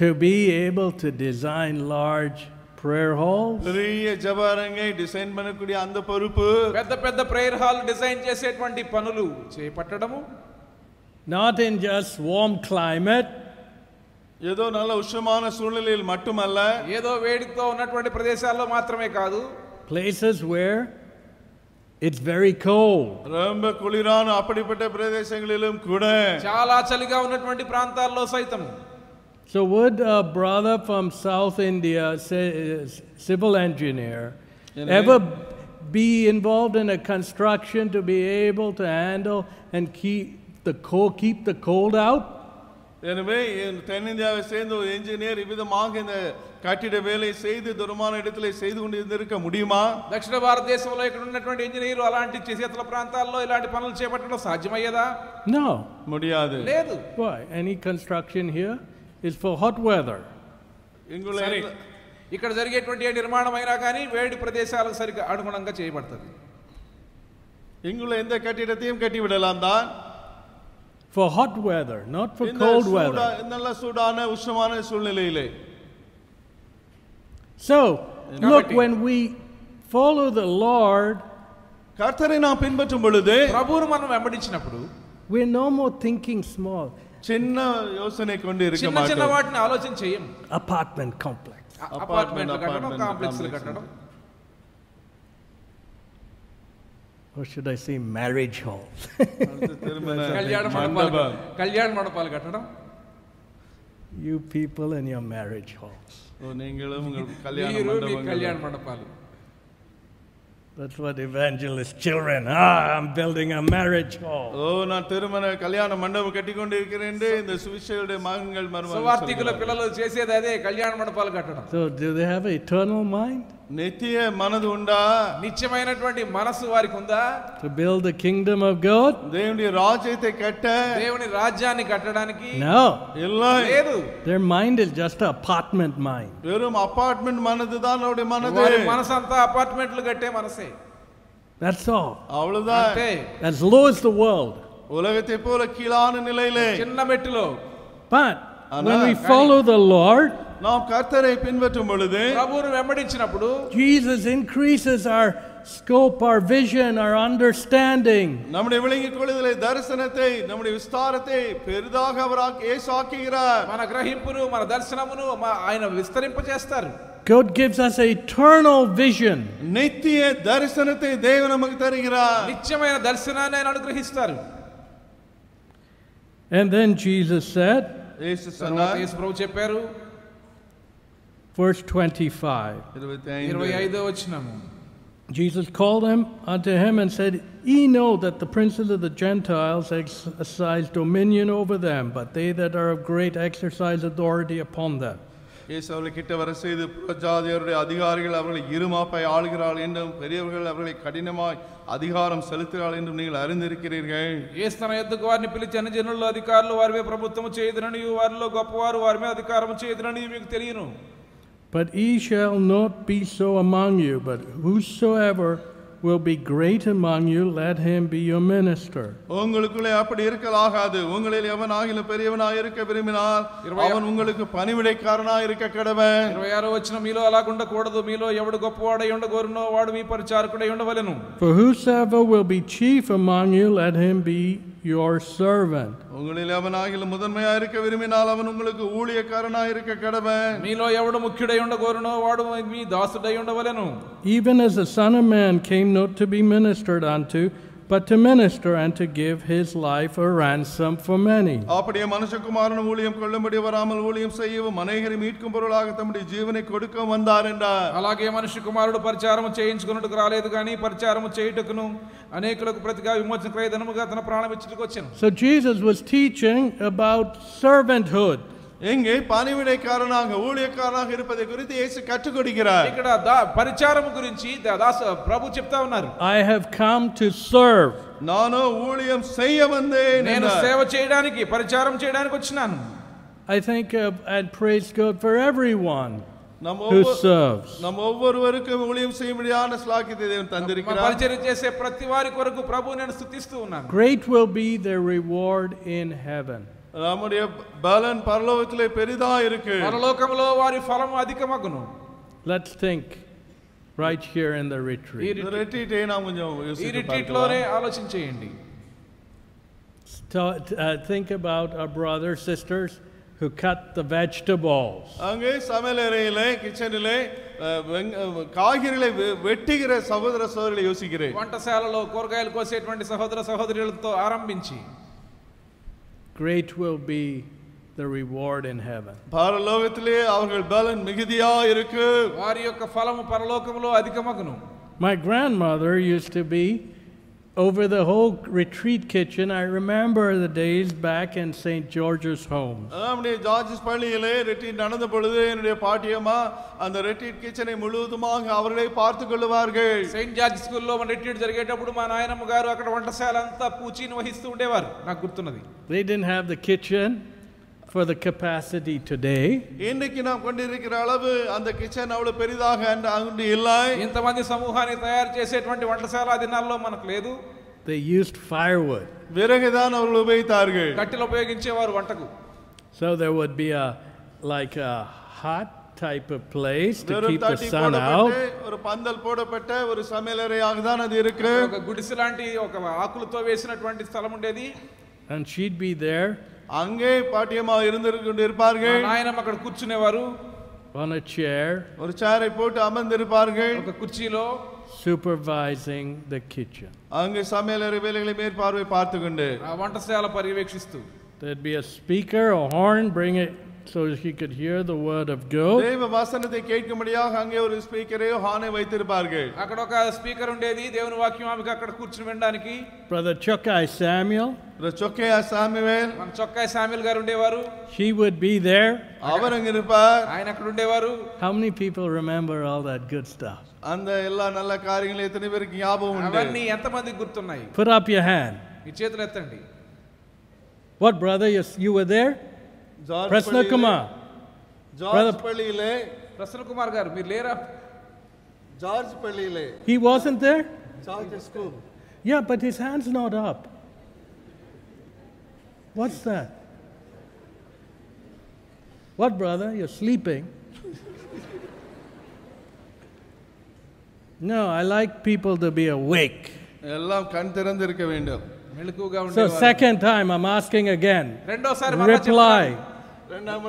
To be able to design large prayer halls. பெரிய ஜெபரங்கை டிசைன் பண்ணக்கூடிய அந்த பொறுப்பு. పెద్ద పెద్ద ప్రేయర్ హాల్ డిజైన్ చేసేటువంటి పనులు చేపట్టడము. Not in just warm climate. ఏదో நல்ல ఉష్ణமான సూழ்நிலையில் மட்டுமல்ல, ఏదో వేడితో ఉన్నటువంటి ప్రదేశాల్లో మాత్రమే కాదు, places where it's very cold. ரொம்ப குளிரான அப்படிப்பட்ட பிரதேசங்களிலும் கூட, చాలా చలిగా ఉన్నటువంటి ప్రాంతాల్లో సైతం. So would a brother from South India, civil engineer, ever be involved in a construction to be able to handle and keep the cold out? எனவே தென்னிந்தியாவை சேர்ந்த ஒரு என்ஜினியர் இவ்விதமாக இந்த கட்டிட வேலை செய்து தூரமான இடத்துல செய்து கொண்டிருக்க முடியுமா? దక్షిణ భారతదేశంలో ఇక్కడ ఉన్నటువంటి ఇంజనీర్లు అలాంటి శీతల ప్రాంతాల్లో ఇలాంటి పనులు చేపట్టడం సాధ్యమయ్యేదా? No. முடியாது. లేదు. Why? Any construction here is for hot weather. ఇక్కడ జరిగేటువంటి నిర్మాణం అయినా కానీ వేడి ప్రదేశాలకు సరిగా అనుగుణంగా చేయబడుతుంది. இங்குள்ள எந்த கட்டிடத்தையும் கட்டி விடலாம் தான். For hot weather, not for cold weather. நல்ல சூடான உஷ்ணமான சூழ்நிலையிலே. So, look, when we follow the Lord, கர்த்தரை நாம் பின்பற்றும் பொழுது, ప్రభువును మనం వెంబడించినప్పుడు, we're no more thinking small. చిన్న యోచனை கொண்டு இருக்க చిన్న మాటం. చిన్న వాటిని ఆలోచన చేయం. Apartment complex. అపార్ట్మెంట్లు కట్టడం, కాంప్లెక్స్లు కట్టడం. Or should I say marriage halls? కళ్యాణ మండపాలు కట్టడం. You people and your marriage halls. நீங்களும் உங்கள் கல்யாண మండపాలు. That's what evangelist children. I'm building a marriage hall. ஓ நான் திருமண கல்யாண மண்டபம் கட்டிக்கொண்டு இருக்கிறேன் என்று இந்த சுவிசேஷருடைய மகன்கள் సువార్థికుల పిల్లలు చేసేది అదే కళ్యాణ మండపాలు కట్టడం. So do they have an eternal mind? నిత్య మనసు ఉందా? నిత్యమైనటువంటి మనసు వారికి ఉందా? To build the kingdom of God? దేవుని రాజ్యத்தை కట్ట, దేవుని రాజ్యాన్ని కట్టడానికి No. లేదు. Their mind is just an apartment mind. வெறும் அபார்ட்மெண்ட் மனது தான் அவருடைய மனது. వారి మనసంతా అపార్ట్మెంట్లు కట్టే మనసే. That's all. அவ்வளவுதான். As low as the world. உலகத்தை போல கீழான நிலையிலே. చిన్న మెట్టులో. But when we follow the Lord, நாம் கர்த்தரை பின்பற்றும் பொழுது, ప్రభువును వెంబడించినప్పుడు, Jesus increases our scope, our vision, our understanding. நம்முடைய விளங்கிக் கொள்ளுதலை, தரிசனத்தை, நம்முடைய விஸ்தாரத்தை பெரிதாக அவர் இயேசு ஆக்குகிறார். మన గ్రహింపును, మన దర్శనమును ఆయన విస్తరింపజేస్తారు. God gives us an eternal vision. నిత్య దర్శనத்தை దేవుడు நமக்கு தருகிறார். నిత్యమైన దర్శనాన్ని ఆయన అనుగ్రహిస్తారు. And then Jesus said, యేసు சொன்னார், యేసు ప్రభు చెప్పారు, verse 25. 25వ వచనము. Jesus called them unto him and said, Ye know that the princes of the Gentiles exercise dominion over them, but they that are of great exercise authority upon them. இயேசு அவர்களை கிட்ட வர செய்து புறஜாதியருடைய அதிகாரிகள் அவர்களை இருமாப்பை ஆளுகிறாள் என்றும் பெரியவர்கள் அவர்களை கடினமாய் அதிகாரம் செலுத்துகிறாள் என்றும் நீங்கள் அறிந்திருக்கிறீர்கள். యేసు తన యొద్దకు వారిని పిలిచి అన్ని జనుల అధికారులు వారిపై ప్రభుత్వము చేయుదురని, వారిలో గొప్పవారు వారి మీద అధికారం చేయుదురని మీకు తెలియను. But ye shall not be so among you, but whosoever will be great among you, let him be your minister. உங்களுக்குள்ளே அப்படி இருக்கலாகாது. உங்களில் எவனாகிலும் பெரியவனாய் இருக்க விரும்பினால் அவன் உங்களுக்கு பணிவிடைக்காரனாய் இருக்க கடவன். 26వ వచనం, మీలో అలాగ ఉండకూడదు. మీలో ఎవడు గొప్పవాడై ఉండగోరునో వాడు మీ పరిచారకుడై ఉండవలెను. For whosoever will be chief among you, let him be your servant. உங்களில் எவனாகிலும் முதன்மையாய் இருக்க விரும்பினால் அவன் உங்களுக்கு ஊழியக்காரனாய் இருக்க கடவன். మీలో ఎవడు ముఖ్యుడై ఉండగోరునో వాడు మీ దాసుడై ఉండవలెను. Even as the Son of Man came not to be ministered unto, but to minister and to give his life a ransom for many. அப்படியே மனுஷகுமாரன் ஊழியம் கொள்ளும்படி வராமல் ஊழியம் செய்யவும் அநேகரை மீட்கும் பொருளாக தம்முடைய ஜீவனை கொடுக்க வந்தார் என்றார். అలాగే మనుష్య కుమారుడు పరిచారము చేయించుకొనుటకు రాలేదు గాని పరిచారము చేయుటకును అనేకులకు ప్రతిగా విమోచన క్రయధనముగా తన ప్రాణం ఇచ్చుటకు వచ్చెను. So Jesus was teaching about servanthood. எங்கே பணிவிடைக்காரனாக ஊழியக்காரனாக இருப்பதை குறித்து இயேசு கற்றுக் கொடுக்கிறார். ఇక్కడ పరిచారము గురించి ప్రభు చెప్తా ఉన్నారు. I have come to serve. நானோ ஊழியம் செய்ய வந்தேன். నేను సేవ చేయడానికి, పరిచారం చేయడానికి వచ్చినాను. I think and praise God for everyone who serves. நம்ம ஒவ்வொருவருக்கும் ஊழியம் செய்யும்படியான ஸ்லாக்கியத்தை தேவன் தந்திருக்கிறார். పరిచర్య చేసే ప్రతి వారి కొరకు ప్రభు నేను స్తుతిస్తూ ఉన్నాను. Great will be their reward in heaven. நம்முடைய பலன் பரலோகத்திலே பெரிதா இருக்கு. పరలోకములో వారి ఫలము అధికమగును. Let's think right here in the retreat. ఈ రిట్రీటే நாம் கொஞ்சம் ఈ யோசித்து రిట్రీట్ లోనే ఆలోచించేయండి. Think about our brothers, sisters who cut the vegetables. அங்கே சமையலறையிலே கிச்சனிலே காய்கறிகளை வெட்டுகிற சகோதர சகோதரிகளை யோசிக்கிறேன். వంటశాలలో కూరగాయలు కోసేటువంటి సహోదర సహోదరులతో ఆరంభించి, great will be the reward in heaven. பரலோகத்திலே அவர்கள் பலன் மிகுதியா இருக்கு. వారి యొక్క ఫలము పరలోకములో అధికమగును. My grandmother used to be over the whole retreat kitchen. I remember the days back in St. George's home. நம்முடைய ஜார்ஜஸ் பள்ளியிலே ரிட்ரீட் நடந்த பொழுது என்னுடைய பாட்டியம்மா அந்த ரிட்ரீட் கிச்சனை முழுவதுமாக அவர்களே பார்த்துக் கொள்வார்கள். సెయింట్ జార్జ్ స్కూల్లో మన రిట్రీట్ జరిగేటప్పుడు మా నాయనమ్మ గారు అక్కడ వంటశాల అంతా పూచీని వహిస్తూ ఉండేవారు. నాకు గుర్తున్నది. They didn't have the kitchen for the capacity today. இன்னைக்கு நாம் கொண்டிருக்கிற அளவு அந்த கிச்சன் அவ்வளவு பெரிதாக அங்கு இல்லை. ఇంతమంది సమూహాన్ని తయారు చేసేటువంటి వంటశాల ఆ దినాల్లో మనకు లేదు. They used firewood. విறகுதான் அவர்கள் உபயோகித்தார்கள். కట్టెలు ఉపయోగించేవారు వంటకు. So there would be like a hot type of place to keep the sun out. ஒரு பந்தல் போடப்பட்ட ஒரு சமையலறையாக தான் அது இருக்கு. ఒక గుడిసె లాంటి ఒక ఆకులతో వేసినటువంటి స్థలం ఉండేది. And she'd be there. அங்கே பாட்டியம்மா இருப்பார்கள். నాయనమ్మ అక్కడ కూర్చునేవారు. On a chair. ஒரு சேரை போட்டு அமர்ந்திருப்பார்கள். ఒక కుర్చీలో supervising the kitchen. அங்கே சமையலறை வேலைகளை மேற்பார்வை பார்த்துக்கொண்டு ఆ వంటశాల పర్యవేక్షిస్తూ. There'd be a speaker, a horn, bring it so she could hear the word of God. தேவ வசனத்தை கேட்கும்படியாக அங்கே ஒரு ஸ்பீக்கரையோ ஹானை வைத்திருப்பார்கள். అక్కడ ఒక స్పీకర్ ఉండేది, దేవుని వాక్యం ఆమెకు అక్కడ కూర్చుని వినడానికి. Brother Chokai Samuel, చొక్కయ్య సామ్యుయేల్, మన చొక్కాయి శామ్యుల్ గారు ఉండేవారు. she would be there. அவர் அங்க இருப்பார். ఆయన అక్కడ ఉండేవారు. How many people remember all that good stuff? அந்த எல்லா நல்ல காரியங்களும் எத்தனை பேருக்கு ஞாபகம் உண்டு? అవన్నీ ఎంతమందికి గుర్తున్నాయి? Put up your hand. మీ చేతులు ఎత్తండి. What, brother? You were there? Prasna Kumar. George పల్లిలే. ప్రసన్న కుమార్ గారు మీరు లేరా? జార్జ్ పల్లిలే. He wasn't there? George school. Yeah, but his hand's not up. What's that? What, brother? You're sleeping? No, I like people to be awake. எல்லாம் கண் திறந்து இருக்க வேண்டும். మెలకుగా So ఉండేవారు. second time I'm asking again. రెండోసారి Reply.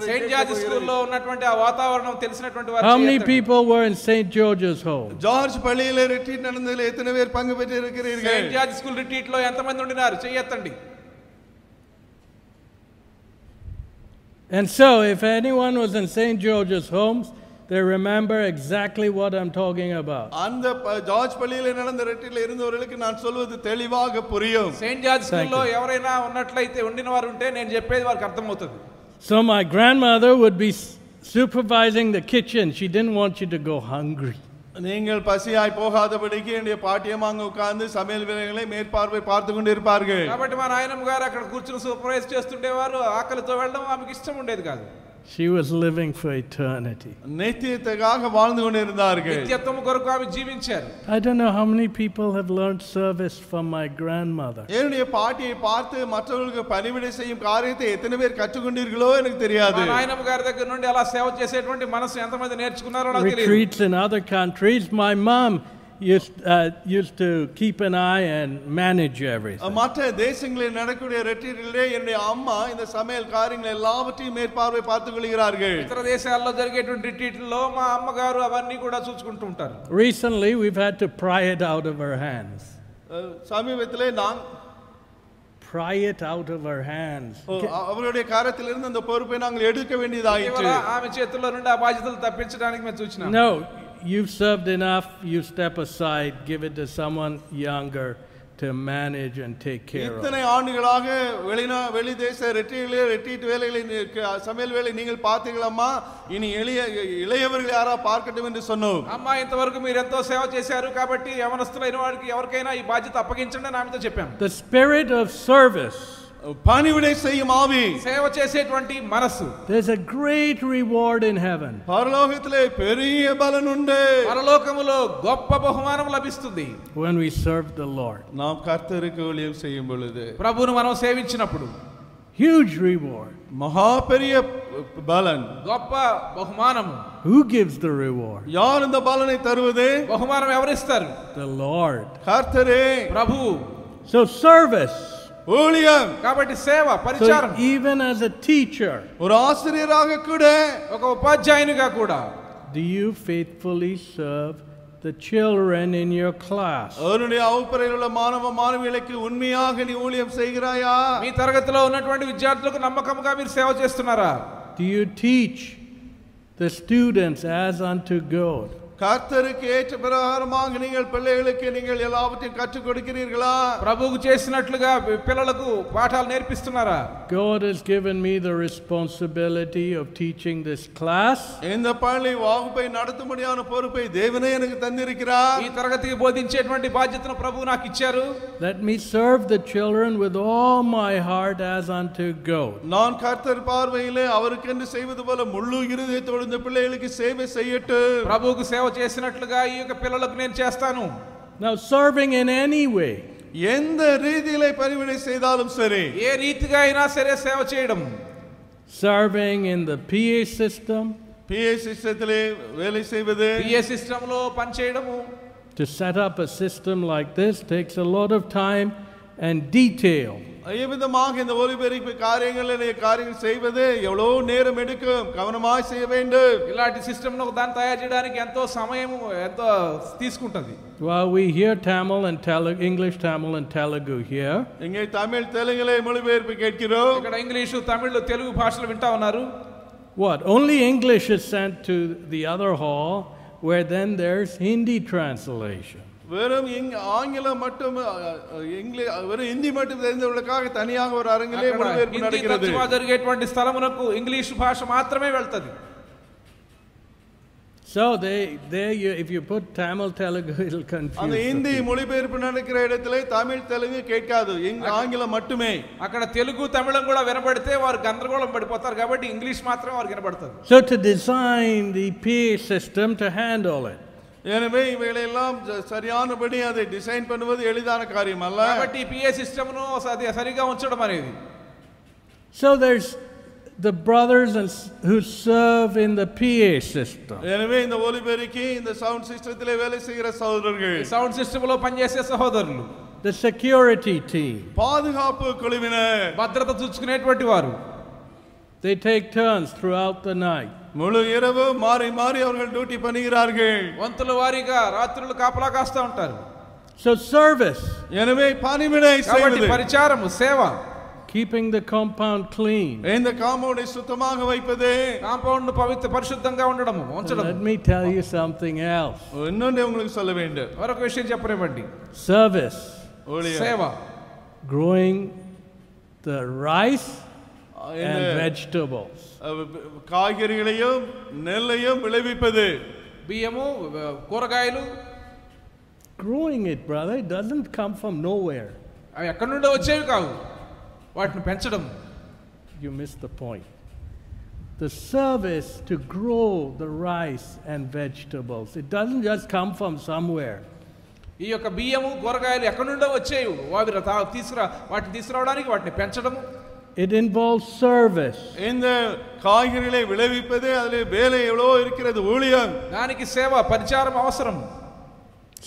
Saint George స్కూల్లో ఉన్నటువంటి ఆ వాతావరణం తెలిసినటువంటి వారు How many చేయొద్దండి. people were in St. George's home? George పల్లిயிலே రిట్రీట్ நடந்ததில் எத்தனை பேர் பங்கு பெற்று இருக்கிறீர்கள்? సెయింట్ జార్జ్ స్కూల్ రిట్రీట్ లో ఎంతమంది ఉండినారు? చెయ్యొద్దండి. And so if anyone was in St. George's homes, they remember exactly what I'm talking about. அந்த ஜார்ஜ் பள்ளியிலே நடந்த ரிட்ரீட்ல இருந்தவர்களுக்கு நான் சொல்வது தெளிவாக புரியும். సెయింట్ జార్జ్ స్కూల్లో ఎవరైనా ఉన్నట్లయితే ఉండిన వారు ఉంటే నేను చెప్పేది వారికి అర్థమవుతుంది. So my grandmother would be supervising the kitchen. She didn't want you to go hungry. நீங்கள் பசியாய் போகாதபடிக்கு என்னுடைய பாட்டியம்மா அங்க உட்கார்ந்து சமையல் வேலைகளை மேற்பார்வை பார்த்து கொண்டிருப்பார்கள். కాబట్టి మా నాయనమ్మ గారు అక్కడ కూర్చుని సూపర్వైజ్ చేస్తుండేవారు. ఆకలితో వెళ్ళడం ఆమెకి ఇష్టం ఉండేది కాదు. She was living for eternity. நித்தியத்துக்காக வாழ்ந்து கொண்டிருந்தார்கள். నిత్యత్వము కొరకు ఆమె జీవించారు. I don't know how many people have learned service from my grandmother. என்னுடைய பாட்டியை பார்த்து மற்றவர்களுக்கு பணிவிடை செய்யும் காரியத்தை எத்தனை பேர் கற்றுக்கொண்டீர்களோ எனக்கு தெரியாது. మా నాయనమ్మ గారి దగ్గర నుండి అలా సేవ చేసేటువంటి మనసు ఎంతమంది నేర్చుకున్నారో నాకు తెలియదు. Retreats in other countries, my mom used to keep an eye and manage everything. மற்ற தேசங்களில் நடக்கக்கூடிய ரிட்ரீட்டிலே என்னுடைய அம்மா இந்த சமையல் காரியங்கள் எல்லாவற்றையும் மேற்பார்வை பார்த்துக் கொள்கிறார்கள். ఇతర దేశాల్లో జరిగేటువంటి రిట్రీట్లలో మా అమ్మగారు అవన్నీ కూడా చూసుకుంటూ ఉంటారు. Recently we've had to pry it out of her hands. சமீபத்திலே நான் pry it out of her hands. அவருடைய காரியத்திலிருந்து அந்த பொறுப்பை நாங்கள் எடுக்க வேண்டியதாயிற்று. ఆమె చేతుల్లో నుండి ఆ బాధ్యతలు తప్పించడానికి మేము చూచినాం. No, you've served enough. You step aside, give it to someone younger to manage and take care of. இத்தனை ஆண்டுகளாக வெளி தேச ரிட்ரீட் வேலைகளை சமையல் வேலை நீங்கள் பார்த்தீங்களம்மா, இனி இளையவர்கள் யாரா பார்க்கட்டும் என்று சொன்னோம். అమ్మా ఇంతవరకు మీరు ఎంతో సేవ చేశారు కాబట్టి యవనస్తులైన వారికి ఎవరికైనా ఈ బాధ్యత అప్పగించండి అని ఆమెతో చెప్పాం. The spirit of service, பணிவிடை செய்யும் ஆவி, సేవ చేసేటువంటి మనసు. there's a great reward in heaven. పరలోకத்திலே பெரிய பலன் உண்டு. పరలోకములో గొప్ప బహుమానం లభిస్తుంది When we serve the Lord. நாம் கர்த்தருக்கு ஊழியம் செய்யும் பொழுது ప్రభువును మనం సేవించినప్పుడు Huge reward. மகா பெரிய பலன். గొప్ప బహుమానము. Who gives the reward? யார் இந்த பலனை தருவது? బహుమానం ఎవరిస్తారు? The Lord. கர்த்தரே. ప్రభువు. So service. ஊழியம். కాబట్టి సేవ, పరిచారం. So even as a teacher, ஒரு ஆசிரியராக கூட, ఒక ఉపాధ్యాయునిగా కూడా, do you faithfully serve the children in your class? அவருடைய வகுப்பறையில் உள்ள மாணவ மாணவிகளுக்கு உண்மையாக நீ ஊழியம் செய்கிறாயா? మీ తరగతిలో ఉన్నటువంటి విద్యార్థులకు నమ్మకంగా మీరు సేవ చేస్తున్నారా? Do you teach the students as unto God? கர்த்தருக்கு ஏற்ற பிரகாரமாக நீங்கள் பிள்ளைகளுக்கு நீங்கள் எல்லாவற்றையும் கற்றுக் கொடுக்கிறீர்களா? ప్రభువుకు చేసినట్లుగా పిల్లలకు పాఠాలు నేర్పిస్తున్నారా? God has given me the responsibility of teaching this class. இந்த பள்ளி வகுப்பை நடத்தும்படியான பொறுப்பை தேவனே எனக்கு தந்திருக்கிறார். ఈ తరగతికి బోధించేటువంటి బాధ్యతను ప్రభువు నాకు ఇచ్చారు. Let me serve the children with all my heart as unto God. நான் கர்த்தர் பார்வையிலே அவருக்கென்று செய்வது போல முழு இருதயத்தோடு இந்த பிள்ளைகளுக்கு சேவை செய்யட்டும். ప్రభువుకు సేవ చేసినట్లుగా ఈ యొక్క పిల్లలకు నేను చేస్తాను. Now serving in any way, எந்த ரீதியிலே பணிவிடை செய்தாலும் சரி, ఏ రీతిగా అయినా సరే సేవ చేయడం. serving in the PA system, PA సిస్టంలో వేலை செய்வது, PA సిస్టంలో పని చేయడము. to set up a system like this takes a lot of time and detail. விதமாக இந்த ஒலிபெருப்பு காரியங்கள் செய்வது எவ்வளவு நேரம் எடுக்கும், கவனமாய் செய்ய வேண்டும். ఇలాంటి సిస్టమ్ ను దాన్ని తయారు చేయడానికి ఎంతో సమయం ఎంతో తీసుకుంటది. While we hear Tamil and English, Tamil and Telugu here, இங்கே தமிழ் தெலுங்குல மொழிபெயர்ப்பு கேட்கிறோம். ఇక్కడ ఇంగ్లీషు తమిళ్ తెలుగు భాషలు వింటా ఉన్నారు. what? Only English is sent to the other hall, where then there's Hindi translation. வெறும் ஆங்கிலம் மட்டும் வெறும் ஹிந்தி மட்டும் தெரிந்தவர்களுக்காக தனியாக ஒரு அரங்கிலே மொழிபெயர்ப்பு హిందీ நடக்கிறது. తర్జుమా జరిగేటువంటి స్థలమునకు ఇంగ్లీష్ భాష మాత్రమే వెళ్తది. So if you put Tamil Telugu, it'll confuse. அந்த the ஹிந்தி people. மொழிபெயர்ப்பு நடக்கிற இடத்திலே தமிழ் தெலுங்கு கேட்காது, ஆங்கிலம் மட்டுமே. అక్కడ తెలుగు తమిళం కూడా వినబడితే వారు గందరగోళం పడిపోతారు కాబట్టి ఇంగ్లీష్ మాత్రమే వారికి వినబడుతుంది. So to design the PA system to handle it. எனவே இவைகளெல்லாம் சரியானபடி அதை டிசைன் பண்ணுவது எளிதான காரியம் அல்ல. కాబట్టి పిఏ సిస్టమ్ ను సరిగా ఉంచడం అనేది. So there's the brothers who serve in the PA system. எனவே இந்த ஒலிபெருக்கி இந்த சவுண்ட் சிஸ்டத்திலே வேலை செய்கிற சகோதரர்கள், సౌండ్ సిస్టమ్ లో పనిచేసే సహోదరులు, The security team. பாதுகாப்பு குழுவினர், భద్రత చూసుకునేటువంటి వారు, They take turns throughout the night. முழு இரவு மாறி மாறி அவர்கள் டியூட்டி பண்ணுகிறார்கள். వంతుల వారీగా రాత్రులు కాపలా కాస్తా ఉంటారు. So service, எனவே பணிவிடை కాబట్టి செய்வது, పరిచారము, సేవ, keeping the compound clean. இந்த காம்பவுண்டை சுத்தமாக வைப்பது. కాంపౌండ్ పరిశుద్ధంగా ఉండడము, ఉంచడం. Let me tell you something else. இன்னொன்று உங்களுக்கு சொல்ல வேண்டும். మరొక విషయం చెప్పనివ్వండి. Service, ஊழியம். సేవ, growing the rice and இந்த vegetables. காய்கறிகளையும் நெல்லையும் விளைவிப்பது. బియ్యము, కూరగాయలు. Growing it, brother, it doesn't come from nowhere. అవి ఎక్కడి నుండో వచ్చేవి కావు, వాటిని పెంచడం. You missed the point. The service to grow the rice and vegetables, it doesn't just come from somewhere. ఈ యొక్క బియ్యము, కూరగాయలు ఎక్కడి నుండో వచ్చేవి, వాటిని తీసుకురావడానికి వాటిని పెంచడము. It involves service. இந்த காய்கறிகளை விளைவிப்பது, அதிலே வேலை எவ்வளோ இருக்கிறது, ஊழியம். దానికి సేవ, పరిచారం అవసరం.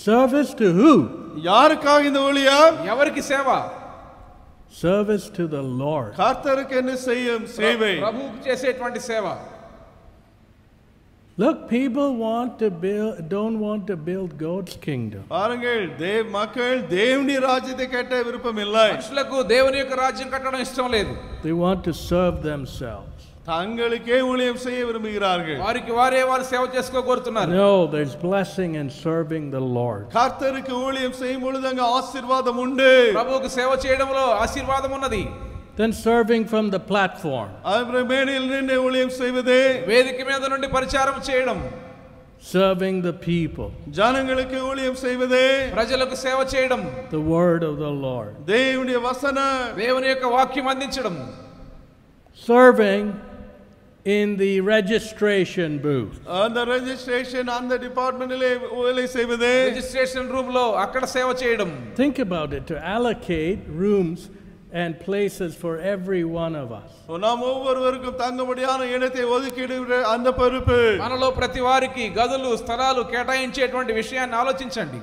Service to who? யாருக்காக இந்த ஊழியம்? ఎవరికి సేవ? Service to the Lord. கர்த்தருக்கு என்ன செய்யும் சேவை. ప్రభువుకు చేసేటువంటి సేవ. Look, people don't want to build God's kingdom. பாருங்கள், மக்கள் தேவனுடைய ராஜ்யத்தை கட்ட விருப்பம் இல்லை. మనుషులకు దేవుని యొక్క రాజ్యం కట్టడం ఇష్టం లేదు. They want to serve themselves. தங்களுக்கே ஊழியம் செய்ய விரும்புகிறார்கள். వారికి వారు సేవ చేసుకోగోరుతున్నారు. No, there's blessing in serving the Lord. கர்த்தருக்கு ஊழியம் செய்யும் பொழுது அங்க ஆசீர்வாதம் உண்டு. ప్రభువుకు సేవ చేయడంలో ఆశీర్వాదం ఉన్నది. Then serving from the platform. அப்புறம் மேடையில் நின்று ஊழியம் செய்வது, వేదిక మీద నుండి పరిచారం చేయడం. Serving the people. ஜனங்களுக்கு ஊழியம் செய்வது, ప్రజలకు సేవ చేయడం. The word of the Lord. தேவனுடைய வசனம், దేవుని యొక్క వాక్యం అందించడం. Serving in the registration booth. அந்த ரெஜிஸ்ட்ரேஷன் அந்த டிபார்ட்மென்ட்ல வேலை செய்வது, రిజిస్ట్రేషన్ రూమ్ లో అక్కడ సేవ చేయడం. Think about it, to allocate rooms and places for every one of us. நாம் ஒவ்வொருவருக்கும் தங்கும்படியான இடத்தை ஒதுக்கிடுகிற அந்த பொறுப்பு. మనలో ప్రతి వారికి గదులు, స్థలాలు కేటాయించేటువంటి విషయాన్ని ఆలోచించండి.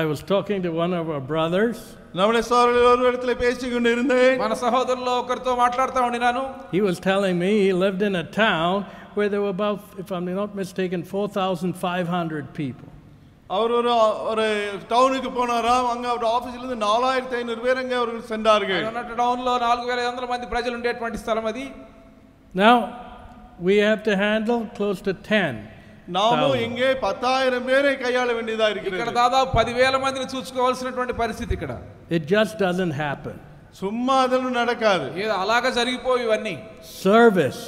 I was talking to one of our brothers. நம்முடைய சகோதரர்கள் ஒரு இடத்துல பேசிக் கொண்டிருந்தேன். మన సహోదరుల్లో ఒకరితో మాట్లాడుతూ ఉండినాను. He was telling me he lived in a town where there were about, if I'm not mistaken, 4,500 people. அவர் ஒரு டவுனுக்கு போனாராம். அங்க அவர் ஆபீஸ்ல இருந்து 4500 பேர் அங்க அவர்கள் சென்றார்கள். అన్నట్టు టౌన్ లో 4500 మంది ప్రజలు ఉండేటువంటి స్థలం అది. Now we have to handle close to 10. நாமும் இங்கே 10000 பேரை கையாள வேண்டியதா ఇక్కడ இருக்கிறது. దాదాపు 10,000 మందిని చూసుకోవాల్సినటువంటి పరిస్థితి ఇక్కడ. It just doesn't happen. சும்மா அதெல்லாம் நடக்காது. ఏదో అలాగా జరిగిపోయి ఇవన్నీ. Service.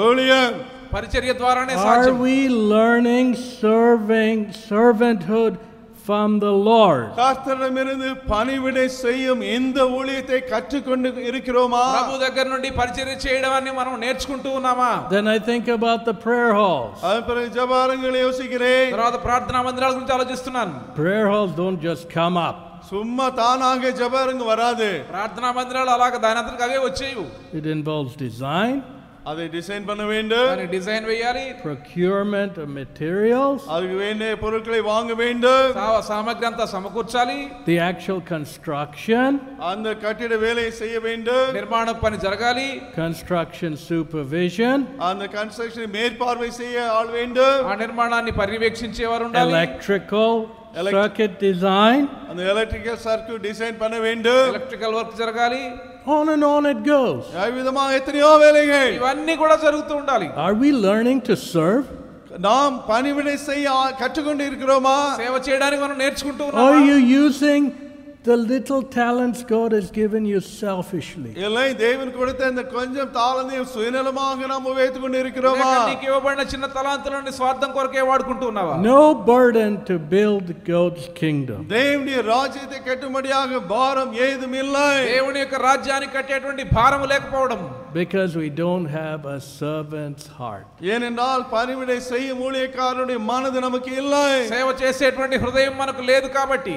ஊழியம். పరిచర్య ద్వారానే Are సాధ్యం. we learning servanthood from the Lord? கர்த்தரிடமிருந்து பணிவிடை செய்யும் இந்த ஊழியத்தை கற்றுக்கொண்டு இருக்கிறோமா? ప్రభు దగ్గర నుండి పరిచర్య చేయడాన్ని మనం నేర్చుకుంటూ ఉన్నామా? Then I think about the prayer halls. அதன் பிறகு ஜெபஆலயங்களை யோசிக்கிறேன். తర్వాత ప్రార్థనా మందిరాల గురించి ఆలోచిస్తున్నాను. Prayer halls don't just come up. சும்மா தானாக ஜெபஆலயம் வராது. ప్రార్థనా మందిరాలు అలాగా దానంతటికి అవే వచ్చేవి. It involves design, அதை டிசைன் பண்ண வேண்டும். దాని డిజైన్ వేయాలి. procurement of materials, அதுக்கு வேண்டிய பொருட்களை வாங்க வேண்டும். సామగ్రి అంతా సమకూర్చాలి. the actual construction, அந்த கட்டிட வேலையை செய்ய வேண்டும். నిర్మాణ పని జరగాలి. construction supervision, அந்த கன்ஸ்ட்ரக்ஷன் மேற்பார்வை செய்ய ஆள் வேண்டும். ఆ నిర్మాణాన్ని పర్యవేక్షించేవారు ఉండాలి. electrical circuit design, அந்த எலக்ட்ரிக்கல் சர்க்யூட் டிசைன் பண்ண வேண்டும். ఎలక్ట్రికల్ వర్క్ జరగాలి. On and on it goes. விதமாக எத்தனையோ வேலைகள். ఇవన్నీ కూడా జరుగుతూ ఉండాలి. Are we learning to serve? நாம் பணிவிடை செய்ய கற்றுக்கொண்டு இருக்கிறோமா? సేవ చేయడానికి మనం నేర్చుకుంటూ Or ఉన్నామా? are you using the little talents God has given you selfishly? இல்லை, தேவன் கொடுத்த இந்த கொஞ்சம் தாளந்தையும் சுயநலமாக நாம் உபயோகித்துக் கொண்டு இருக்கிறோமா? నీకు ఇవ్వబడిన చిన్న తలాంతులను స్వార్థం కొరకే వాడుకుంటూ ఉన్నావా? No burden to build God's kingdom. தேவனுடைய ராஜ்யத்தை கட்டும்படியாக பாரம் ஏதும் இல்லை. దేవుని యొక్క రాజ్యాన్ని కట్టేటువంటి భారం లేకపోవడం. Because we don't have a servant's heart. ஏனென்றால் பணிவிடை செய்யும் ஊழியக்காரனுடைய மனது நமக்கு இல்லை. సేవ చేసేటువంటి హృదయం మనకు లేదు కాబట్టి.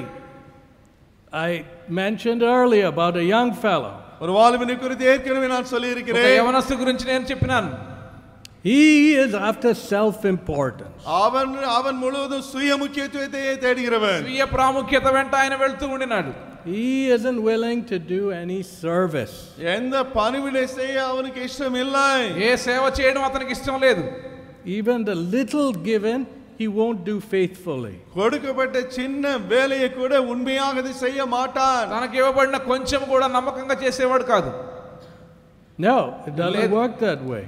I mentioned earlier about a young fellow. ஒரு வாலிபனை குறித்து ஏற்கனவே நான் சொல்லி ఒక இருக்கிறேன். యవనస్తు గురించి నేను చెప్పినాను. He is after self-importance. அவன் முழுவதும் சுய முக்கியத்துவத்தையே தேடுகிறவன். స్వీయ ప్రాముఖ్యత వెంట ఆయన వెళ్తూ ఉండినాడు. He isn't willing to do any service. எந்த பணிவிடை செய்ய அவனுக்கு இஷ்டம் இல்லை. ఏ సేవ చేయడం అతనికి ఇష్టం లేదు. Even the little given, he won't do faithfully. கொடுக்கப்பட்ட சின்ன வேலையை கூட உண்மையாக செய்ய மாட்டான். తనకి ఇవ్వబడిన కొంచెం కూడా నమ్మకంగా చేసేవాడు కాదు. No, it doesn't work that way.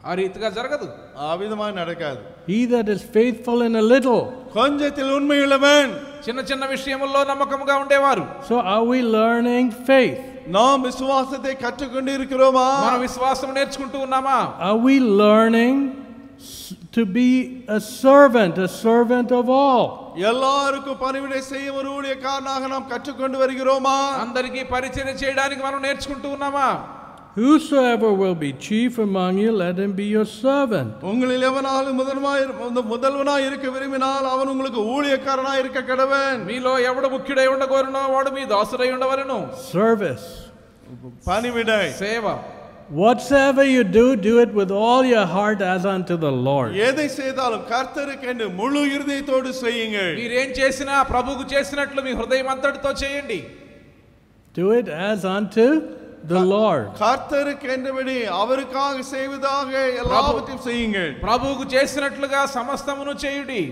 ఆ రీతిగా జరగదు. ఆ విధமாக நடக்காது. He that is faithful in a little. கொஞ்சத்தில் உண்மையுள்ளவன். చిన్న చిన్న విషయముల్లో నమ్మకంగా ఉండేవారు. So are we learning faith? நாம் விசுவாசத்தை கற்றுக்கொண்டு இருக்கிறோமா? మనం విశ్వాసం నేర్చుకుంటూ ఉన్నామా? Are we learning to be a servant of all? எல்லாருக்கும் பணிவிடை செய்யும் ஒரு ஊழியக்காரனாக நாம் கற்றுக்கொண்டு வருகிறோமா? అందరికీ పరిచర్య చేయడానికి మనం నేర్చుకుంటూ ఉన్నామా? Whosoever will be chief among you, let him be your servant. உங்களில் எவனாலும் முதல்வனாய் இருக்க விரும்பினால் அவன் உங்களுக்கு ஊழியக்காரனாய் இருக்க கடவன். మీలో ఎవడు ముఖ్యుడై ఉండగోరునో వాడు మీ దాసుడై ఉండవలెను. Service. பணிவிடை. సేవ. Whatsoever you do, do it with all your heart as unto the Lord. எதை செய்தாலும் கர்த்தருக்கென்று முழு இருதயத்தோடு செய்யுங்கள். మీరేం చేసినా ప్రభువుకు చేసినట్లు మీ హృదయం అంతటితో చేయండి. Do it as unto the Lord. கர்த்தருக்கென்றபடி அவருக்காக செய்வதாக எல்லாவற்றையும் செய்யுங்கள். ప్రభువుకు చేసినట్లుగా సమస్తమును చేయుడి.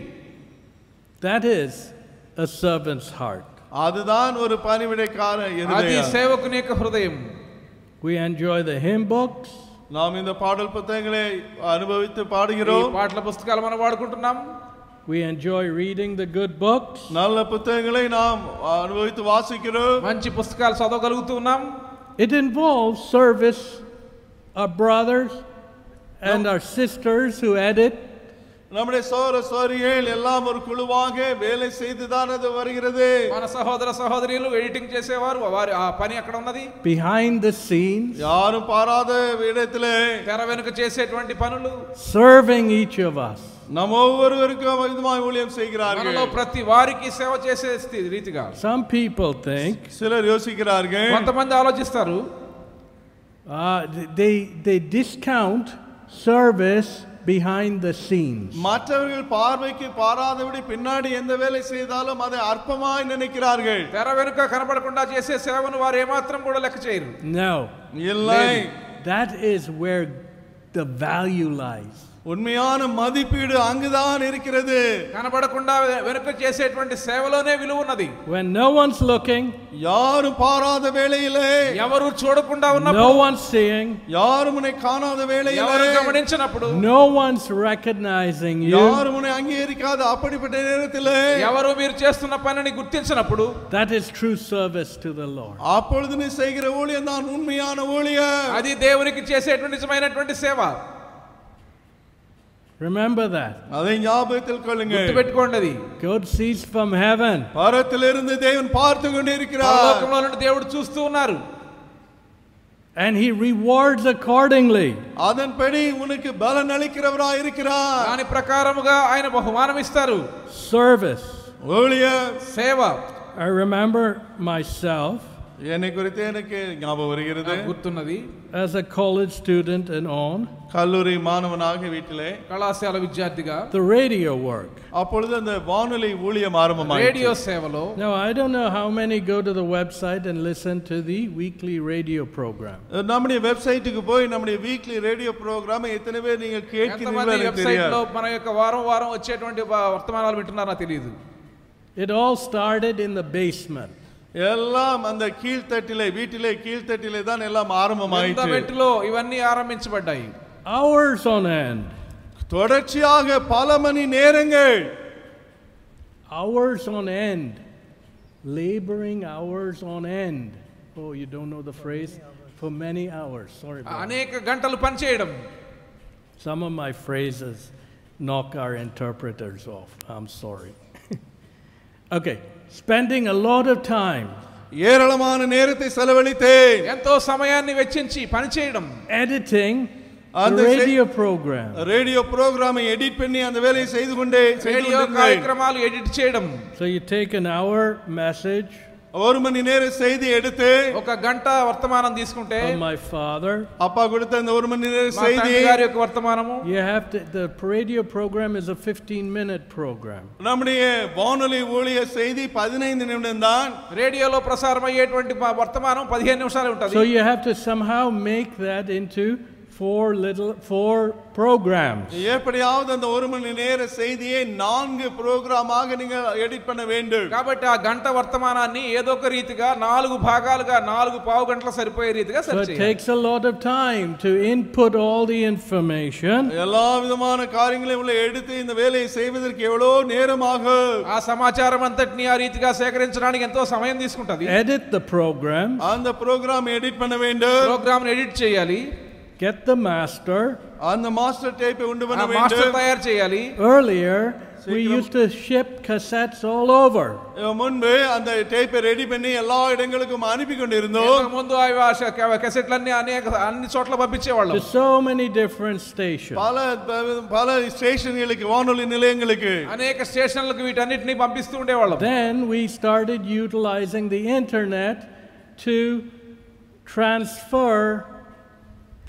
That is a servant's heart. அதுதான் ஒரு பணிவிடைக்காரன் అది இருதயம். సేవకుని యొక్క హృదయం. We enjoy the hymn books. நாம் இந்த பாடல் புத்தகங்களை அனுபவித்து ఈ பாடுகிறோம். పాటల పుస్తకాలు మనం వాడుకుంటున్నాం. We enjoy reading the good books. நல்ல புத்தகங்களை நாம் அனுபவித்து வாசிக்கிறோம். మంచి పుస్తకాలు చదవగలుగుతూ ఉన్నాం. It involves service, our brothers and our sisters who edit. நம்முடைய சகோதரர்கள் எல்லாம் ஒரு குழுவாக வேலை செய்துதான் அது வருகிறது. మన సహోదర సహోదరులు ఎడిటింగ్ చేసేవారు వారి ఆ పని అక్కడ ఉన్నది. Behind the scenes, யாரும் பாராத இடத்திலே తెర వెనుక చేసేటువంటి పనులు. serving each of us. நம்ம ஒவ்வொருவருக்கும் விதமாய் ஊழியம் செய்கிறார்கள். మనలో ప్రతి వారికి సేవ చేసే రీతిగా. Some people think சிலர் யோசிக்கிறார்கள். కొంతమంది ఆలోచిస్తారు they discount service behind the scenes. மற்றவர்கள் பார்வைக்கு பாராதபடி பின்னாடி எந்த வேலை செய்தாலும் அதை அற்பமாய் நினைக்கிறார்கள். తెర వెనుక కనబడకుండా చేసే సేవను వారు ఏమాత్రం కూడా లెక్క చేయరు. No. இல்லை. That is where the value lies. உண்மையான மதிப்பீடு அங்குதான் இருக்கிறது. కనబడకుండా వెనుక చేసేటువంటి సేవలోనే విలువ ఉన్నది. When no one's looking, யாரும் பாராத வேளையிலே, ఎవరు చూడకుండా ఉన్నప్పుడు, no one's seeing, யாரும் உன்னை காணாத வேளையிலே, ఎవరు గమనించినప్పుడు, no one's recognizing you, யாரும் உன்னை அங்கீகரிக்காத அப்படிப்பட்ட நேரத்திலே, ఎవరు మీరు చేస్తున్న పనిని గుర్తించినప్పుడు, that is true service to the Lord. அப்பொழுது நீ செய்கிற ஊழியம் தான் உண்மையான ஊழியம். అది దేవునికి చేసేటువంటి నిజమైనటువంటి సేవ. Remember that. அதை ஞாபகத்தில் கொள்ளுங்கள். గుర్తుపెట్టుకోండి అది. God sees from heaven. பரத்திலிருந்து தேவன் பார்த்து கொண்டிருக்கிறார். పరలోకంలో నుండి దేవుడు చూస్తూ ఉన్నారు. And he rewards accordingly. அதன்படி உனக்கு பலன் அளிக்கிறவராய் இருக்கிறார். దాని ప్రకారముగా ఆయన బహుమానం ఇస్తారు. Service. ஊழியம். సేవ. I remember myself என்னை குறித்து எனக்கு ஞாபகம் வருகிறது. గుర్తున్నది. as a college student and on, கல்லூரி மாணவனாக வீட்டிலே కళాశాల విద్యార్థిగా the radio work. அப்பொழுது அந்த வானொலி ஊழியம் ஆரம்பமாயிற்று. రేడియో సేవలో. Now I don't know how many go to the website and listen to the weekly radio program. நம்முடைய வெப்சைட்டுக்கு போய் நம்முடைய வீக்லி ரேடியோ புரோகிராம் எத்தனை பேர் நீங்க கேட்கிறீங்களோ எனக்கு వెబ్సైట్ లో தெரியாது. మన యొక్క వారం వారం వచ్చేటువంటి వర్తమానాలు వింటున్నారో తెలియదు. It all started in the basement. எல்லாம் அந்த கீழ்த்தட்டிலே வீட்டிலே கீழ்த்தட்டிலே தான் எல்லாம் కింద ஆரம்பமாயிற்று. మెట్టులో ఇవన్నీ ఆరంభించబడ్డాయి. Hours on end. தொடர்ச்சியாக பல மணி நேரங்கள், Hours on end. Laboring hours on end. Oh, you don't know the phrase? For many hours. Sorry about that. అనేక గంటలు పనిచేయడం. Some of my phrases knock our interpreters off. I'm sorry. Okay. Spending a lot of time. ஏராளமான நேரத்தை செலவழித்தேன். ఎంతో సమయాన్ని వెచ్చించి పనిచేయడం. Editing And the they say- radio program. Radio புரோகிராமை எடிட் பண்ணி அந்த வேலையை செய்து கொண்டே రేడియో కార్యక్రమాలు ఎడిట్ చేయడం. So you take an hour message ஒரு மணி நேர செய்தி எடுத்து ఒక గంట వర్తమానం తీసుకుంటే from my father. அப்பா கொடுத்த அந்த ஒரு மணி நேர మా செய்தி తండ్రి గారి యొక్క వర్తమానము You have to, the radio program is a 15-minute program. நம்முடைய வானொலி ஊழிய செய்தி 15 நிமிடம் தான். రేడియోలో ప్రసారం అయ్యేటువంటి వర్తమానం 15 నిమిషాలు ఉంటది. So you have to somehow make that into four programs. எப்படியாவது அந்த ஒரு மணி நேர செய்தியை 4 புரோகிராமாக நீங்கள் எடிட் பண்ண வேண்டும். కాబట్టి ఆ గంట వర్తమానాన్ని ఏదో ఒక రీతిగా 4 భాగాలుగా 4 పావు గంటల సరిపోయే రీతిగా So సెట్ it చేయాలి. takes a lot of time to input all the information. எல்லா விதமான காரியங்களையும் உள்ள எடுத்து இந்த வேலையை செய்வதற்கு எவ்வளவு நேரமாகும். ఆ సమాచారం అంతటిని ఆ రీతిగా సేకరించడానికి ఎంతో సమయం తీసుకుంటది. Edit the program. அந்த புரோகிராம் எடிட் பண்ண வேண்டும். ప్రోగ్రామ్ ఎడిట్ చేయాలి. Get the master. அந்த மாஸ்டர் டேப்பை உண்டு ఆ பண்ண మాస్టర్ வேண்டும். తయారు చేయాలి. Earlier, we used to ship cassettes all over. முன்பு அந்த டேப்பை ரெடி பண்ணி எல்லா இடங்களுக்கும் அனுப்பி கொண்டிருந்தோம். ఇంతకు ముందు ఆ క్యాసెట్లన్నీ అన్ని చోట్ల పంపించేవాళ్ళం. To so many different stations. பல ஸ்டேஷன்களுக்கு வானொலி நிலையங்களுக்கு అనేక స్టేషన్లకు వీటన్నిటిని పంపిస్తూ ఉండేవాళ్ళం. Then we started utilizing the internet to transfer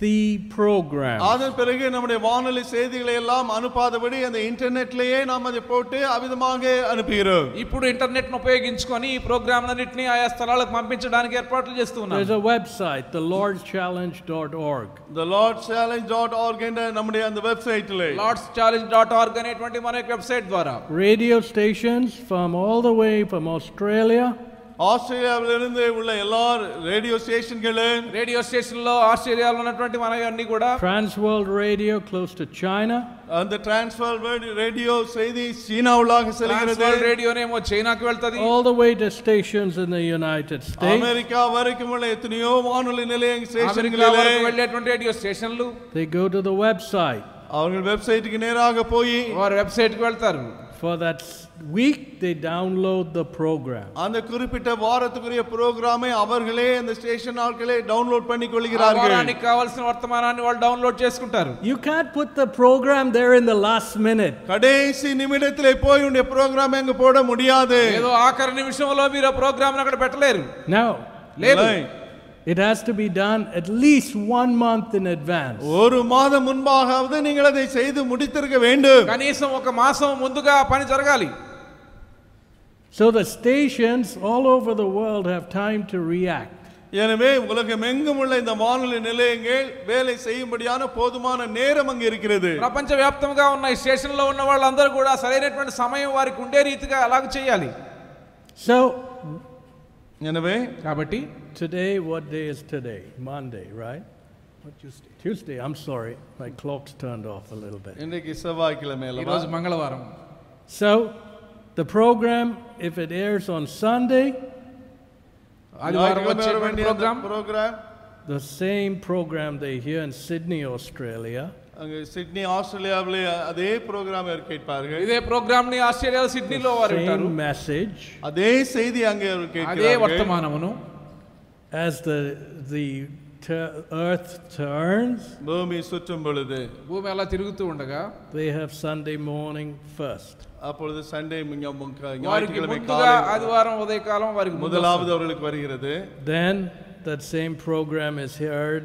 the program. அதன் பிறகு நம்முடைய வானொலி செய்திகளை எல்லாம் அனுப்பாதபடி அந்த இன்டர்நெட்லயே நாம் அதை போட்டு அவிதமாக அனுப்புகிறோம். ఇప్పుడు ఇంటర్నెట్ ను ఉపయోగించుకొని ఈ ప్రోగ్రామ్లన్నిటిని ఆయా స్థలాలకు పంపించడానికి ఏర్పాట్లు చేస్తూ ఉన్నాం. There's a website, thelordschallenge.org. thelordschallenge.org என்ற நம்முடைய அந்த வெப்சைட்டிலே lordschallenge.org అనేటువంటి మన వెబ్సైట్ ద్వారా Radio stations from all the way from Australia, ஆஸ்திரேலியாவிலிருந்து உள்ள எல்லா ரேடியோ ஸ்டேஷன்களும் రేడియో స్టేషన్ లో ఆస్ట్రేలియాలో ఉన్నటువంటి మనవన్నీ కూడా Transworld Radio close to China, அந்த டிரான்ஸ்வர் ரேடியோ செய்தி சீனாவுலாக செல்கிறது. రేడియోనేమో చైనాకి వెళ్తది. all the way to stations in the United States. America வரைக்கும் உள்ள எத்தனையோ வானொலி நிலைய అమెరికా ஸ்டேஷன்களிலே వరకు వెళ్ళేటువంటి రేడియో స్టేషన్లు They go to the website. அவர்கள் வெப்சைட்டுக்கு நேராக போய் వారి వెబ్సైట్ కి వెళ్తారు. For that week, they download the program. அந்த குறிப்பிட்ட வாரத்துக்குரிய புரோகிராமை அவர்களே அந்த ஸ்டேஷன் ஆட்களே டவுன்லோட் பண்ணி ఆ கொள்கிறார்கள். వారానికి కావాల్సిన వర్తమానాన్ని వాళ్ళు డౌన్లోడ్ చేసుకుంటారు. You can't put the program there in the last minute. கடைசி நிமிடத்திலே போய் உடைய புரோகிராம் அங்க போட முடியாது. ఏదో ఆఖరి నిమిషంలో మీరు ఆ ప్రోగ్రామ్ అక్కడ పెట్టలేరు. No. లేదు. It has to be done at least 1 month in advance. ஒரு மாதம் முன்பாகவே நீங்கள் அதை செய்து முடித்திருக்க வேண்டும். కనీసం ఒక మాసం ముందుగా ఆ పని జరగాలి. So the stations all over the world have time to react. எனவே உலகமெங்கும் உள்ள இந்த வானொலி நிலையங்கள் வேலை செய்யும்படியான போதுமான நேரம் அங்கு இருக்கிறது. ప్రపంచ వ్యాప్తంగా ఉన్న ఈ స్టేషన్ లో ఉన్న వాళ్ళందరూ కూడా సరైనటువంటి సమయం వారికి ఉండే రీతిగా అలాగ చేయాలి. So எனவே కాబట్టి today, what day is today? Monday, right? What Tuesday? Tuesday. I'm sorry, my clock's turned off a little bit. இன்றைக்கு செவ்வாய்க்கிழமை ఈ రోజు మంగళవారం. So the program, if it airs on Sunday, ఆదివారం వచ్చేటువంటి program the same program they hear in Sydney, Australia, அங்க Sydney ஆஸ்திரேலியாவிலே அதே புரோகிராம் கேட்பார்கள். ఇదే ప్రోగ్రామ్ ని ఆస్ట్రేలియా సిడ్నీలో వారు వింటారు. same message, அதே செய்தி அங்கே అదే கேட்கிறார்கள். వర్తమానమును as the earth turns, பூமி சுற்றும் பொழுது భూమి అలా తిరుగుతూ ఉండగా they have Sunday morning first. அப்பொழுது சண்டே వారికి ஞாயிற்றுக்கிழமை ముందుగా காலை ఆదివారం ఉదయకాలం వారికి ముందు முதலாவது அவர்களுக்கு வருகிறது. Then that same program is heard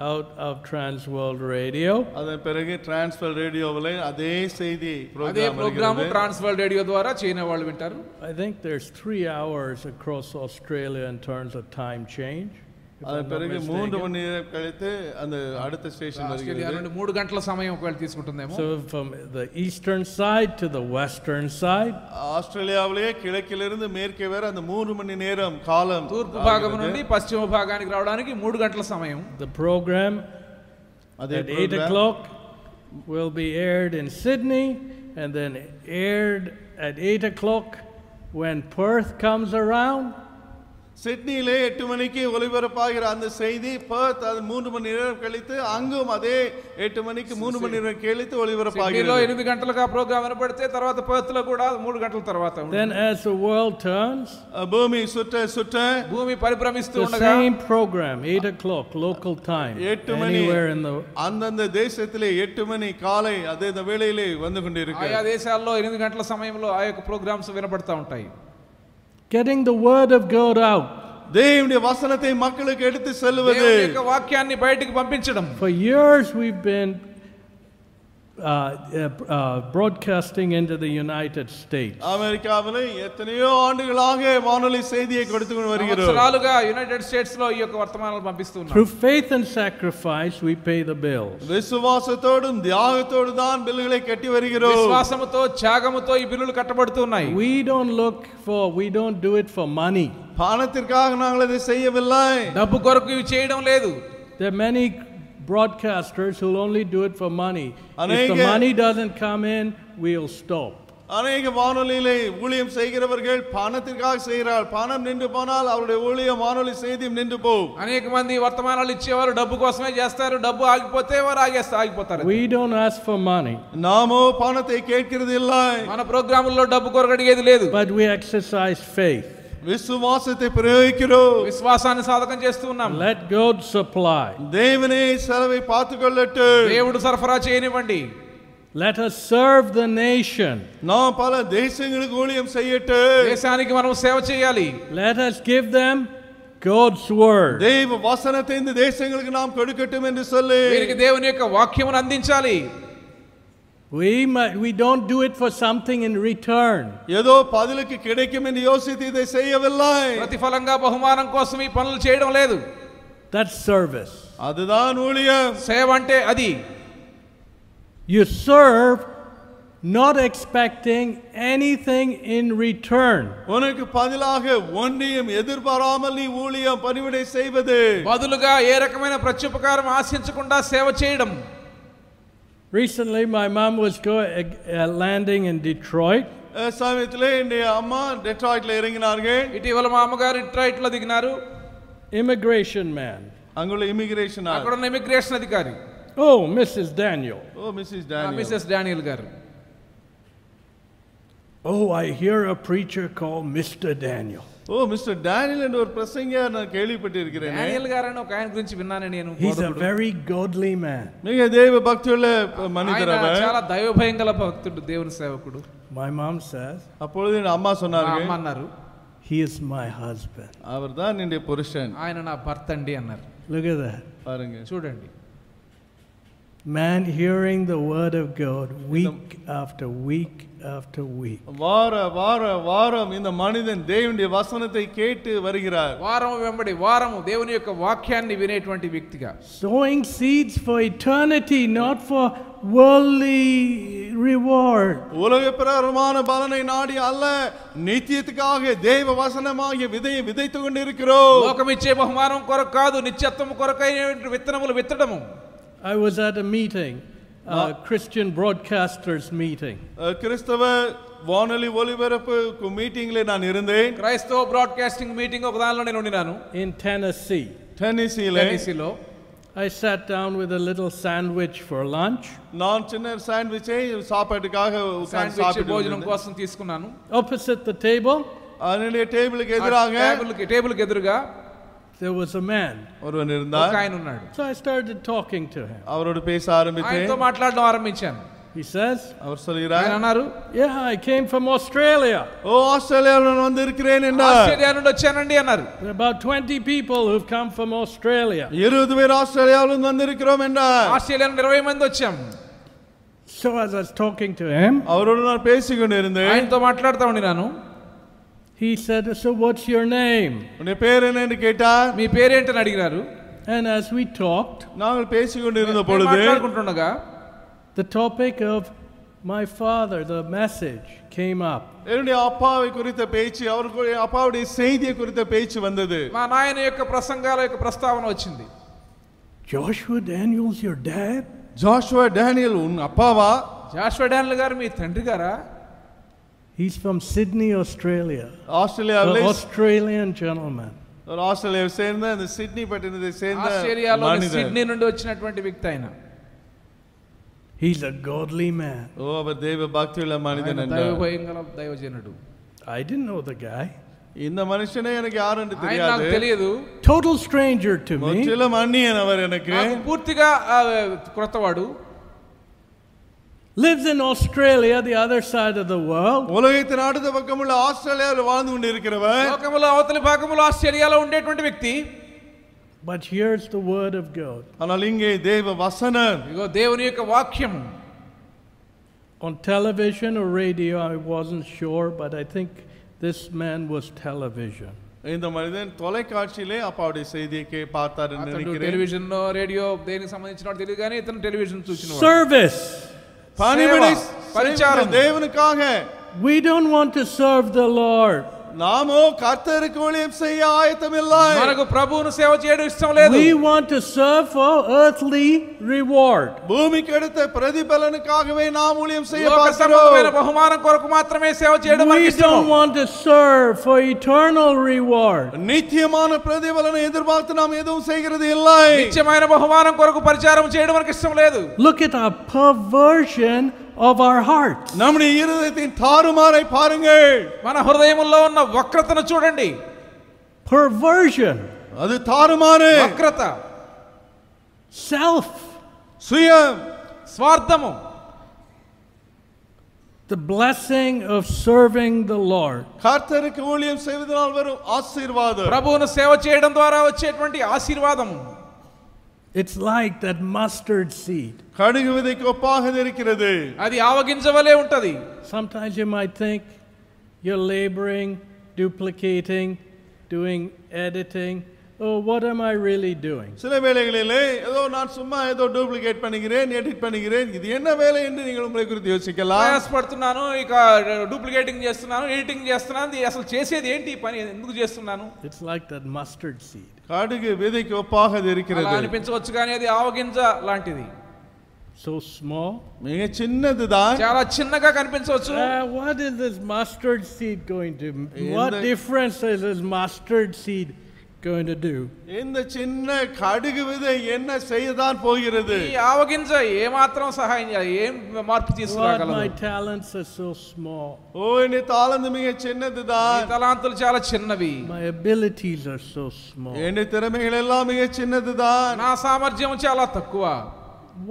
out of Transworld Radio. அதன் பிறகு டிரான்ஸ்வர் ரேடியோவில் அதே செய்தி అదే புரோகிராம் ప్రోగ్రామ్ வருகிறது. ట్రాన్స్వర్ రేడియో ద్వారా చైనా వాళ్ళు వింటారు. I think there's 3 hours across Australia in terms of time change. அதன் பிறகு 3 மணி நேரம் கழித்து அந்த அடுத்த ஸ்டேஷன் ఆస్ట్రేలియా வருகிறது. నుండి 3 గంటల సమయం ఒకవేళ తీసుకుంటుందేమో. So from the eastern side to the western side, ஆஸ்திரேலியாவிலே கிழக்கிலிருந்து மேற்கே வரை அந்த 3 மணி நேரம் காலம். తూర్పు భాగం నుండి పశ్చిమ భాగానికి రావడానికి 3 గంటల సమయం. the program அதே at 8 o'clock will be aired in Sydney and then aired at 8 o'clock when Perth comes around. சிட்னியிலே 8 மணிக்கு ஒளிபரப்பாகிற அந்த செய்தி பர்த் அது 3 மணி நேரம் கழித்து அங்கும் அதே 8 மணிக்கு 3 மணி நேரம் கழித்து ஒளிபரப்பாகிறது. సిడ్నీలో 8 గంటలకు ఆ ప్రోగ్రామ్ వినపడితే తర్వాత పర్త్ లో కూడా 3 గంటల తర్వాత. Then as the world turns, பூமி சுற்ற சுற்ற భూమి పరిభ్రమిస్తూ the ఉండగా same program 8 o'clock local time 8 money anywhere in the அந்தந்த தேசத்திலே 8 மணி காலை அதே வேளையிலே வந்து கொண்டிருக்கிறது. ఆయా దేశాల్లో 8 గంటల సమయంలో ఆ యొక్క ప్రోగ్రామ్స్ వినపడతా ఉంటాయి. getting the word of God out. தேவனுடைய வசனத்தை மக்களுக்கு எடுத்து செல்வது. దేవుని యొక్క వాక్యాన్ని బయటికి పంపించడం. For years we've been broadcasting into the United States. அமெரிக்காவிலே எத்தனையோ ஆண்டுகளாக வானொலி செய்தியை கொடுத்து வருகிறோம். సంవత్సరాలుగా యునైటెడ్ స్టేట్స్ లో ఈ యొక్క వర్తమానాలు పంపిస్తున్నాం. Through faith and sacrifice we pay the bills. விசுவாசத்தோடும் தியாகத்தோடும் தான் பில்லுகளை கட்டி வருகிறோம். విశ్వాసముతో త్యాగముతో ఈ బిల్లులు కట్టబడుతున్నాయి. We don't do it for money. பணத்திற்காக நாங்கள் இதை செய்யவில்லை. డబ్బు కొరకు ఇవి చేయడం లేదు. There are many broadcasters who'll only do it for money. If the money doesn't come in, we'll stop. அநேக வானொலியிலே ஊழியம் செய்கிறவர்கள் பணத்திற்காக செய்கிறார்கள். பணம் நின்று போனால் அவருடைய ஊழியம் வானொலி செய்தியும் நின்று போகும். అనేక మంది వర్తమానాలు ఇచ్చేవారు డబ్బు కోసమే చేస్తారు. డబ్బు ఆగిపోతే వారు ఆగిపోతారు. We don't ask for money. நாமோ பணத்தை கேட்கிறது இல்லை. మన ప్రోగ్రాముల్లో డబ్బు కొరకు అడిగేది లేదు. But we exercise faith. விசுவாசத்தை பிரயோகிக்கிறோம். విశ్వాసాన్ని సాధకం చేస్తూ ఉన్నాం. Let God supply. தேவனே செலவை பார்த்துக்கொள்ளட்டும். దేవుడు సరఫరా చేయనివ్వండి. Let us serve the nation. நாம் பல தேசங்களுக்கு ஊழியம் செய்யட்டும். దేశానికి మనం సేవ చేయాలి. Let us give them God's word. தேவ வசனத்தை இந்த தேசங்களுக்கு நாம் கொடுக்கட்டும் என்று சொல்லி వీరికి దేవుని యొక్క వాక్యమును అందించాలి. We don't do it for something in return. ஏதோ பதிலுக்கு கிடைக்கும் என்று யோசித்து இதை செய்யவில்லை. ప్రతిఫలంగా బహుమానం కోసం ఈ పనులు చేయడం లేదు. That's service. அதுதான் ஊழியம். సేవ అంటే అది. You serve not expecting anything in return. உனக்கு பதிலாக ஒன்றையும் எதிர்பாராமல் நீ ஊழியம் பணிவிடை செய்வது. బదులుగా ఏ రకమైన ప్రత్యుపకారం ఆశించకుండా సేవ చేయడం. Recently my mom was landing in Detroit. சமயத்திலே என்னுடைய அம்மா டெட்ராய்ட்ல இறங்கினார்கள். ఇటీవల మా అమ్మగారు డెట్రాయిట్ లో దిగినారు. Immigration man. அங்குள்ள இமிகிரேஷன் అక్కడ ఉన్న ఇమిగ్రేషన్ అధికారి. Oh, Mrs. Daniel. Oh Mrs Daniel. Mrs Daniel గారు. Oh, I hear a preacher called Mr. Daniel. Oh Mr Daniel என்ற ஒரு பிரசங்கியார் நான் கேள்விப்பட்டிருக்கிறேன். డానియల్ గారు అని ఒక ఆయన గురించి విన్నాను నేను. He's a very godly man. மிக தேவ பக்தியுள்ள மனிதர் ఆయన அவர். చాలా దైవభయం గల భక్తుడు, దేవుని సేవకుడు. My mom says, அப்பொழுது என் அம்மா మా சொன்னார்கள், అమ్మ అన్నారు, he is my husband. அவர்தான் என்னுடைய புருஷன். ఆయన నా భర్త అండి అన్నారు. Look at that. பாருங்க. చూడండి. Man hearing the word of God week after week after week. வாரம் இந்த மனிதன் தேவனுடைய வசனத்தை கேட்டு வருகிறார். వారం వెంబడి వారము దేవుని యొక్క వాక్యాన్ని వినేటువంటి వ్యక్తిగా. Sowing seeds for eternity, not for worldly reward. உலக பிரகாரமான பலனை நாடி அல்ல, நித்தியத்துக்காக தேவ வசனமாகிய விதையை விதைத்து கொண்டிருக்கிறோம். లోకమిచ్చే బహుమానం కొరకు కాదు, నిత్యత్వం కొరకైన విత్తనములు విత్తడము. I was at a meeting, a Christian broadcasters meeting. கிறிஸ்தவ வானொலி ஒலிபரப்பு மீட்டிங்ல நான் இருந்தேன். క్రైస్తవ బ్రాడ్కాస్టింగ్ మీటింగ్ ఒక దానిలో నేను ఉండినాను. In Tennessee. టెన్నెసీలో. I sat down with a little sandwich for lunch. நான் சின்ன சாண்ட்விச்சை சாப்பாட்டுக்காக உட்கார்ந்து శాండ్విచ్ భోజనం சாப்பிட்டு కోసం తీసుకున్నాను. Opposite the table, அதனுடைய டேபிளுக்கு எதிராக టేబుల్కి ఎదురుగా there was a man. ஒருவன் ఒక இருந்தார். ఆయన ఉన్నాడు. So I started talking to him. அவரோடு பேச ஆரம்பித்தேன். ఆయనతో మాట్లాడడం ఆరంభించాను. He says, அவர் ఆయన சொல்கிறார், అన్నారు, yeah, I came from Australia. ஓ ஆஸ்திரேலியாவில் நான் வந்திருக்கிறேன் என்றார். ఆస్ట్రేలియా నుండి వచ్చానండి అన్నారు. There are about 20 people who've come from Australia. 20 பேர் ஆஸ்திரேலியாவில் வந்திருக்கிறோம் என்றார். ఆస్ట్రేలియా నుండి 20 మంది వచ్చాం. So as I was talking to him, அவரோடு நான் பேசிக் கொண்டிருந்தேன். ఆయనతో మాట్లాడుతూ ఉండినాను. he said, "So what's your name?" உன்னுடைய பேர் என்ன என்று கேட்டார். మీ పేరేంటని అడిగారు. And as we talked, நாங்கள் பேசிக்கொண்டிருந்த பொழுது మాట్లాడుకుంటుండగా the topic of my father, the message, came up. என்னுடைய அப்பாவை குறித்த பேச்சு, அவருடைய அப்பாவுடைய செய்தியை குறித்த பேச்சு வந்தது. మా నాయన యొక్క ప్రసంగాల యొక్క ప్రస్తావన వచ్చింది. Joshua Daniels, your dad? Joshua Daniel உன் அப்பாவா? జాషువా డానియల్ గారు మీ తండ్రి గారా? He's from Sydney, Australia. ஆஸ்திரேலியாவிலே An Australian gentleman. ஒரு ஆஸ்திரேலியாவை சேர்ந்த அந்த சிட்னி பட்டணத்தை சேர்ந்த ఆస్ట్రేలియాలో மனிதர். సిడ్నీ నుండి వచ్చినటువంటి వ్యక్తి ఆయన. He's a godly man. ஓ அவர் தெய்வ பக்தியுள்ள மனிதன் ఆయన என்றார். దైవభయంగల దైవజనుడు. I didn't know the guy. இந்த మనిషినే எனக்கு யார் என்று ఆయన నాకు தெரியாது. తెలియదు. Total stranger to me. முற்றிலும் அந்நியன் அவர் எனக்கு. నాకు పూర్తిగా క్రొత్తవాడు. Lives in Australia, the other side of the world. உலகத்தின் அடுத்த பக்கமுள்ள ஆஸ்திரேலியாவில் வாழ்ந்து கொண்டிருக்கிறவர். లోకములో అవతలి భాగములో ఆస్ట్రేలియాలో ఉండేటువంటి వ్యక్తి. But here's the word of God. ஆனால் இங்கே தேவ வசனம். ఇగో దేవుని యొక్క వాక్యము. On television or radio, I wasn't sure, but I think this man was television. இந்த மனிதன் தொலைக்காட்சியிலே அப்பாவுடைய செய்தியை பார்த்தார் என்று అతడు நினைக்கிறேன். టెలివిజన్ రేడియో దేనికి సంబంధించినట్టు తెలియదు కానీ ఇతను టెలివిజన్ చూసినవాడు. Service. பணிவிடை பரிச்சாரம். தேவனுக்காக. We don't want to serve the Lord. நாமோ கர்த்தருக்கு ஊழியம் செய்ய ஆயத்தமில்லை. మనకు ప్రభువును సేవ చేయడం ఇష్టం లేదు. We want to serve for earthly reward. பூமிக்கு அடுத்த பிரதிபலனுக்காகவே நாம் ஊழியம் செய்ய లోక பார்க்கிறோம். సంబంధమైన బహుమానం కొరకు మాత్రమే సేవ చేయడం మనకు We ఇష్టం. don't want to serve for eternal reward. நித்தியமான பிரதிபலனை எதிர்பார்த்து நாம் எதுவும் செய்கிறது இல்லை. నిత్యమైన బహుమానం కొరకు పరిచారం చేయడం మనకు ఇష్టం లేదు. Look at our perversion of our hearts. நம்முடைய இருதயத்தின் தாறுமாறை பாருங்கள். మన హృదయములో ఉన్న వక్రతను చూడండి. Perversion. அது தாறுமாறு. వక్రత. Self. சுயம். స్వార్థము. The blessing of serving the Lord. கர்த்தருக்கு ஊழியம் செய்வதனால் வரும் ஆசீர்வாதம். ప్రభువును సేవ చేయడం ద్వారా వచ్చేటువంటి ఆశీర్వాదము. It's like that mustard seed. கடுகு விதைக்கு ஒப்பாக இருக்கிறது. అది ఆవగింజవలే ఉంటది. Sometimes you might think you're laboring, duplicating, doing editing. Oh, what am I really doing? சில வேளைகளிலே ஏதோ நான் சும்மா ஏதோ டூப்ளிகேட் பண்ணுகிறேன், எடிட் பண்ணுகிறேன். இது என்ன வேலை என்று நீங்கள் உங்களை குறித்து யோசிக்கலாம். ప్రయాసపడుతున్నాను, ఇక డూప్లికేటింగ్ చేస్తున్నాను, ఎడిటింగ్ చేస్తున్నాను. అసలు చేసేది ఏంటి ఈ పని, ఎందుకు చేస్తున్నాను? It's like that mustard seed. கடுகு விதைக்கு ஒப்பாக அது இருக்கிறது. అలా అనిపించవచ్చు కానీ అది ఆవగింజ లాంటిది. So small. மிக சின்னதுதான். చాలా చిన్నగా కనిపించవచ్చు. What is this mustard seed going to? What difference is this mustard seed going to do? இந்த சின்ன கடுகு விதை என்ன செய்யதான் போகிறது? ఈ ఆవగింజ ఏ మాత్రం సహాయం ఏం మార్పు Lord, తీసుకురాగలదు? my talents are so small. ஓ இந்த தாளந்து மிக சின்னதுதான். ఈ తలాంతులు చాలా చిన్నవి. My abilities are so small. என்னுடைய திறமைகள் எல்லாம் மிக சின்னதுதான். నా సామర్థ్యం చాలా తక్కువ.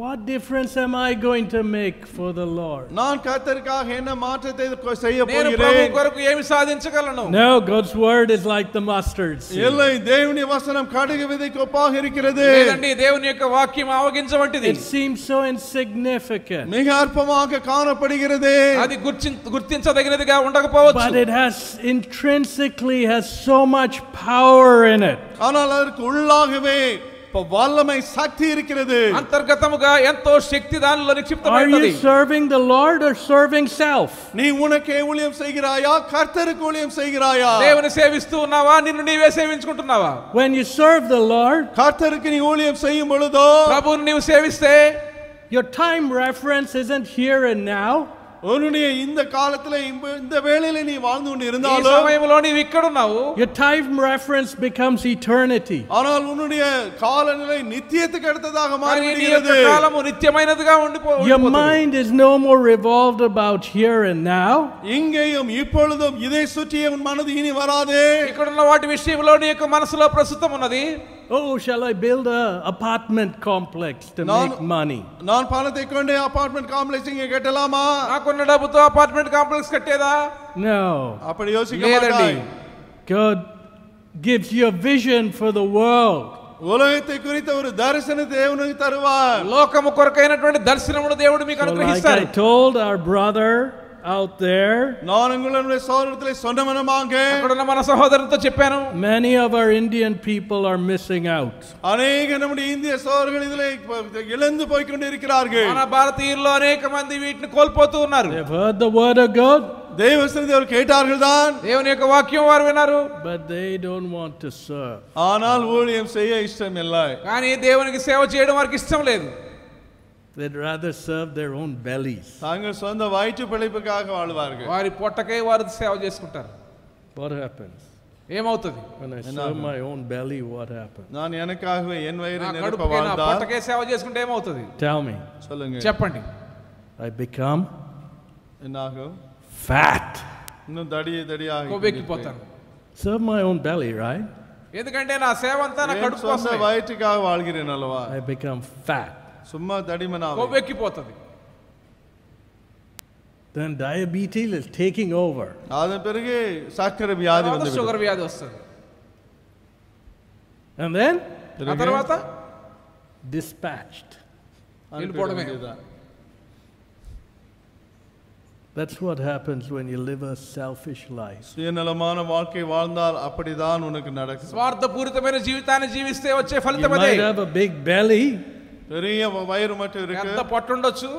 What difference am I going to make for the Lord? நான் கர்த்தருக்காக என்ன மாற்றத்தை செய்ய నేను ప్రభు போகிறேன்? కొరకు ఏమి సాధించగలను? No, God's word is like the mustard seed. இல்லை, தேவனுடைய வசனம் கடுகு விதைக்கு ஒப்பாக இருக்கிறது. లేదండి, దేవుని యొక్క వాక్యం ఆవగింజ వంటిది. It seems so insignificant. மிக அற்பமாக காணப்படுகிறது. అది గుర్తించదగినదిగా ఉండకపోవచ్చు. But it intrinsically has so much power in it. ஆனால் அதற்கு உள்ளாகவே வல்லமை சக்தி இருக்கிறது. అంతర్గతముగా ఎంతో శక్తి దానిలో Are నిక్షిప్తమైనది. you serving the Lord or serving self? நீ உனக்கே ஊழியம் செய்கிறாயா, கர்த்தருக்கு ஊழியம் செய்கிறாயா? దేవుని సేవిస్తూ ఉన్నావా, నిన్ను నీవే సేవించుకుంటున్నావా? When you serve the Lord, கர்த்தருக்கு நீ ஊழியம் செய்யும் பொழுதோ ప్రభువుని నీవు సేవిస్తే your time reference isn't here and now. உன்னுடைய இந்த காலத்துல இந்த வேளையில நீ வாழ்ந்து கொண்டு ఈ இருந்தாலும் సమయంలో నీవు ఇక్కడ ఉన్నావు. Your time reference becomes eternity. ஆனால் உன்னுடைய காலநிலை நித்தியத்துக்கு அடுத்ததாக కానీ నీ యొక్క மாறிவிடுகிறது. కాలము నిత్యమైనదిగా Your ఉండిపోతుంది. mind is no more revolved about here and now. இங்கேயும் இப்பொழுதும் இதை சுற்றிய உன் மனது இனி வராதே. ఇక్కడ ఉన్న వాటి విషయంలో నీ యొక్క మనసులో ప్రస్తుతం ఉన్నది. Oh, shall I build a apartment complex to make money? நான் பணத்தை கொண்டு அபார்ட்மெண்ட் காம்ப்ளெக்ஸ் இங்கே கட்டலாமா? నాకున్న డబ్బుతో అపార్ట్మెంట్ కాంప్లెక్స్ కట్టేదా? No. அப்படி யோசிக்க లేదండి. மாட்டாய். God gives you a vision for the world. உலகத்தை குறித்த ஒரு தரிசனத்தை தேவனுக்கு தருவார். లోకము కొరకైనటువంటి దర్శనమును దేవుడు మీకు So like I అనుగ్రహిస్తాడు. told our brother, out there. நான் உங்களுடைய சகோதரத்திலே சொன்னமனமாக అక్కడున్న మన సహోదరునితో చెప్పాను, Many of our Indian people are missing out. அநேக நம்முடைய இந்திய சகோதரர்கள் இதிலே இழந்து போய் கொண்டிருக்கிறார்கள். మన భారతీయుల్లో అనేక మంది వీటిని కోల్పోతూ ఉన్నారు. They've heard the word of God, தேவவசனத்தை அவர் கேட்டார்கள் தான், దేవుని యొక్క వాక్యం వారు విన్నారు, but they don't want to serve. ஆனால் ஊழியம் செய்ய இஷ்டம் இல்லை. కానీ దేవునికి సేవ చేయడం వారికి ఇష్టం లేదు. They'd rather serve their own bellies. தாங்கள் சொந்த வயிற்று பிழைப்புக்காக வாழ்வார்கள். వారి పొట్టకై వారు సేవ చేసుకుంటారు. What happens? ఏమవుతుంది? When I serve my own belly, what happens? நான் எனக்காகவே என் வயிறை నా நிரப்ப కడుపుకే నా வாழ்ந்தால் పొట్టకే సేవ చేసుకుంటే ఏమవుతుంది? Tell me. சொல்லுங்க, చెప్పండి. I become என்னாகும்? fat. இன்னும் தடியாக కొవ్వెక్కిపోతాను. Serve my own belly, right? ఎందుకంటే నా సేవ అంతా నా என் కడుపు சொந்த కోసమే. வயிற்றுக்காக வாழ்கிறேன் அல்லவா? I become fat. சும்மா தடிமனாக కొవ్వెక్కిపోతుంది. Then diabetes is taking over. அதன் பிறகு சர்க்கரை வியாதி తర్వాత வந்து షుగర్ వ్యాధి వస్తుంది. And then ఆ తర్వాత dispatched. వెళ్ళిపోవడమే. That's what happens when you live a selfish life. சுயநலமான வாழ்க்கை வாழ்ந்தால் அப்படிதான் உனக்கு நடக்கும். స్వార్థపూరితమైన జీవితాన్ని జీవిస్తే వచ్చే You ఫలితం అదే. might have a big belly, பெரிய வயிறு மட்டும் இருக்கு, పెద్ద పొట్ట ఉండొచ్చు,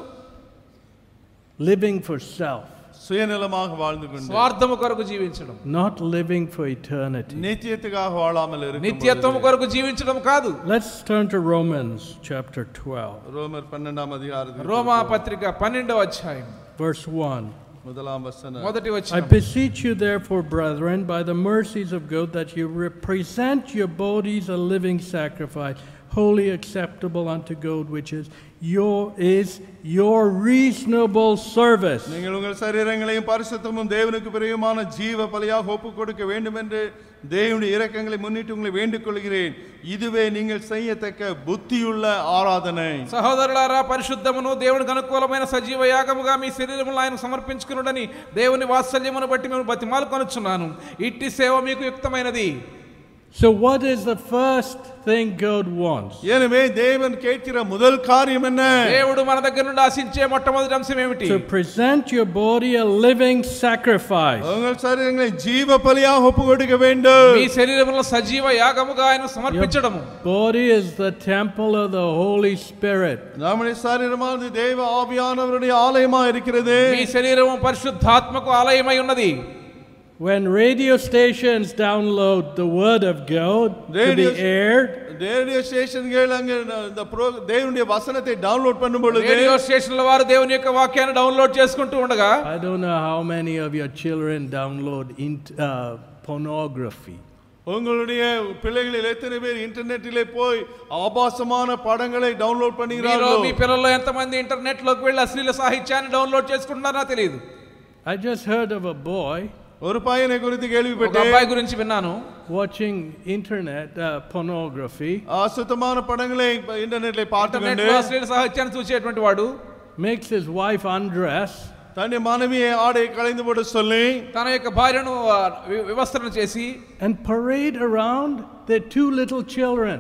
living for self, சுயநலமாக வாழ்ந்து கொண்டு స్వార్థము కొరకు జీవించడం, not living for eternity. நித்தியத்துக்காக வாழாமல் இருக்கு. నిత్యత్వము కొరకు జీవించడం కాదు. Let's turn to Romans chapter 12, ரோமர் 12ஆம் அதிகாரத்தில் రోమా పత్రిక 12వ అధ్యాయం verse 1. முதலாம் வசனம். మొదటి I వచనం. beseech you therefore, brethren, by the mercies of God, that you present your bodies a living sacrifice, wholly acceptable unto God, which is your reasonable service. நீங்கள் உங்கள் சரீரங்களையும் பரிசுத்தமும் தேவனுக்கு பிரியமான ஜீவ பலியாக ஒப்புக் கொடுக்க வேண்டும் என்று தேவனுடைய இரக்கங்களை முன்னிட்டு உங்களை வேண்டிக் கொள்கிறேன். இதுவே நீங்கள் செய்யத்தக்க புத்தியுள்ள ஆராதனை. సహోదరులారా, పరిశుద్ధమును దేవునికి అనుకూలమైన సజీవ యాగముగా మీ శరీరములను ఆయన సమర్పించుకునుడని దేవుని వాత్సల్యమును బట్టి మేము బతిమాలుకొనుచున్నాను. ఇట్టి సేవ మీకు యుక్తమైనది. So what is the first thing God wants? எனவே தேவன் கேட்கிற முதல் காரியம் என்ன? దేవుడు మన దగ్గర నుండి ఆశించే మొట్టమొదటి అంశం ఏమిటి? To present your body a living sacrifice. உங்கள் சரீரங்களை ஜீவ பலியாக ஒப்புக் கொடுக்க வேண்டும். మీ శరీరములను సజీవ యాగముగా ఆయన సమర్పించడము. Body is the temple of the Holy Spirit. நம்முடைய சரீரமானது தேவ ஆவியானவருடைய ஆலயமாக இருக்கிறது. మీ శరీరము పరిశుద్ధాత్మకు ఆలయమై ఉన్నది. When radio stations download the word of God to be aired, radio ஸ்டேஷன்கள் அங்க இந்த தேவனுடைய வசனத்தை டவுன்லோட் பண்ணும் பொழுது, రేడియో స్టేషన్ల వారు దేవుని యొక్క వాక్యాన్ని డౌన్లోడ్ చేసుకుంటూ ఉండగా, I don't know how many of your children download pornography. உங்களுடைய பிள்ளைகளில் எத்தனை பேர் இன்டர்நெட்டிலே போய் ஆபாசமான படங்களை டவுன்லோட் பண்ணுகிறார்கள்? మీ పిల్లల్లో ఎంతమంది ఇంటర్నెట్ లోకి వెళ్ళి అశ్లీల సాహిత్యాన్ని డౌన్లోడ్ చేసుకుంటున్నారో తెలియదు. I just heard of a boy ஒரு பையனை குறித்து ఒక கேள்விப்பட்டேன். అబ్బాయి గురించి విన్నాను. watching internet pornography, அசுத்தமான படங்களை இன்டர்நெட்ல பார்த்து ఇంటర్నెట్ கொண்டு లో అశ్లీల సాహిత్యాన్ని చూసేటువంటి వాడు makes his wife undress, தன்னுடைய மனைவியை ஆடை களைந்து போட்டு சொல்லி తన యొక్క భార్యను వివస్త్రణ చేసి and parade around their two little children.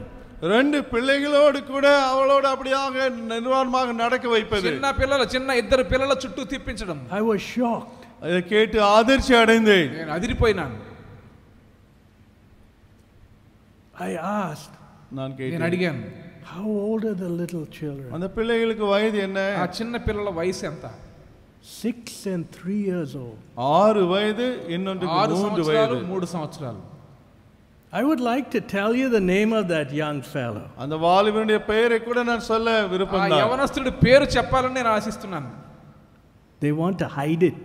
ரெண்டு பிள்ளைகளோடு கூட அவளோடு அப்படியாக நிர்வாணமாக நடக்க வைப்பது. చిన్న ఇద్దరు పిల్లల చుట్టూ తిప్పించడం. I was shocked. அதை கேட்டு அதிர்ச்சி அடைந்தேன். నేను అదిరిపోయినాను. I asked, நான் నేను கேட்டேன், అడిగాను, how old are the little children? அந்த பிள்ளைகளுக்கு வயது என்ன? ఆ చిన్న పిల్లల వయసు ఎంత? 6 and 3 years old. 6 வயது, இன்னொன்றுக்கு 6 3 సంవత్సరాలు, வயது. 3 సంవత్సరాలు. I would like to tell you the name of that young fellow. அந்த வாலிபனுடைய பெயரை கூட நான் சொல்ல ఆ விருப்பம்தான். యవనస్తుడి పేరు చెప్పాలని నేను ఆశిస్తున్నాను. They want to hide it.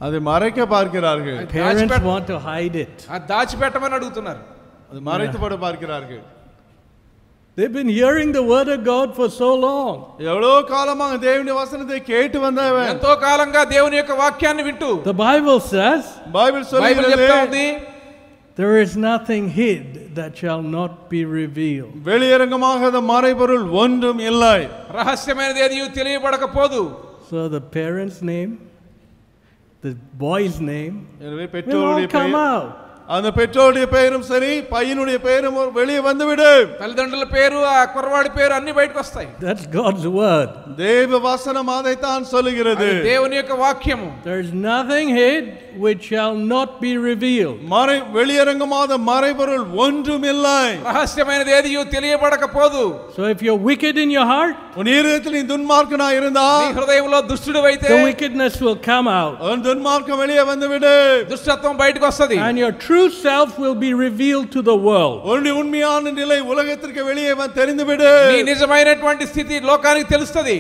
அதை மறைக்க பார்க்கிறார்கள். Parents want to hide it. అది దాచిపెట్టమని అడుగుతున్నారు. அது மறைத்துப்பட பார்க்கிறார்கள். They've been hearing the word of God for so long. எவ்வளவு காலமாக தேவனுடைய வசனத்தை கேட்டு வந்தவன். ఎంతో కాలంగా దేవుని యొక్క వాక్యాన్ని వింటూ The Bible says, Bible Bible சொல்லுகிறது, చెప్తా ఉంది, there is nothing hid that shall not be revealed. வெளியரங்கமாக மறைபொருள் ஒன்றும் இல்லை. రహస్యమైనది ఏది తెలియబడకపోదు. So the parents' name, the boy's name எனவே will all பெற்றோருடைய come பெயர், out. அந்த பெற்றோருடைய பெயரும் சரி பையனுடைய பெயரும் வெளியே வந்துவிடு. తల్లిదండ్రుల పేరు ఆ కుర్రవాడి పేరు అన్ని బయటకు వస్తాయి. That's God's word. தேவ வசனம் அதைத்தான் சொல்லுகிறது. దేవుని యొక్క వాక్యము. There's nothing hid which shall not be revealed. மறை வெளியரங்கமாத மறைபொருள் ஒன்றும் இல்லை. రహస్యమైనది ఏదియూ తెలియబడకపోదు. So if you're wicked in your heart, உன் இதயத்தில் நீ துன்மார்க்கனாய் இருந்தால் నీ హృదయంలో దుష్టుడివైతే the wickedness will come out. உன் துன்மார்க்கம் வெளியே வந்துவிடு. దుష్టత్వం బయటకు వస్తది. And your true self will be revealed to the world. உன்னுடைய உண்மையான நிலை உலகத்திற்கு வெளியே தெரிந்துவிடு. నీ నిజమైనటువంటి స్థితి లోకానికి తెలుస్తది.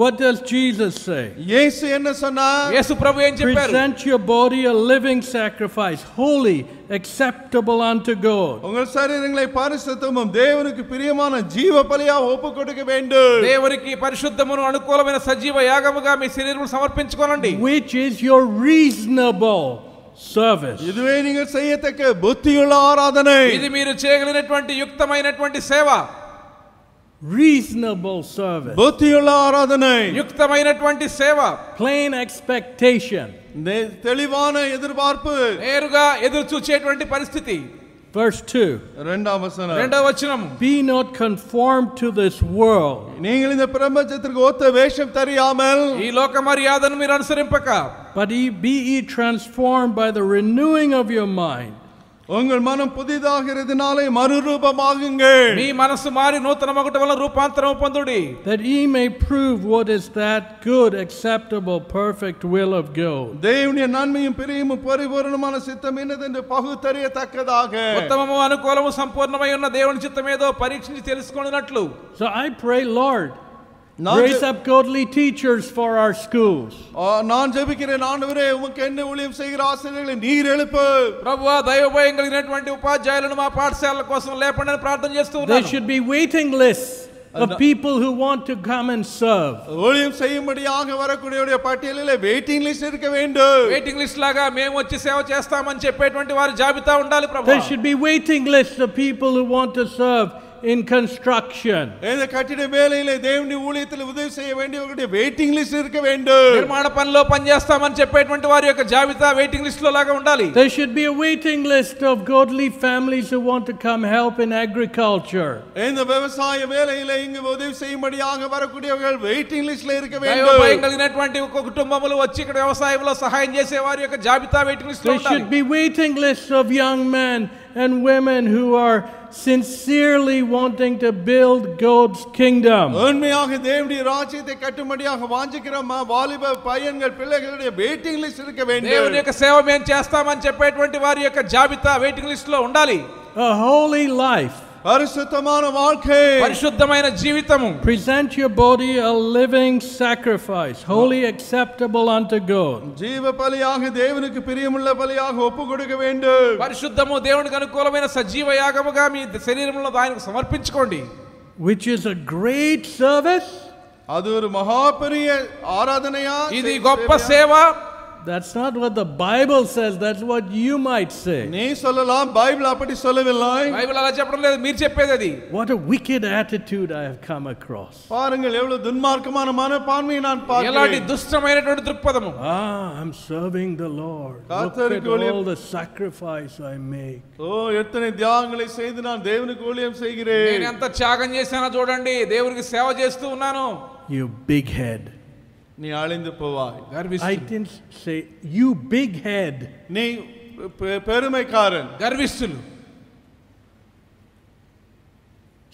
What does Jesus say? இயேசு என்ன சொன்னார்? యేసు ప్రభు ఏం చెప్పారు? Present your body a living sacrifice, holy, acceptable unto God. உங்கள் சரீரங்களை பரிசுத்தமும் தேவனுக்கு பிரியமான ஜீவ பலியாக ஒப்புக்கொடுக்க வேண்டும். దేవునికి పరిశుద్ధమును అనుకూలమైన సజీవ యాగముగా మీ శరీరమును సమర్పించుకోనండి. Which is your reasonable service. இதுவே நீங்கள் செய்யத்தக்க புத்தியுள்ள ஆராதனை. ఇది మీరు చేయగలిగినటువంటి యుక్తమైనటువంటి సేవ. Reasonable service. புத்தியுள்ள ஆராதனை. యుక్తమైనటువంటి సేవ. Plain expectation. தெளிவான எதிர்பார்ப்பு. నేరుగా ఎదురు చూచేటువంటి పరిస్థితి. Verse 2. இரண்டாம் வசனம். రెండవ వచనం. Be not conformed to this world. நீங்கள் இந்த பிரபஞ்சத்திற்கு ஒத்த வேஷம் தெரியாமல் ఈ లోక మర్యాదను మీరు అనుసరింపక But be ye transformed by the renewing of your mind. உங்கள் மனம் புதிதாகிறதுனாலே மறுரூபமாகுங்கள். మీ మనసు మారి నూతనమగుట వలన రూపాంతరం పొందుడి. That ye may prove what is that good, acceptable, perfect will of God. தேவனுடைய நன்மையும் பிரியமும் பரிபூரணமான சித்தம் என்னதென்று பகுத்தறியத்தக்கதாக. ఉత్తమము అనుకూలము సంపూర్ణమై ఉన్న దేవుని చిత్తమేదో పరీక్షించి తెలుసుకొనున్నట్లు. So I pray, Lord, raise up godly teachers for our schools. நான் ஜெபிக்கிறேன் ஆண்டவரே உமக்கு என்ன ஊழியம் செய்கிற ஆசிரியர்களை நீர் எழுப்பு. ప్రభువా దైవ భయం కలిగినటువంటి ఉపాధ్యాయులను మా పాఠశాలల కోసం లేపండి అని ప్రార్థన చేస్తూ There ఉన్నాను. should be waiting lists of people who want to come and serve. ஊழியம் செய்யும்படியாக வரக்கூடியவருடைய பட்டியலிலே வெயிட்டிங் லிஸ்ட் இருக்க வேண்டும். వెయిటింగ్ లిస్ట్ లాగా మేము వచ్చి సేవ చేస్తామని చెప్పేటువంటి వారి జాబితా ఉండాలి ప్రభువా. There should be waiting lists of people who want to serve in construction. இந்த கட்டிட வேலையிலே தேவனுடைய ஊழியத்தில் உதவி செய்ய வேண்டியவர்களுடைய வெயிட்டிங் லிஸ்ட் இருக்க வேண்டும். నిర్మాణ పనిలో పని చేస్తామని చెప్పేటువంటి వారి యొక్క జాబితా వెయిటింగ్ లిస్ట్ లో లాగా ఉండాలి. There should be a waiting list of godly families who want to come help in agriculture. இந்த விவசாய வேலையிலே இங்கு உதவி செய்யும்படியாக வரக்கூடியவர்கள் வெயிட்டிங் லிஸ்ட்ல இருக்க దైవ வேண்டும். భయం కలిగినటువంటి ఒక కుటుంబములు వచ్చి ఇక్కడ వ్యవసాయంలో సహాయం చేసే వారి యొక్క జాబితా వెయిటింగ్ లిస్ట్ లో There ఉండాలి. should be waiting lists of young men and women who are sincerely wanting to build God's kingdom. உண்மையாக தேவனுடைய ராஜ்யத்தை கட்டும்படியாக வாஞ்சிக்கிற வாலிப பையன்கள் பிள்ளைகளுடைய வெயிட்டிங் லிஸ்ட் இருக்க வேண்டும். దేవుని యొక్క సేవ మేము చేస్తామని చెప్పేటువంటి వారి యొక్క జాబితా వెయిటింగ్ లిస్ట్ లో ఉండాలి. A holy life. பரிசுத்தமான வாழ்க்கை. పరిశుద్ధమైన జీవితము. Present your body a living sacrifice, wholly acceptable unto God. ஜீவ பலியாக தேவனுக்கு பிரியமுள்ள பலியாக ஒப்புக்கொடுக்க வேண்டும். పరిశుద్ధము దేవునికి అనుకూలమైన సజీవ యాగముగా మీ శరీరంలో ఆయనకు సమర్పించుకోండి. Which is a great service. அது ஒரு மகா பெரிய ஆராதனையா. ఇది గొప్ప సేవ. That's not what the Bible says, that's what you might say. நீ சொல்லலாம் பைபிள் அப்படி சொல்லவில்லை. బైబిల్ అలా చెప్పడం లేదు, మీరు చెప్పేది అది. What a wicked attitude I have come across. பாருங்கள் எவ்வளவு துன்மார்க்கமான மனப்பான்மையை நான் ఎలాంటి பார்க்கிறேன். దుష్టమైనటువంటి దృక్పథము. I'm serving the Lord. Look at all the sacrifice I make. ஓ எத்தனை தியாகங்களை செய்து நான் தேவனுக்கு ஊழியம் నేను செய்கிறேன். ఎంత త్యాగం చేశానో చూడండి, దేవునికి సేవ చేస్తూ ఉన్నాను. You big head. நீ அழிந்து போவாய். I didn't say you big head. நீ பெருமைக்காரன். గర్విష్ఠులు.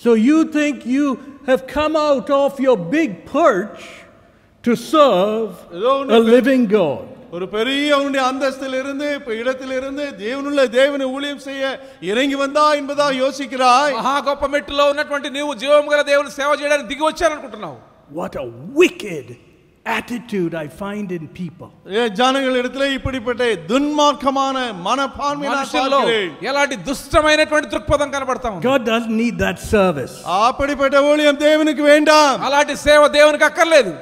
So you think you have come out of your big perch to serve a living God. ஒரு பெரிய உன்னுடைய அந்தஸ்தில் இருந்து இடத்தில் இருந்து தேவனை ஊழியம் செய்ய இறங்கி வந்தா என்பதா யோசிக்கிறாய். మహా గొప్ప మెట్టులో ఉన్నటువంటి నీవు జీవం గల దేవుని సేవ చేయడానికి దిగి వచ్చాననుకుంటున్నావు. What a wicked attitude I find in people. ஜனங்களிடத்திலே இப்படிப்பட்ட துன்மார்க்கமான மனப்பான்மை நான் మనుషుల్లో பார்க்கிறேன். ఎలాంటి దుష్టమైనటువంటి దృక్పథం కనబడతా ఉంది. God doesn't need that service. அப்படிப்பட்ட ஊழியம் தேவனுக்கு வேண்டாம். అలాంటి సేవ దేవునికి అక్కర్లేదు.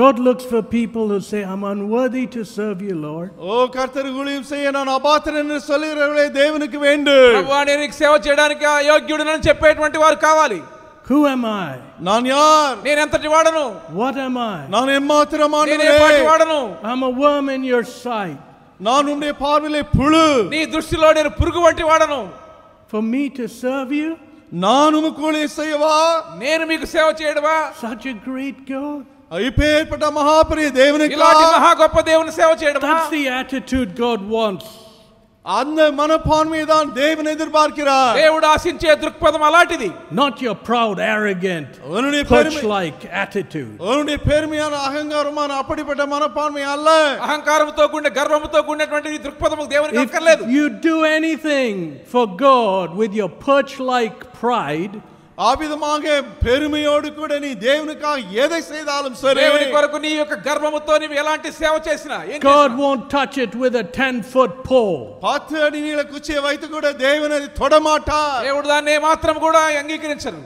God looks for people who say, I'm unworthy to serve you, Lord. ஓ கர்த்தருக்கு ஊழியம் செய்ய நான் அபாத்திரன் என்று சொல்லுகிறவர்களே தேவனுக்கு வேண்டும். ప్రభువా నేను నీకు సేవ చేయడానికి అయోగ్యుడినని చెప్పేటువంటి వారు కావాలి. Who am I? நான் யார்? నేను ఎంతటి వాడను? What am I? நான் எம்மாத்திரமானவனே. నేను ఏ పాటి వాడను? I'm a worm in your sight. நான் உம்முடைய பார்வையிலே புழு. నీ దృష్టిలో నేను పురుగు వంటి వాడను. For me to serve you? நான் உமக்கு ஊழியம் செய்யவா? నేను మీకు సేవ చేయడమా? Such a great God. இப்பேற்பட்ட மகாபரிய தேவனுக்கு ఇలాంటి మహా గొప్ప దేవుని సేవ చేయడమా? That's the attitude God wants. அந்த மனப்பான்மையை தான் தேவன் எதிர்பார்க்கிறார். దేవుడు ఆశించే దృక్పథం అలాంటిది. Not your proud, arrogant, உன்னுடைய பெருமை perch-like attitude. உன்னுடைய பெருமையான அகங்காரமான அப்படிப்பட்ட மனப்பான்மை அல்ல. అహంకారంతో కూడిన గర్వంతో కూడినటువంటి దృక్పథం దేవునికి అక్కర్లేదు. If you do anything for God with your perch-like pride, ஆவிதமாக பெருமையோடு கூட நீ தேவனுக்காக எதை செய்தாலும் சரி, దేవుని కొరకు నీ యొక్క గర్వముతో నీవు ఎలాంటి సేవ చేసినా God won't touch it with a 10-foot pole. 10 అడి నీళ్ళ కుర్చీ வைத்து கூட தேவன் அதை தொடமாட்டார். దేవుడు దాన్ని మాత్రం కూడా అంగీకరించరు.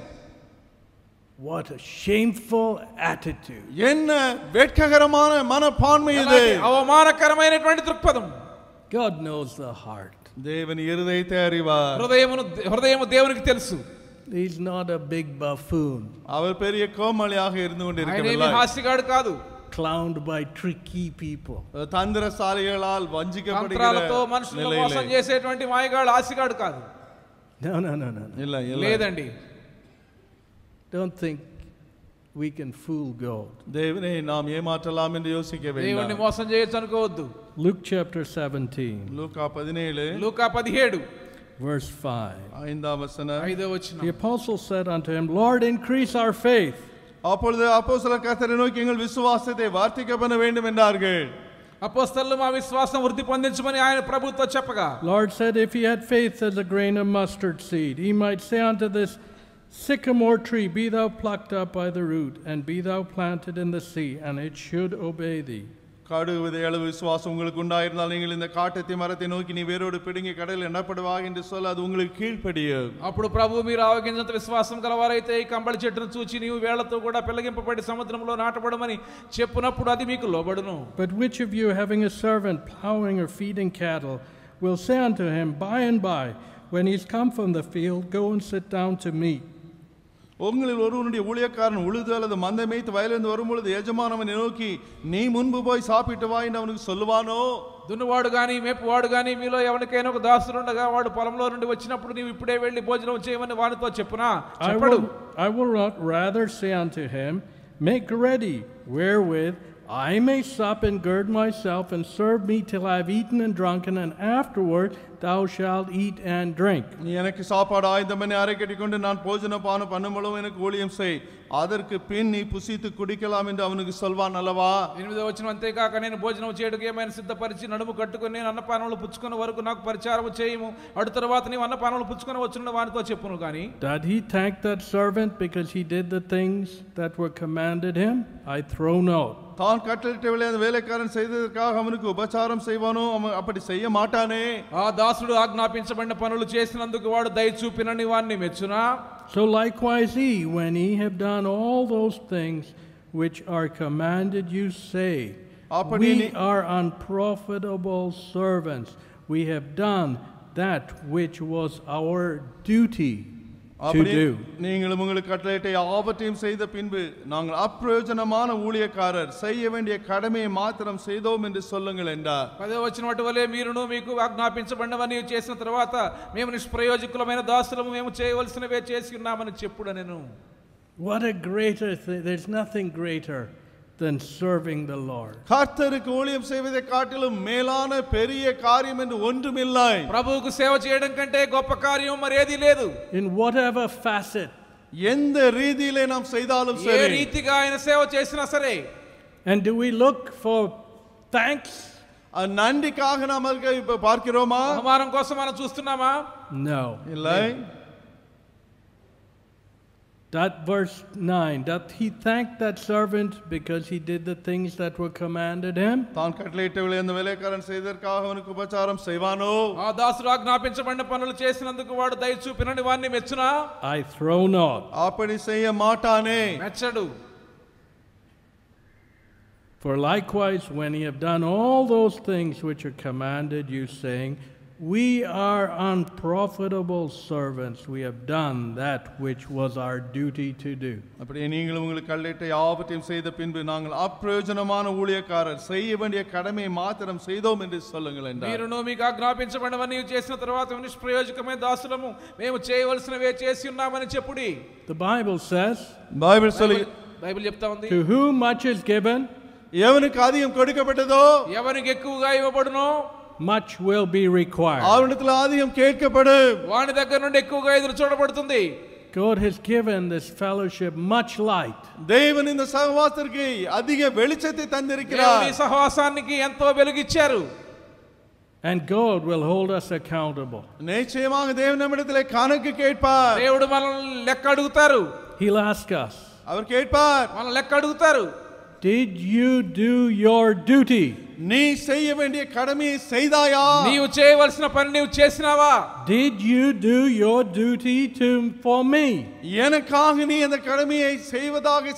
What a shameful attitude. என்ன வெட்ககரமான மனப்பான்மை இது. అవమానకరమైనటువంటి దృక్పథం. God knows the heart. தேவன் இருதயத்தை அறிவார். హృదయము దేవునికి తెలుసు. He's not a big buffoon, அவர் பெரிய கோமாளியாக இருந்து ఆయన ఏమీ கொண்டிருக்கவில்லை. హాస్యగాడు కాదు. clowned by tricky people. தந்திரசாலிகளால் வஞ்சிக்கப்படுகிற మంత్రాలతో మనుషులను మోసం நிலையிலே చేసేటువంటి మాయగాడు హాస్యగాడు కాదు. No. இல்ல இல்ல లేదండి. Don't think we can fool God. தேவனை நாம் ஏமாற்றலாம் என்று யோசிக்க దేవుణ్ణి வேண்டாம். మోసం చేయొచ్చు అనుకోవద్దు. Luke chapter 17, லூக்கா 17 లూకా 17 verse 5. 5ஆம் வசனம். 5వ వచనం. The apostle said unto him, Lord, increase our faith. அப்பொழுது அப்போஸ்தலர் கர்த்தரை நோக்கி எங்கள் விசுவாசத்தை வார்த்திக்க பண்ண வேண்டும் என்றார்கள். అపోస్తలులు మా విశ్వాసం వృద్ధి పొందించమని ఆయన ప్రభుతో చెప్పగా, Lord said, if he had faith as a grain of mustard seed, he might say unto this sycamore tree, be thou plucked up by the root, and be thou planted in the sea, and it should obey thee. கடுகு விதை அளவு விசுவாசம் உங்களுக்கு உண்டாயிருந்தால் நீங்கள் இந்த காட்டத்தி மரத்தை நோக்கி நீ வேரோடு பிடுங்கி கடலில் எண்ணப்படுவாய் என்று சொல்ல அது உங்களுக்கு கீழ்ப்படியும். అప్పుడు ప్రభు మీరు ఆవగింజంత విశ్వాసం గలవారైతే ఈ కంబళి చెట్టును చూచి నీవు వేళ్లతో కూడా పెళ్లగింపబడి సముద్రంలో నాటబడమని చెప్పునప్పుడు అది మీకు లోబడును. But which of you, having a servant plowing or feeding cattle, will say unto him, by and by, when he is come from the field, go and sit down to meat? உங்களில் ஒருவனுடைய ஊழியக்காரன் உழுது அல்லது மந்தை மேய்த்து வயலிருந்து வரும்பொழுது எஜமானவனை நோக்கி நீ முன்பு போய் சாப்பிட்டு வா என்று அவனுக்கு சொல்லுவானோ? దున్నువాడు గాని మేపువాడు గాని మీలో ఎవరికైనా ఒక దాసుడు ఉండగా వాడు పొలంలో నుండి వచ్చినప్పుడు నీవు ఇప్పుడే వెళ్ళి భోజనం చేయమని వానితో చెప్పునా? చెప్పడు. I will not rather say unto him, make ready wherewith I may sup and gird myself, and serve me till I have eaten and drunken, and afterward thou shalt eat and drink. நீ எனக்கு சாப்பாடு ஆயுதம் பண்ணி அறை கட்டிக்கொண்டு நான் போஜன பானம் பண்ணும்பொழுது எனக்கு ஊழியம் செய், அதற்கு பின் நீ புசித்து குடிக்கலாம் என்று அவனுக்கு சொல்வான் அல்லவா? 8వ వచనం, అంతేకాక నేను భోజనం చేయడానికి ఏమైనా సిద్ధపరిచి నడుము కట్టుకొని నేను అన్నపానములు పుచ్చుకున్న వరకు నాకు పరిచారము చేయము, అటు తర్వాత నీవు అన్నపానములు పుచ్చుకొని వచ్చున్న వానితో చెప్పును గాని. Did he thank that servant because he did the things that were commanded him? I throw not. தான் கட்டளிட்ட அந்த வேலைக்காரன் செய்ததற்காக அவனுக்கு உபச்சாரம் செய்வானோ? அவன் அப்படி செய்ய மாட்டானே. ఆ దాసుడు ఆజ్ఞాపించబడిన పనులు చేసినందుకు వాడు దయ చూపినని వాణ్ణి మెచ్చునా? So likewise he, when ye have done all those things which are commanded you, say, we are unprofitable servants. We have done that which was our duty to do. நீங்களும் உங்களுக்கு கட்டளையிட்ட யாவற்றையும் செய்த பின்பு நாங்கள் அப்பிரயோஜனமான ஊழியக்காரர், செய்ய வேண்டிய கடமையை மாத்திரம் செய்தோம் என்று சொல்லுங்கள் என்றார். 10వ వచనం, అటువలే మీరును మీకు ఆజ్ఞాపించబడినవని చేసిన తర్వాత మేము నిష్ప్రయోజకులమైన దాసులము, మేము చేయవలసినవే చేసి ఉన్నామని చెప్పుడనెను. What a greater thing. There's nothing greater than serving the Lord. கர்த்தருக்கு ஊழியம் செய்வதை காட்டிலும் மேலான பெரிய காரியம் என்று ஒன்றுமில்லை. ప్రభువుకు సేవ చేయడం కంటే గొప్ప కార్యం మరేదీ లేదు. In whatever facet. எந்த ரீதியிலே நாம் செய்தாலும் ఏ சரி. రీతిగా ఆయన సేవ చేసినా సరే. And do we look for thanks? நன்றிக்காக நாம் இப்ப பார்க்கிறோமா? బహుమానం కోసం మనం చూస్తున్నామా? No. இல்லை. That verse 9, doth he thank that servant because he did the things that were commanded him? தான் கட்டளையிட்டவளை அந்த வேலைக்காரன் செய்ததற்காக அவனுக்கு உபச்சாரம் செய்வானோ? ఆ దాసుడు ఆజ్ఞాపించబడిన పనులు చేసినందుకు వాడు దయ చూపినని వాణ్ణి మెచ్చునా? I throw not. அப்படி செய்ய மாட்டானே. మెచ్చడు. For likewise when ye have done all those things which are commanded you, saying, we are unprofitable servants. We have done that which was our duty to do. அப்படியே நீங்களும் உங்களுக்கு கட்டளையிட்ட யாவற்றையும் செய்த பின்பு நாங்கள் அப்பிரயோஜனமான ஊழியக்காரர், செய்ய வேண்டிய கடமையை மாத்திரம் செய்தோம் என்று சொல்லுங்கள் என்றார். మీరును మీకు ఆజ్ఞాపించబడినవన్నీ చేసిన తర్వాత నిష్ప్రయోజకమైన దాసులము మేము చేయవలసినవే చేసి ఉన్నామని చెప్పుడి. The Bible says, బైబిల్ చెప్తా ఉంది, to whom much is given, ఎవరికి అధికం கொடுக்கப்பட்டதோ, ఎవరికి ఎక్కువగా ఇవ్వబడునో, much will be required. அவரிடத்தில் அதிகம் கேட்கப்படும், వాని దగ్గర నుండి ఎక్కువగా ఎదురు చూడబడుతుంది. God has given this fellowship much light. தேவன் இந்த சகவாசத்திற்கு அதிக வெளிச்சத்தை தந்திருக்கிறார். ఈ సహవాసానికి ఎంతో వెలుగిచ్చారు. And God will hold us accountable. நிச்சயமாக தேவன் நம்மிடத்திலே கணக்கு கேட்பார். దేవుడు మనల్ని లెక్క అడుగుతారు. He'll ask us, அவர் கேட்பார், మన లెక్క అడుగుతారు. did you do your duty? நீ செய்ய வேண்டிய கடமையை செய்தாயா? నీవు చేయవలసిన పని నీవు చేసినావా? Did you do your duty for me? எனக்காக நீ அந்த கடமையை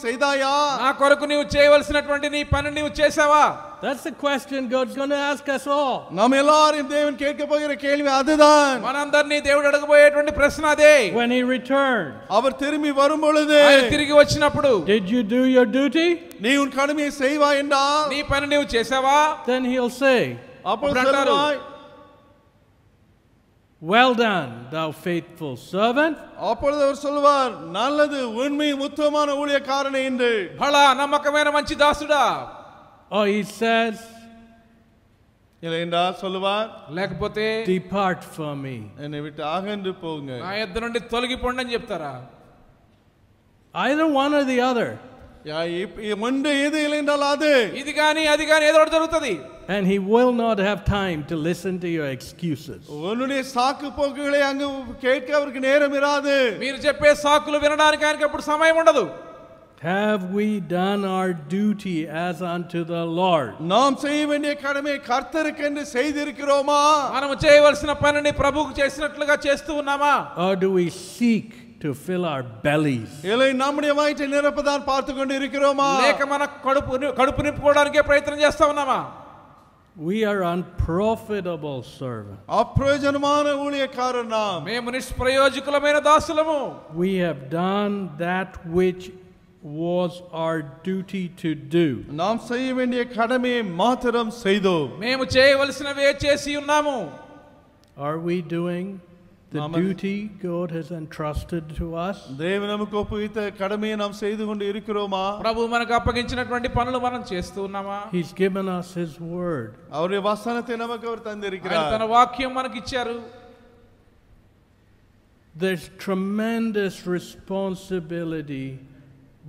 செய்தாயா? నా కొరకు నీవు చేయవలసినటువంటి నీ పని నీవు చేసావా? That's the question God's going to ask us all. நாம் எல்லாரையும் தேவன் கேட்க போகிற கேள்வி அதுதான். మనందరినీ దేవుడు అడగబోయేటువంటి ప్రశ్న అదే. When he returns, அவர் திரும்பி வரும் பொழுது, ఆయన తిరిగి వచ్చినప్పుడు, did you do your duty? நீ உன் கடமையை செய்வாய் என்றால், నీ పని నీవు చేసావా? Then he'll say, அப்பொழுது சொல்வாய், well done, thou faithful servant. அப்பொழுது அவர் சொல்வார், நல்லது உண்மையும் உத்தமமான ஊழியக்காரனே என்று. బలా నమ్మకమైన మంచి దాసుడా. Or he says, இல்லை என்றால் சொல்லுவார், లేకపోతే depart from me. என்னை விட்டு அகன்று போங்க. నా యొద్ద నుండి తొలగిపోండి అని చెప్తారా? Either one or the other. ஒன்று எது இல்லை என்றால் அது. ఇది గాని అది గాని ఏదో ఒకటి జరుగుతది. And he will not have time to listen to your excuses. உன்னுடைய சாக்கு போக்குகளை அங்கு கேட்க அவருக்கு நேரம் இராது. మీరు చెప్పే సాకులు వినడానికి ఆయనకి అప్పుడు సమయం ఉండదు. Have we done our duty as unto the Lord? நாம் செய்ய வேண்டிய கடமை கர்த்தருக்கு என்று செய்திருக்கிறோமா? మనం చేయవలసిన పనిని ప్రభువుకు చేసినట్లుగా చేస్తూ ఉన్నామా? Or do we seek to fill our bellies? இல்லை நம்முடைய வயிற்றை நிரப்பதான் பார்த்து கொண்டு இருக்கிறோமா? లేక మన కడుపు నింపుకోవడానికే ప్రయత్నం చేస్తా ఉన్నామా? We are unprofitable servants. అప్రయోజనమైన ஊழியக்காரர் நாம். మేము నిష్ప్రయోజకులమైన దాసులము. We have done that which was our duty to do. நாம் செய்ய வேண்டிய கடமையை மாத்திரம் செய்தோம். మేము చేయవలసినవే చేసి ఉన్నాము. Are we doing the duty God has entrusted to us? தேவன் நமக்கு ஒப்புவித்த கடமையை நாம் செய்து கொண்டு இருக்கிறோமா? ప్రభు మనకు అప్పగించినటువంటి పనులు మనం చేస్తూ ఉన్నామా? He's given us his word. அவருடைய வசனத்தை நமக்கு அவர் தந்திருக்கிறார். తన వాక్యం మనకి ఇచ్చారు. There's tremendous responsibility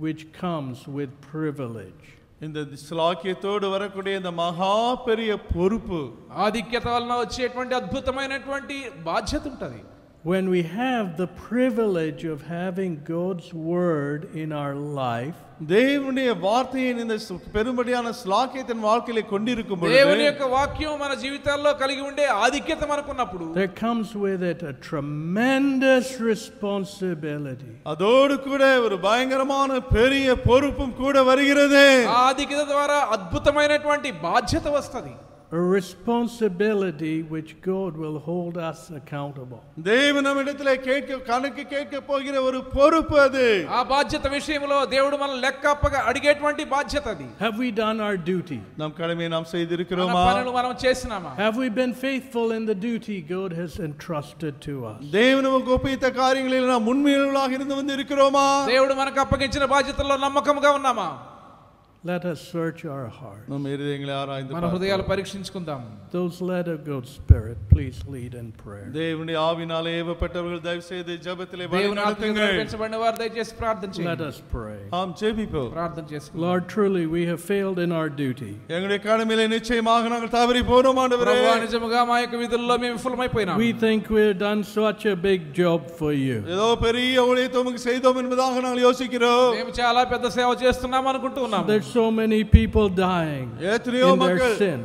which comes with privilege. இந்த శ్లాఘ్యతోడు வரக்கூடிய இந்த మహా பெரிய பொறுப்பு, ఆధిక్యత వలన వచ్చేటువంటి అద్భుతమైనటువంటి బాధ్యత ఉంటది. When we have the privilege of having God's word in our life, தேவனுடைய வார்த்தையின் இந்த பெரும்படியான శ్లాఘ్యతను வாழ்க்கையிலே கொண்டிருக்கும் பொழுது, దేవుని యొక్క వాక్యం మన జీవితాల్లో కలిగి ఉండే ఆధిక్యత మనకున్నప్పుడు, there comes with it a tremendous responsibility. அதோடு கூட ஒரு பயங்கரமான பெரிய பொறுப்பும் கூட வருகிறது. ఆ ఆధిక్యత ద్వారా అద్భుతమైనటువంటి బాధ్యత వస్తది. A responsibility which God will hold us accountable. தேவன் நம்மிடத்திலே கணக்கு கேட்க போகிற ஒரு பொறுப்பு அது. ఆ బాధ్యత విషయంలో దేవుడు మన లెక్క అడిగేటువంటి బాధ్యత అది. Have we done our duty? நம் கடமையை நாம் మన செய்திருக்கிறோமா? పనులు మనం చేసినామా? Have we been faithful in the duty God has entrusted to us? தேவன் நமக்கு ஒப்புவித்த காரியங்களில் நாம் உண்மையுள்ளவர்களாக இருந்து வந்து இருக்கிறோமா? దేవుడు మనకు అప్పగించిన బాధ్యతల్లో నమ్మకంగా ఉన్నామా? Let us search our hearts. நம் இருதயங்களை ஆராய்ந்து మన హృదయాలు పరీక్షించుకుందాం. Those led of God's Spirit, please lead in prayer. தேவனுடைய ஆவினாலே ஏவப்பட்டவர்கள் தயவு செய்து ஜெபத்திலே வழி దేవుని ఆత్మతో நடத்துங்கள். నడిపించబడిన వారు దయచేసి ప్రార్థన Let చేయండి. us pray. ஆம் ஜெபிப்போம். ప్రార్థన చేసుకుందాం. Lord, truly we have failed in our duty. எங்களுடைய கடமையிலே நிச்சயமாக நாங்கள் தவறி போனோம் ஆண்டவரே. ప్రభువా, నిజముగా మా యొక్క విధుల్లో మేము విఫలమైపోయినాం. We think we have done such a big job for you. ஏதோ பெரிய ஊழியத்தை உமக்கு செய்தோம் என்பதாக நாங்கள் யோசிக்கிறோம். మేము చాలా పెద్ద సేవ చేస్తున్నాం అనుకుంటూ ఉన్నాం. There's so many people dying எத்தனையோ in their மக்கள் sin.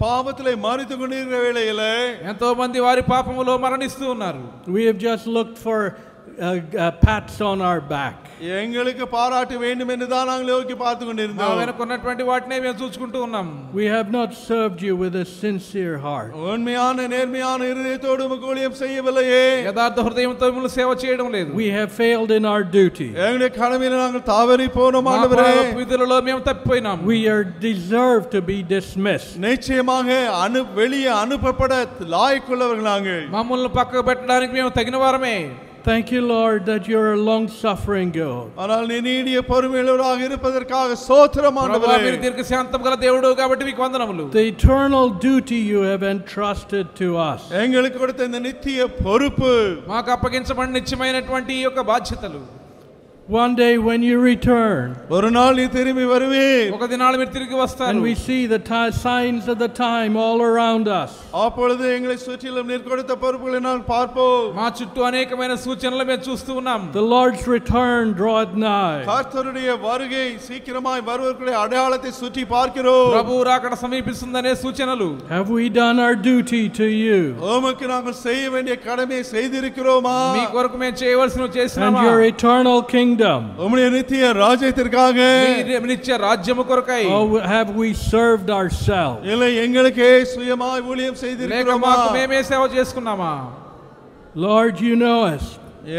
பாவத்திலே மரித்து கொண்டிருக்கிற வேளையிலே ఎంతో మంది వారి పాపములో మరణిస్తూ ఉన్నారు. We have just looked for pats on our back. எங்களுக்கு பாராட்ட வேண்டும் என்று தான் நாங்கள் யோகி பார்த்து మా கொண்டிருந்தோம். వెనక ఉన్నటువంటి వాటినే మేము చూసుకుంటూ ఉన్నాం. We have not served you with a sincere heart. உண்மையான நேர்மையான இருதயத்தோடு உமக்கு ஊழியம் செய்யவில்லையே. యథార్థ హృదయంతో మిమ్మల్ని సేవ చేయడం లేదు. We have failed in our duty. எங்களுடைய கடமையில் நாங்கள் தவறி போனோம் ஆண்டவரே. విధులలో మేము తప్పిపోయినాం. We are deserved to be dismissed. நிச்சயமாக வெளியே அனுப்பப்பட லாயக்குள்ளவர்கள் நாங்கள். మమ్మల్ని పక్కకు పెట్టడానికి మేము తగిన వారమే. Thank you, Lord, that you're a long-suffering God. ஆனால் நீ நீடிய பொறுமையுள்ளவராக இருப்பதற்காக ஸ்தோத்திரம் ஆண்டவரே. ప్రభువా మీరు దీర్ఘశాంతం గల దేవుడు కాబట్టి మీకు వందనములు. The eternal duty you have entrusted to us. எங்களுக்கு கொடுத்த இந்த நித்திய பொறுப்பு, మాకు అప్పగించబడిన నిత్యమైనటువంటి ఈ యొక్క బాధ్యతలు. One day when you return, ஒரு நாள் நீ திரும்பி வருவீர். ఒక దినాలు మీరు తిరిగి వస్తారు. and we see the signs of the time all around us. அப்பொழுது எங்களை சுற்றிலும் நீர் கொடுத்த பொறுப்புகளை நான் பார்ப்போம். మా చుట్టూ అనేకమైన సూచనలు మేము చూస్తూ ఉన్నాం. The Lord's return draweth nigh. கர்த்தருடைய வருகை சீக்கிரமாய் வருவதற்குரிய அடையாளத்தை சுற்றி பார்க்கிறோம். ప్రభువు రాకడ సమీపిస్తుందనే సూచనలు. Have we done our duty to you? உமக்கு நாங்கள் செய்ய வேண்டிய கடமையை செய்திருக்கிறோமா? మీ కొరకు మేము చేయవలసినవి And చేస్తున్నామా? your eternal kingdom. உம்முடைய நித்திய ராஜ்யத்திற்காக మీ నిత్య రాజ్యము కొరకై. Or have we served ourselves? இல்லை எங்களுக்கே சுயமாய் ஊழியம் లేక செய்திருக்கிறோமா? మాకు మేమే సేవ చేసుకున్నామా? Lord, you know us.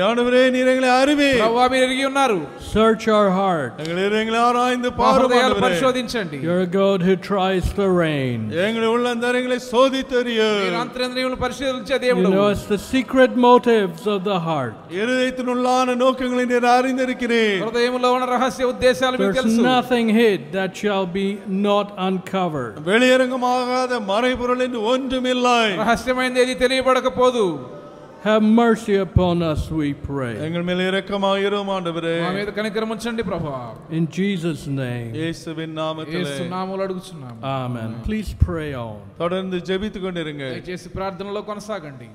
ஆண்டவரே நீர் எங்களை அறிவீர். ప్రభువా మీరు ఎరిగి ఉన్నారు. Search our heart. எங்களை ஆராய்ந்து మా பாரும் హృదయాలు ஆண்டவரே. పరిశోధించండి. You're a God who tries the reins. எங்களுடைய உள்ளந்தரங்களை சோதித்தறியும். మీరు అంతరంద్రియములను పరిశోధించే You దేవుడు. know us the secret motives of the heart. இருதயத்தின் உள்ளான நோக்கங்களை நீர் அறிந்திருக்கிறீர். హృదయములో ఉన్న రహస్య ఉద్దేశాలు మీకు There's తెలుసు. nothing hid that shall be not uncovered. வெளியரங்கமாகாத மறைபொருள் என்று ஒன்றுமில்லை. రహస్యమైనది ఏది తెలియబడకపోదు. Have mercy upon us, we pray. எங்கள் மேல் இரக்கமாயிரும் ஆண்டவரே. మా మీద కనికరం ఉంచండి ప్రభువా. In Jesus' name. இயேசுவின் நாமத்திலே యేసు నామములో అడుగుచున్నాము. Amen. Please pray on. தொடர்ந்து ஜெபித்துக் கொண்டிருங்க. దయచేసి ప్రార్థనలో కొనసాగండి.